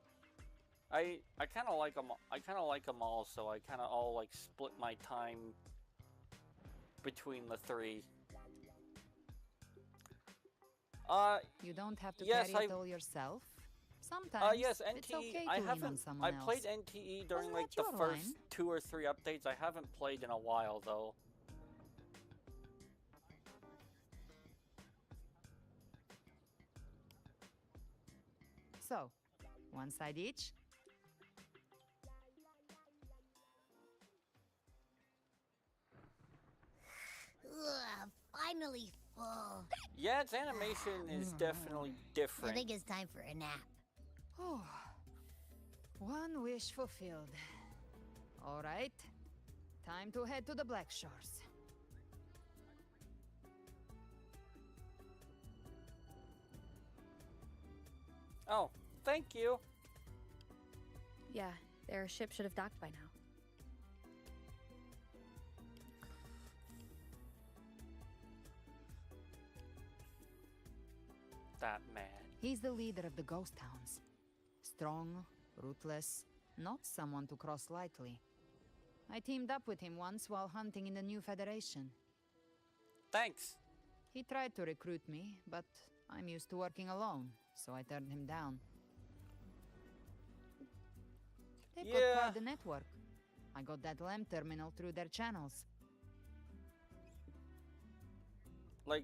I kind of like them. I kind of like them all, so I kind of all like split my time between the three. You don't have to yes, carry it all yourself. Sometimes yes, NTE. it's okay to I lean on haven't. someone I else. played NTE during Wasn't like that the your first line? 2 or 3 updates. I haven't played in a while though. So, one side each. Ugh, finally full. Yeah, its animation is definitely I different. think it's time for a nap. Oh, one wish fulfilled. All right, time to head to the Black Shores. Oh, thank you. Yeah, their ship should have docked by now. That man. He's the leader of the ghost towns. Strong, ruthless, not someone to cross lightly. I teamed up with him once while hunting in the new Federation. Thanks. He tried to recruit me, but I'm used to working alone, so I turned him down. They've got quite the network. I got that LEM terminal through their channels. Like...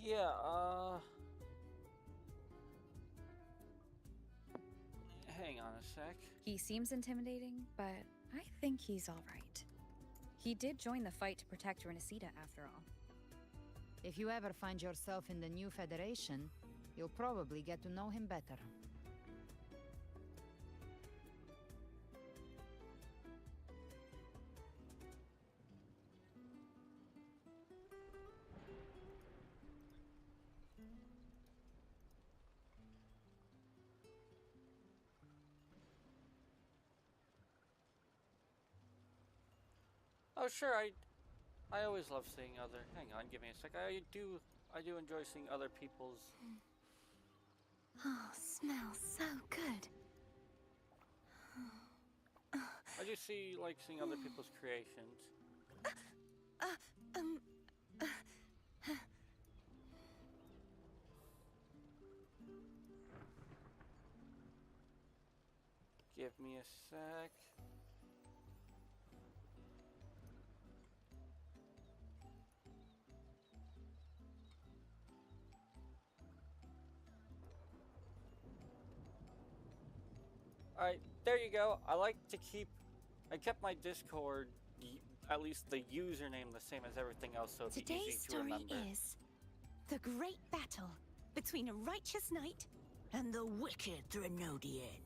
Yeah, hang on a sec. He seems intimidating, but I think he's all right. He did join the fight to protect Rinascita after all. If you ever find yourself in the new Federation, you'll probably get to know him better. Oh sure, I always love seeing other. Hang on, give me a sec. I do enjoy seeing other people's. Oh, smells so good. I do like seeing other people's creations. Give me a sec. Alright, there you go. I kept my Discord, at least the username, the same as everything else, so it'd be Today's easy to story remember. is the great battle between a righteous knight and the wicked Threnodian.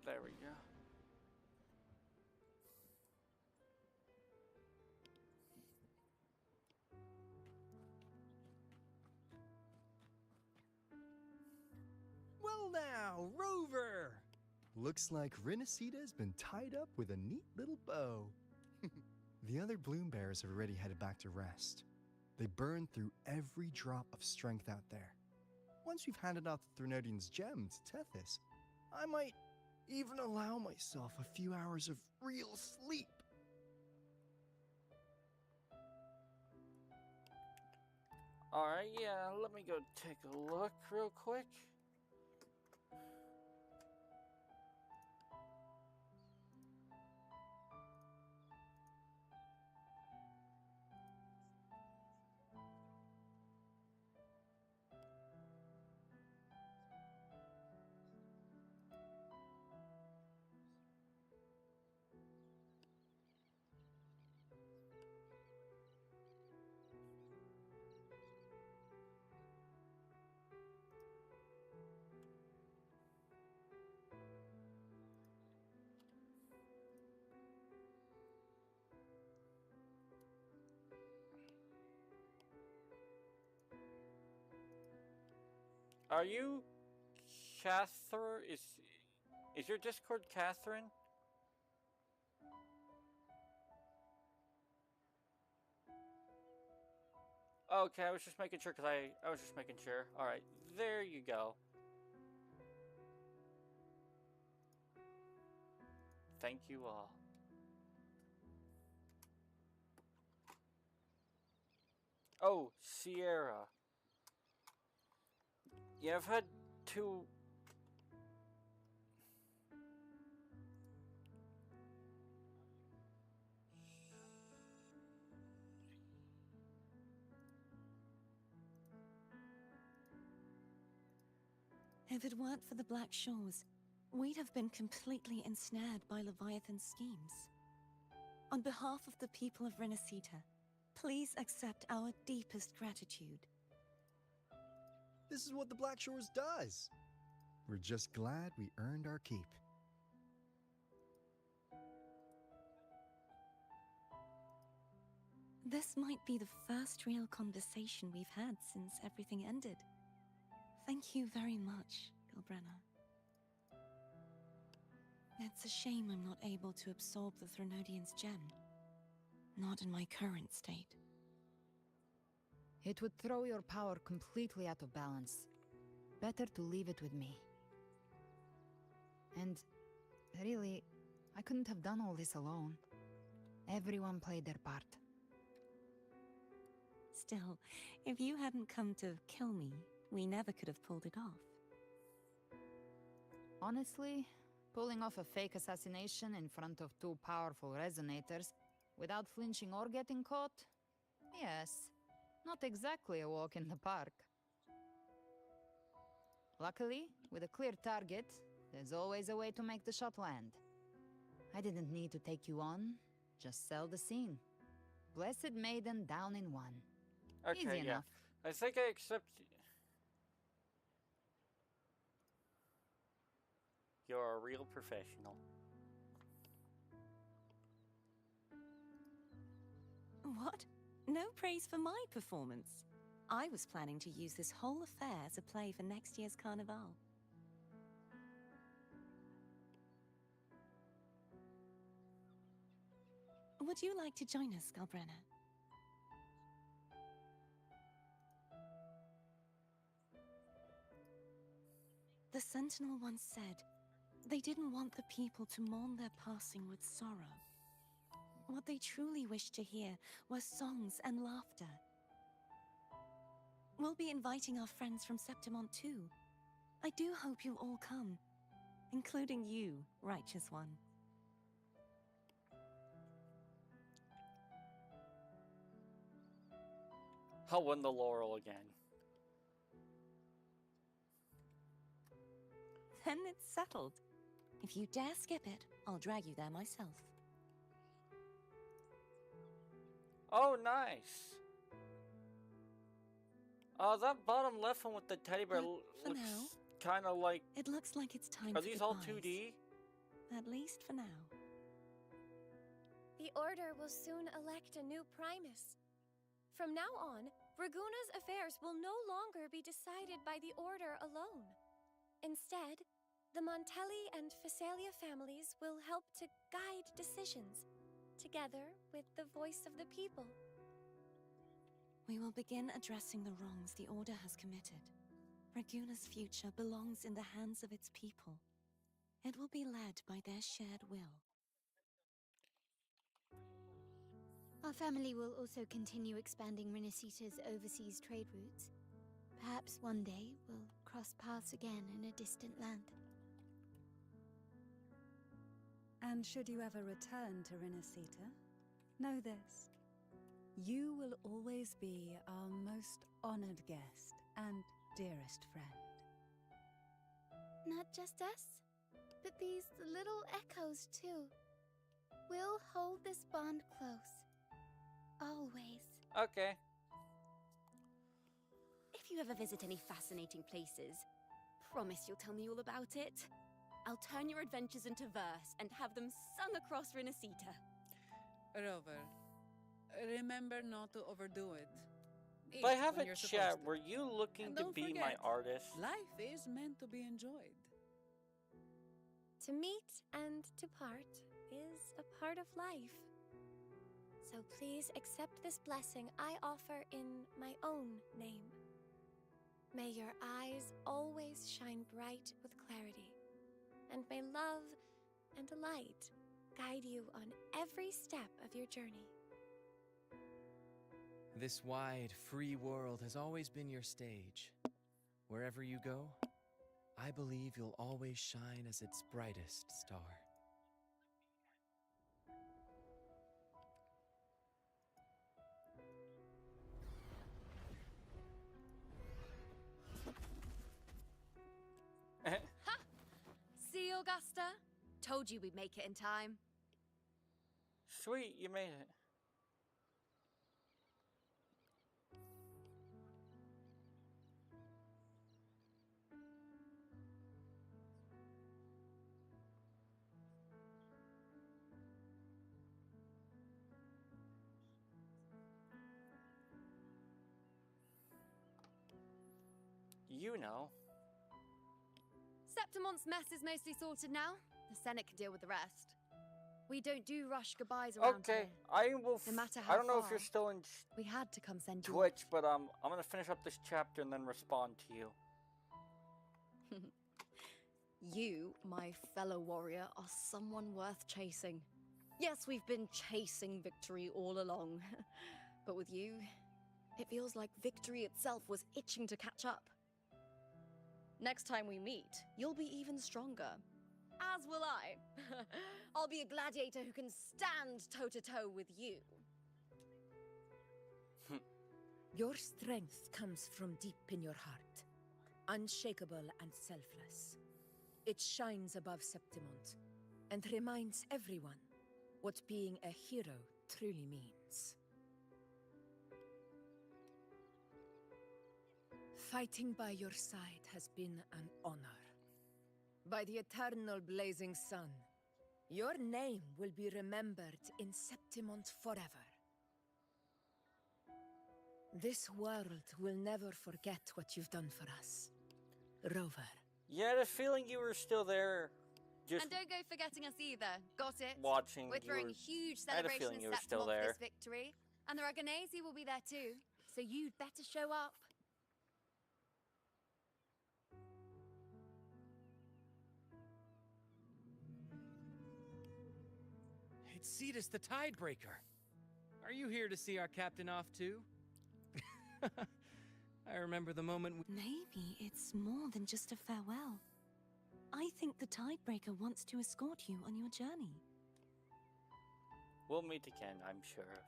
There we go. Well now, Rover! Looks like Rinascita's been tied up with a neat little bow. The other bloom bearers have already headed back to rest. They burned through every drop of strength out there. Once we've handed out the Threnodian's gem to Tethys, I might even allow myself a few hours of real sleep. Alright, yeah, let me go take a look real quick. Are you Catherine? Is your Discord Catherine? Okay, I was just making sure because I was just making sure. All right, there you go. Thank you all. Oh, Sierra. Yeah, I've had two. If it weren't for the Black Shores, we'd have been completely ensnared by Leviathan's schemes. On behalf of the people of Rinascita, please accept our deepest gratitude. This is what the Black Shores does. We're just glad we earned our keep. This might be the first real conversation we've had since everything ended. Thank you very much, Gilbrenna. It's a shame I'm not able to absorb the Threnodian's gem. Not in my current state. It would throw your power completely out of balance. Better to leave it with me. And really, I couldn't have done all this alone. Everyone played their part. Still, if you hadn't come to kill me, we never could have pulled it off. Honestly, pulling off a fake assassination in front of two powerful resonators without flinching or getting caught? Yes, not exactly a walk in the park. Luckily, with a clear target, there's always a way to make the shot land. I didn't need to take you on, just sell the scene. Blessed Maiden down in one. Okay, Easy yeah. enough. I think I accept. You're a real professional. What? No praise for my performance. I was planning to use this whole affair as a play for next year's Carnival. Would you like to join us, Galbrenna? The Sentinel once said, they didn't want the people to mourn their passing with sorrow. What they truly wished to hear were songs and laughter. We'll be inviting our friends from Septimont too. I do hope you'll all come, including you, Righteous One. I'll win the laurel again. Then it's settled. If you dare skip it, I'll drag you there myself. Oh, nice. That bottom left one with the teddy bear looks kind of like... It looks like it's time Are for these all goodbyes. 2D? At least for now. The Order will soon elect a new Primus. From now on, Raguna's affairs will no longer be decided by the Order alone. Instead, the Montelli and Phasalia families will help to guide decisions, together with the voice of the people. We will begin addressing the wrongs the Order has committed. Raguna's future belongs in the hands of its people. It will be led by their shared will. Our family will also continue expanding Rinascita's overseas trade routes. Perhaps one day we'll cross paths again in a distant land. And should you ever return to Rinascita, know this. You will always be our most honored guest and dearest friend. Not just us, but these little echoes too. We'll hold this bond close. Always. Okay. If you ever visit any fascinating places, promise you'll tell me all about it. I'll turn your adventures into verse and have them sung across Rinascita. Rover, remember not to overdo it. If I Eat have when a you're chat, supposed to. were you looking And to don't be my forget, artist? Life is meant to be enjoyed. To meet and to part is a part of life. So please accept this blessing I offer in my own name. May your eyes always shine bright with clarity, and may love and light guide you on every step of your journey. This wide, free world has always been your stage. Wherever you go, I believe you'll always shine as its brightest star. Ha! See, Augusta? Told you we'd make it in time. Sweet, you made it. You know. Septimont's mess is mostly sorted now. The Senate can deal with the rest. We don't do rush goodbyes around Okay, here. I will. No matter how I don't know if far, you're still in we had to come send you Twitch, but I'm gonna finish up this chapter and then respond to you. You, my fellow warrior, are someone worth chasing. Yes, we've been chasing victory all along. But with you, it feels like victory itself was itching to catch up. Next time we meet, you'll be even stronger. As will I. I'll be a gladiator who can stand toe-to-toe with you. Your strength comes from deep in your heart, unshakable and selfless. It shines above Septimont, and reminds everyone what being a hero truly means. Fighting by your side has been an honor. By the eternal blazing sun, your name will be remembered in Septimont forever. This world will never forget what you've done for us, Rover. Yeah, I had a feeling you were still there. Just And don't go forgetting us either. Got it? watching. We're throwing a huge I had a celebration feeling in you were still Septimont for there. this victory. And the Raganesi will be there too. So you'd better show up. It's Cetus the Tidebreaker. Are you here to see our captain off too? I remember the moment we... Maybe it's more than just a farewell. I think the Tidebreaker wants to escort you on your journey. We'll meet again, I'm sure of it.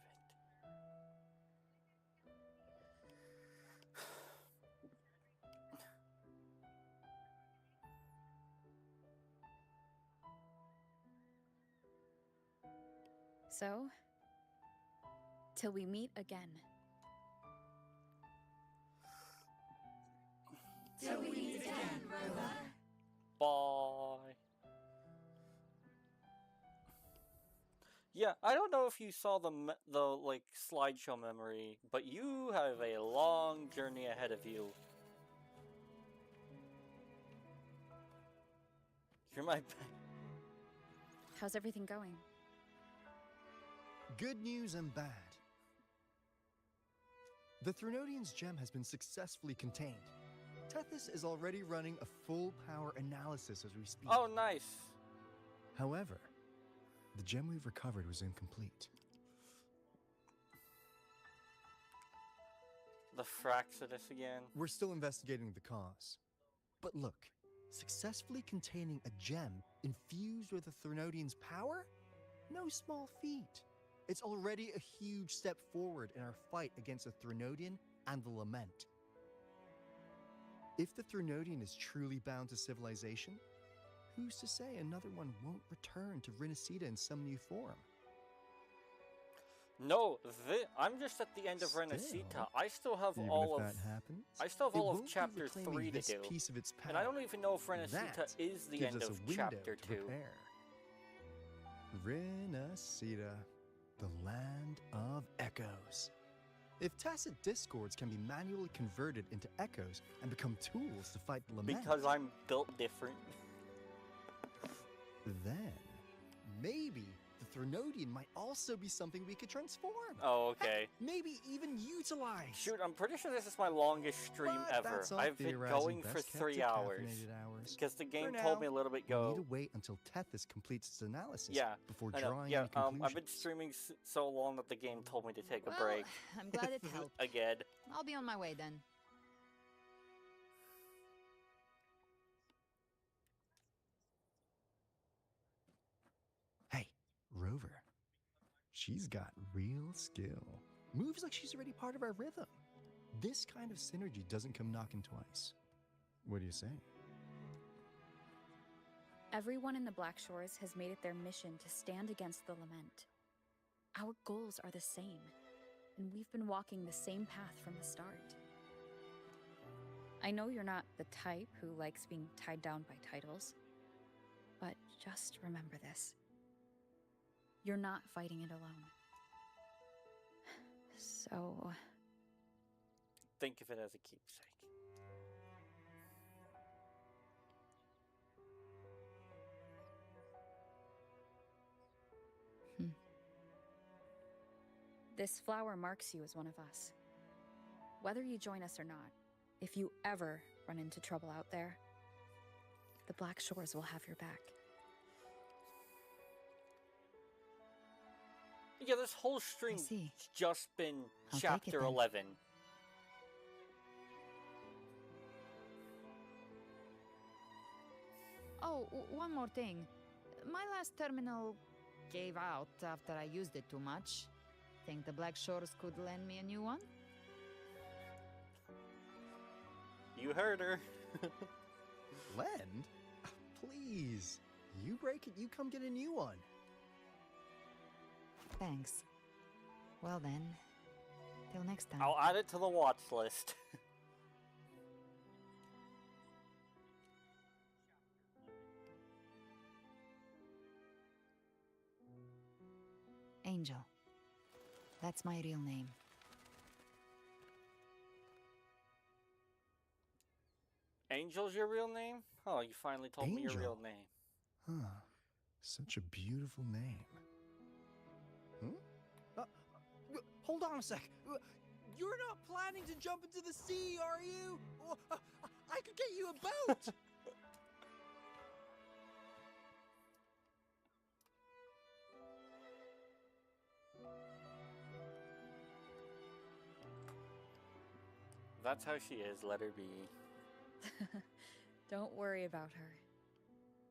So, till we meet again. Till we meet again, Rover. Bye. Yeah, I don't know if you saw the like slideshow memory, but you have a long journey ahead of you. You're my How's everything going? Good news and bad. The Threnodian's gem has been successfully contained. Tethys is already running a full power analysis as we speak. Oh, nice. However, the gem we've recovered was incomplete. The Fraxidus again. We're still investigating the cause. But look, successfully containing a gem infused with a Threnodian's power? No small feat. It's already a huge step forward in our fight against the Threnodian and the Lament. If the Threnodian is truly bound to civilization, who's to say another one won't return to rinascita in some new form? No, I'm just at the end of rinascita. I still have all of. Even if that happens, I still have it all of won't be chapter reclaiming 3 to this do, piece of its power. and I don't even know if rinascita That is the gives end us of a window chapter to 2. prepare. Rinascita, the land of echoes. If tacit discords can be manually converted into echoes and become tools to fight the Lament, Because I'm built different. then maybe the Threnodian might also be something we could transform. Oh, okay. Heck, maybe even utilize. Shoot, I'm pretty sure this is my longest stream But ever. that's all I've been theorizing, going for best kept 3 to hours. caffeinated hours. Because the game For told now, me a little bit we ago. need to wait until Tethys completes its analysis Yeah, before I know. drawing Yeah, any conclusions. I've been streaming so long that the game told me to take a Well, break. I'm glad it helped. Again. I'll be on my way then. Hey, Rover. She's got real skill. Moves like she's already part of our rhythm. This kind of synergy doesn't come knocking twice. What do you say? Everyone in the Black Shores has made it their mission to stand against the Lament. Our goals are the same, and we've been walking the same path from the start. I know you're not the type who likes being tied down by titles, but just remember this. You're not fighting it alone. So... Think of it as a keepsake. This flower marks you as one of us. Whether you join us or not, if you ever run into trouble out there, the Black Shores will have your back. Yeah, this whole stream's just been I'll take it chapter then. 11. Oh, one more thing. My last terminal gave out after I used it too much. Think the Black Shores could lend me a new one? You heard her. Lend? Please. You break it, you come get a new one. Thanks. Well then, till next time. I'll add it to the watch list. Angel. That's my real name. Angel's your real name? Oh, you finally told me your real name. Huh. Such a beautiful name. Hold on a sec. You're not planning to jump into the sea, are you? I could get you a boat. That's how she is, let her be. Don't worry about her.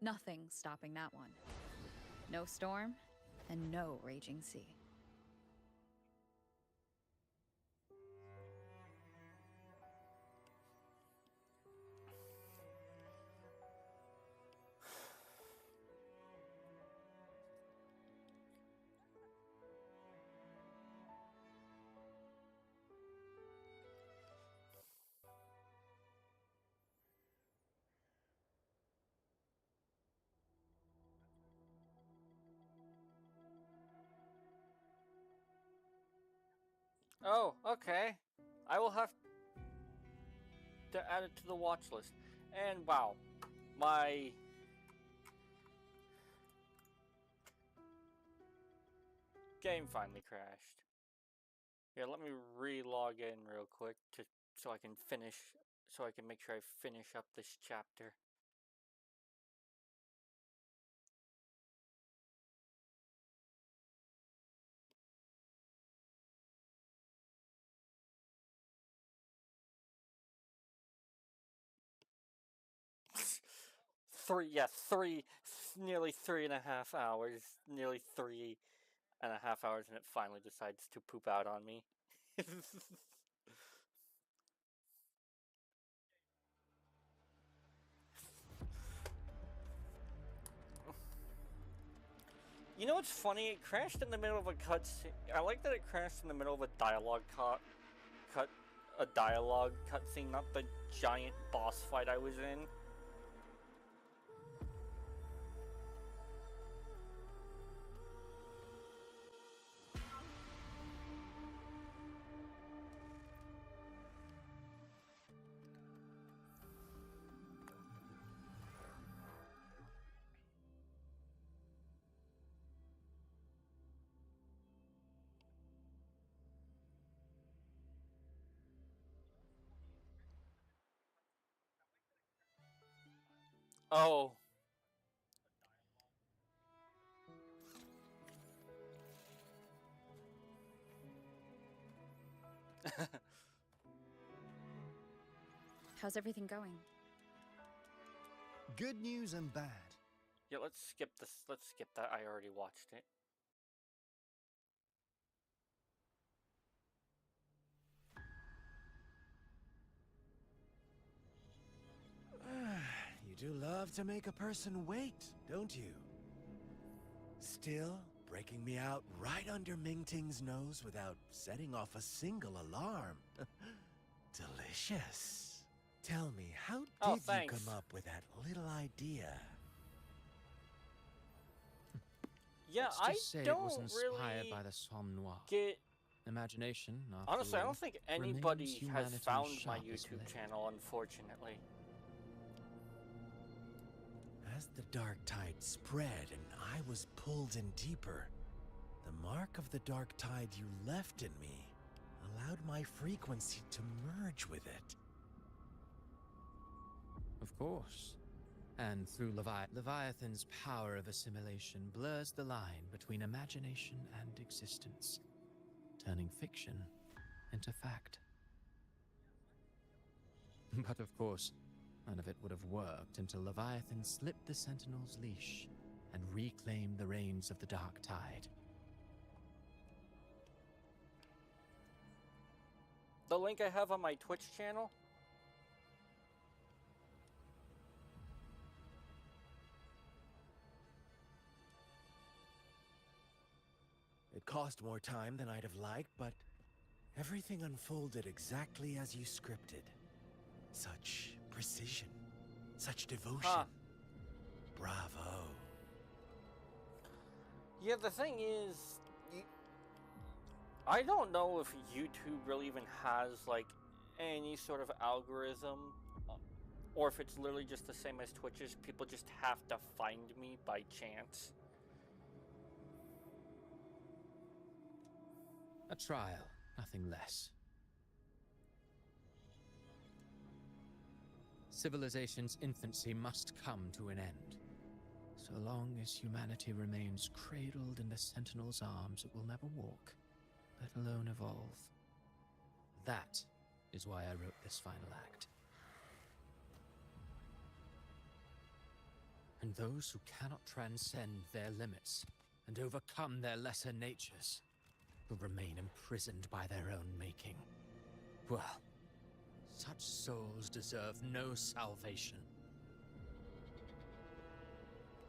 Nothing's stopping that one. No storm, and no raging sea. Oh, okay. I will have to add it to the watch list. And wow, my game finally crashed. Here, let me re-log in real quick so I can make sure I finish up this chapter. Nearly 3.5 hours, nearly 3.5 hours, and it finally decides to poop out on me. You know what's funny? It crashed in the middle of a cutscene. I like that it crashed in the middle of a dialogue cutscene, not the giant boss fight I was in. Oh. How's everything going? Good news and bad. Yeah, let's skip this. Let's skip that. I already watched it. You do love to make a person wait, don't you? Still breaking me out right under Mingting's nose without setting off a single alarm. Delicious. Tell me, how did you come up with that little idea? Yeah, Let's just say I don't it was inspired really by the Somme Noir. get... Imagination, Honestly, I all, don't think anybody remains has humanity's found my sharpest YouTube blade. channel, unfortunately. As the dark tide spread and I was pulled in deeper, the mark of the dark tide you left in me allowed my frequency to merge with it. Of course. And through Leviathan's power of assimilation blurs the line between imagination and existence, turning fiction into fact. But of course, None of it would have worked until Leviathan slipped the Sentinel's leash and reclaimed the reins of the Dark Tide. The link I have on my Twitch channel? It cost more time than I'd have liked, but everything unfolded exactly as you scripted. Such precision, such devotion. Huh. Bravo. Yeah, the thing is, I don't know if YouTube really even has, like, any sort of algorithm, or if it's literally just the same as Twitch's. People just have to find me by chance. A trial, nothing less. Civilization's infancy must come to an end. So long as humanity remains cradled in the Sentinel's arms, it will never walk, let alone evolve. That is why I wrote this final act. And those who cannot transcend their limits and overcome their lesser natures will remain imprisoned by their own making. Well, such souls deserve no salvation.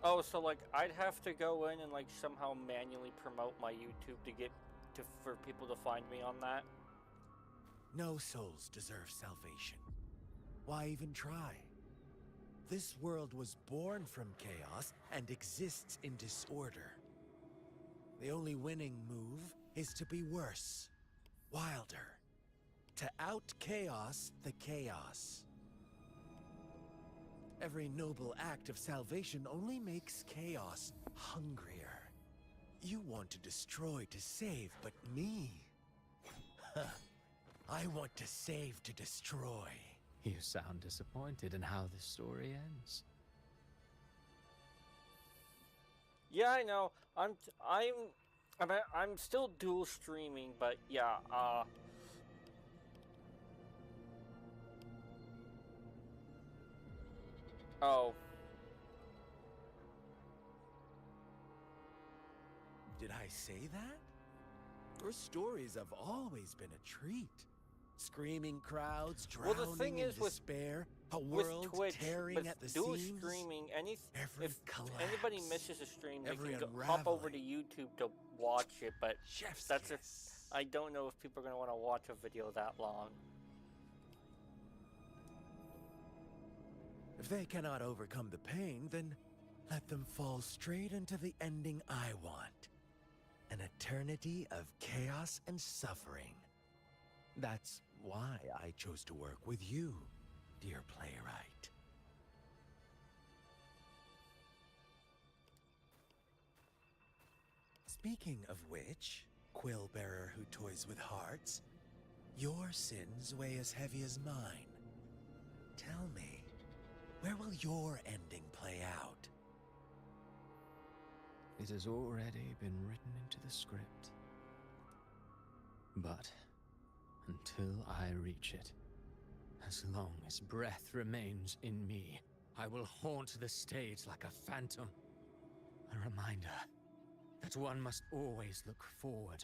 Oh, so like I'd have to go in and like somehow manually promote my YouTube to get for people to find me on that? No souls deserve salvation. Why even try? This world was born from chaos and exists in disorder. The only winning move is to be worse, wilder, to out-chaos the chaos. Every noble act of salvation only makes chaos hungrier. You want to destroy to save, but me? I want to save to destroy. You sound disappointed in how this story ends. Yeah, I know. I'm still dual streaming, but yeah, oh. Did I say that? Your stories have always been a treat. Screaming crowds, drowning Well, the thing in is despair, a with world Twitch, tearing with at the dual seams. streaming, Every if collapse, anybody misses a stream, they every can hop over to YouTube to watch it. But Chef's that's if kiss. I don't know if people are gonna want to watch a video that long. If they cannot overcome the pain, then let them fall straight into the ending I want. An eternity of chaos and suffering. That's why I chose to work with you, dear playwright. Speaking of which, quill bearer who toys with hearts, your sins weigh as heavy as mine. Tell me, where will your ending play out? It has already been written into the script. But until I reach it, as long as breath remains in me, I will haunt the stage like a phantom. A reminder that one must always look forward.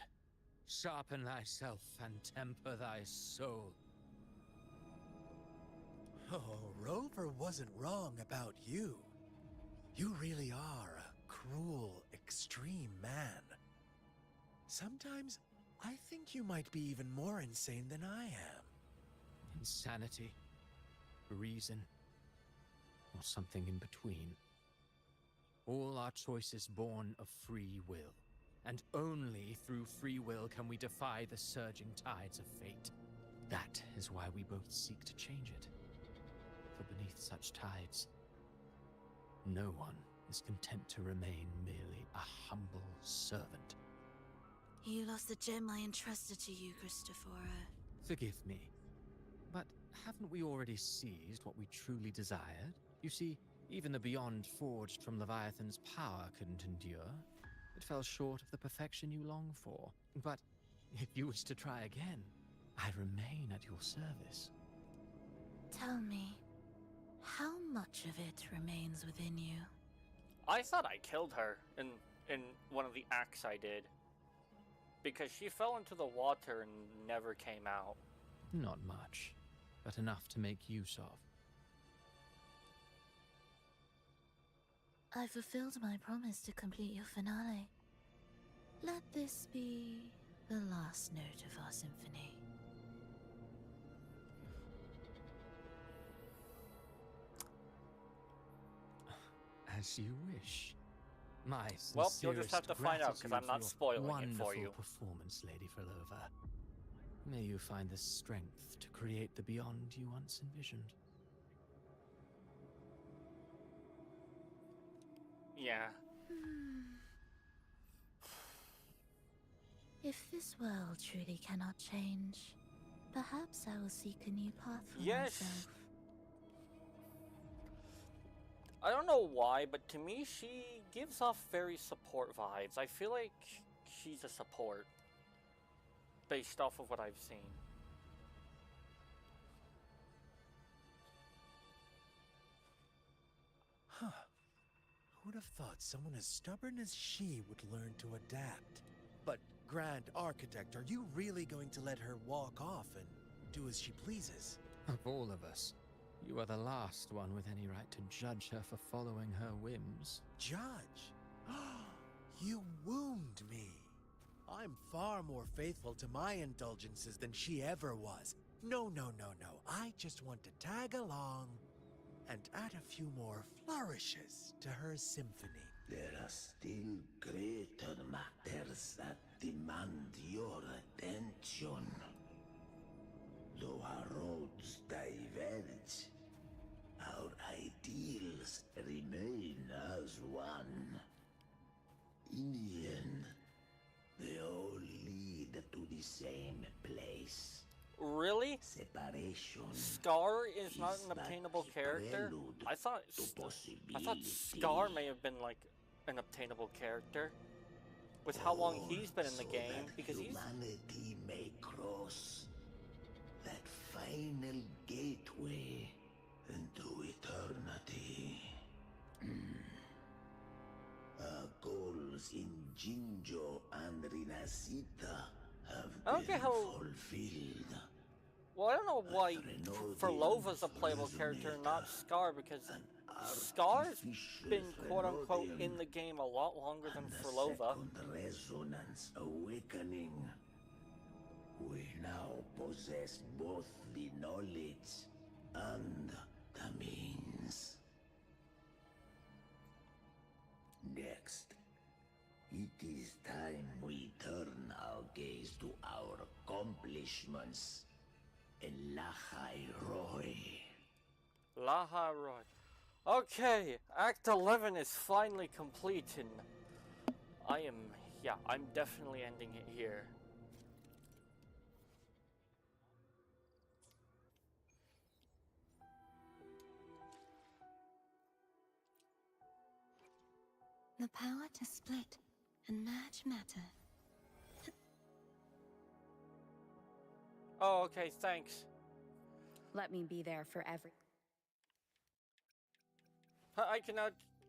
Sharpen thyself and temper thy soul. Oh, Rover wasn't wrong about you. You really are a cruel, extreme man. Sometimes I think you might be even more insane than I am. Insanity, reason, or something in between. All our choices born of free will, and only through free will can we defy the surging tides of fate. That is why we both seek to change it. For beneath such tides, no one is content to remain merely a humble servant. You lost the gem I entrusted to you, Christophora. Forgive me, but haven't we already seized what we truly desired? You see, even the beyond forged from Leviathan's power couldn't endure. It fell short of the perfection you long for. But if you wish to try again, I remain at your service. Tell me, How much of it remains within you? I thought I killed her in one of the acts I did. Because she fell into the water and never came out. Not much, but enough to make use of. I fulfilled my promise to complete your finale. Let this be the last note of our symphony. As you wish. My Well, you'll just have to find out because I'm not spoiling it for you. Wonderful performance, Lady Farlova. May you find the strength to create the beyond you once envisioned. Yeah. If this world truly cannot change, perhaps I will seek a new path for Yes. myself. I don't know why, but to me, she gives off very support vibes. I feel like she's a support, based off of what I've seen. Huh. Who'd have thought someone as stubborn as she would learn to adapt? But, Grand Architect, are you really going to let her walk off and do as she pleases? Of all of us, you are the last one with any right to judge her for following her whims. Judge? You wound me. I'm far more faithful to my indulgences than she ever was. No. I just want to tag along and add a few more flourishes to her symphony. There are still greater matters that demand your attention. Though our roads diverge, our ideals remain as one. In the end, they all lead to the same place. Really? Separation. Scar is not an obtainable character? I thought Scar may have been like an obtainable character with how long he's been in the game, because humanity may cross that final gateway into eternity. Our goals in Jinjo and Rinascita have been fulfilled. Well, I don't know why Farlova's a playable character and not Scar, because Scar's been quote-unquote in the game a lot longer than Farlova. Resonance awakening. We now possess both the knowledge and the means. Next, it is time we turn our gaze to our accomplishments in Lahai Roy. Lahai Roy. Okay, Act 11 is finally complete, and I'm definitely ending it here. The power to split and merge matter. Oh, okay, thanks. Let me be there for every... I can now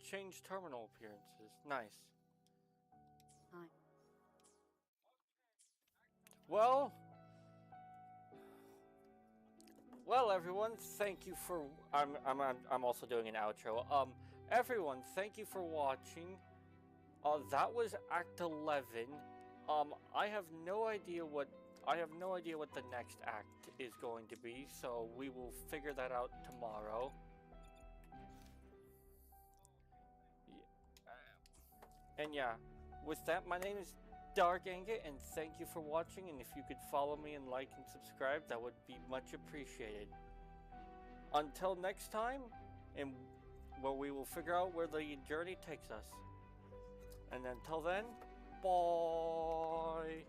change terminal appearances. Nice. Well, everyone, thank you for. I'm also doing an outro. Everyone, thank you for watching. That was Act 11. I have no idea what the next act is going to be, so we will figure that out tomorrow. And yeah, with that, my name is Dark Anga, and thank you for watching, and if you could follow me and like and subscribe, that would be much appreciated. Until next time, and where we will figure out where the journey takes us. And until then, bye!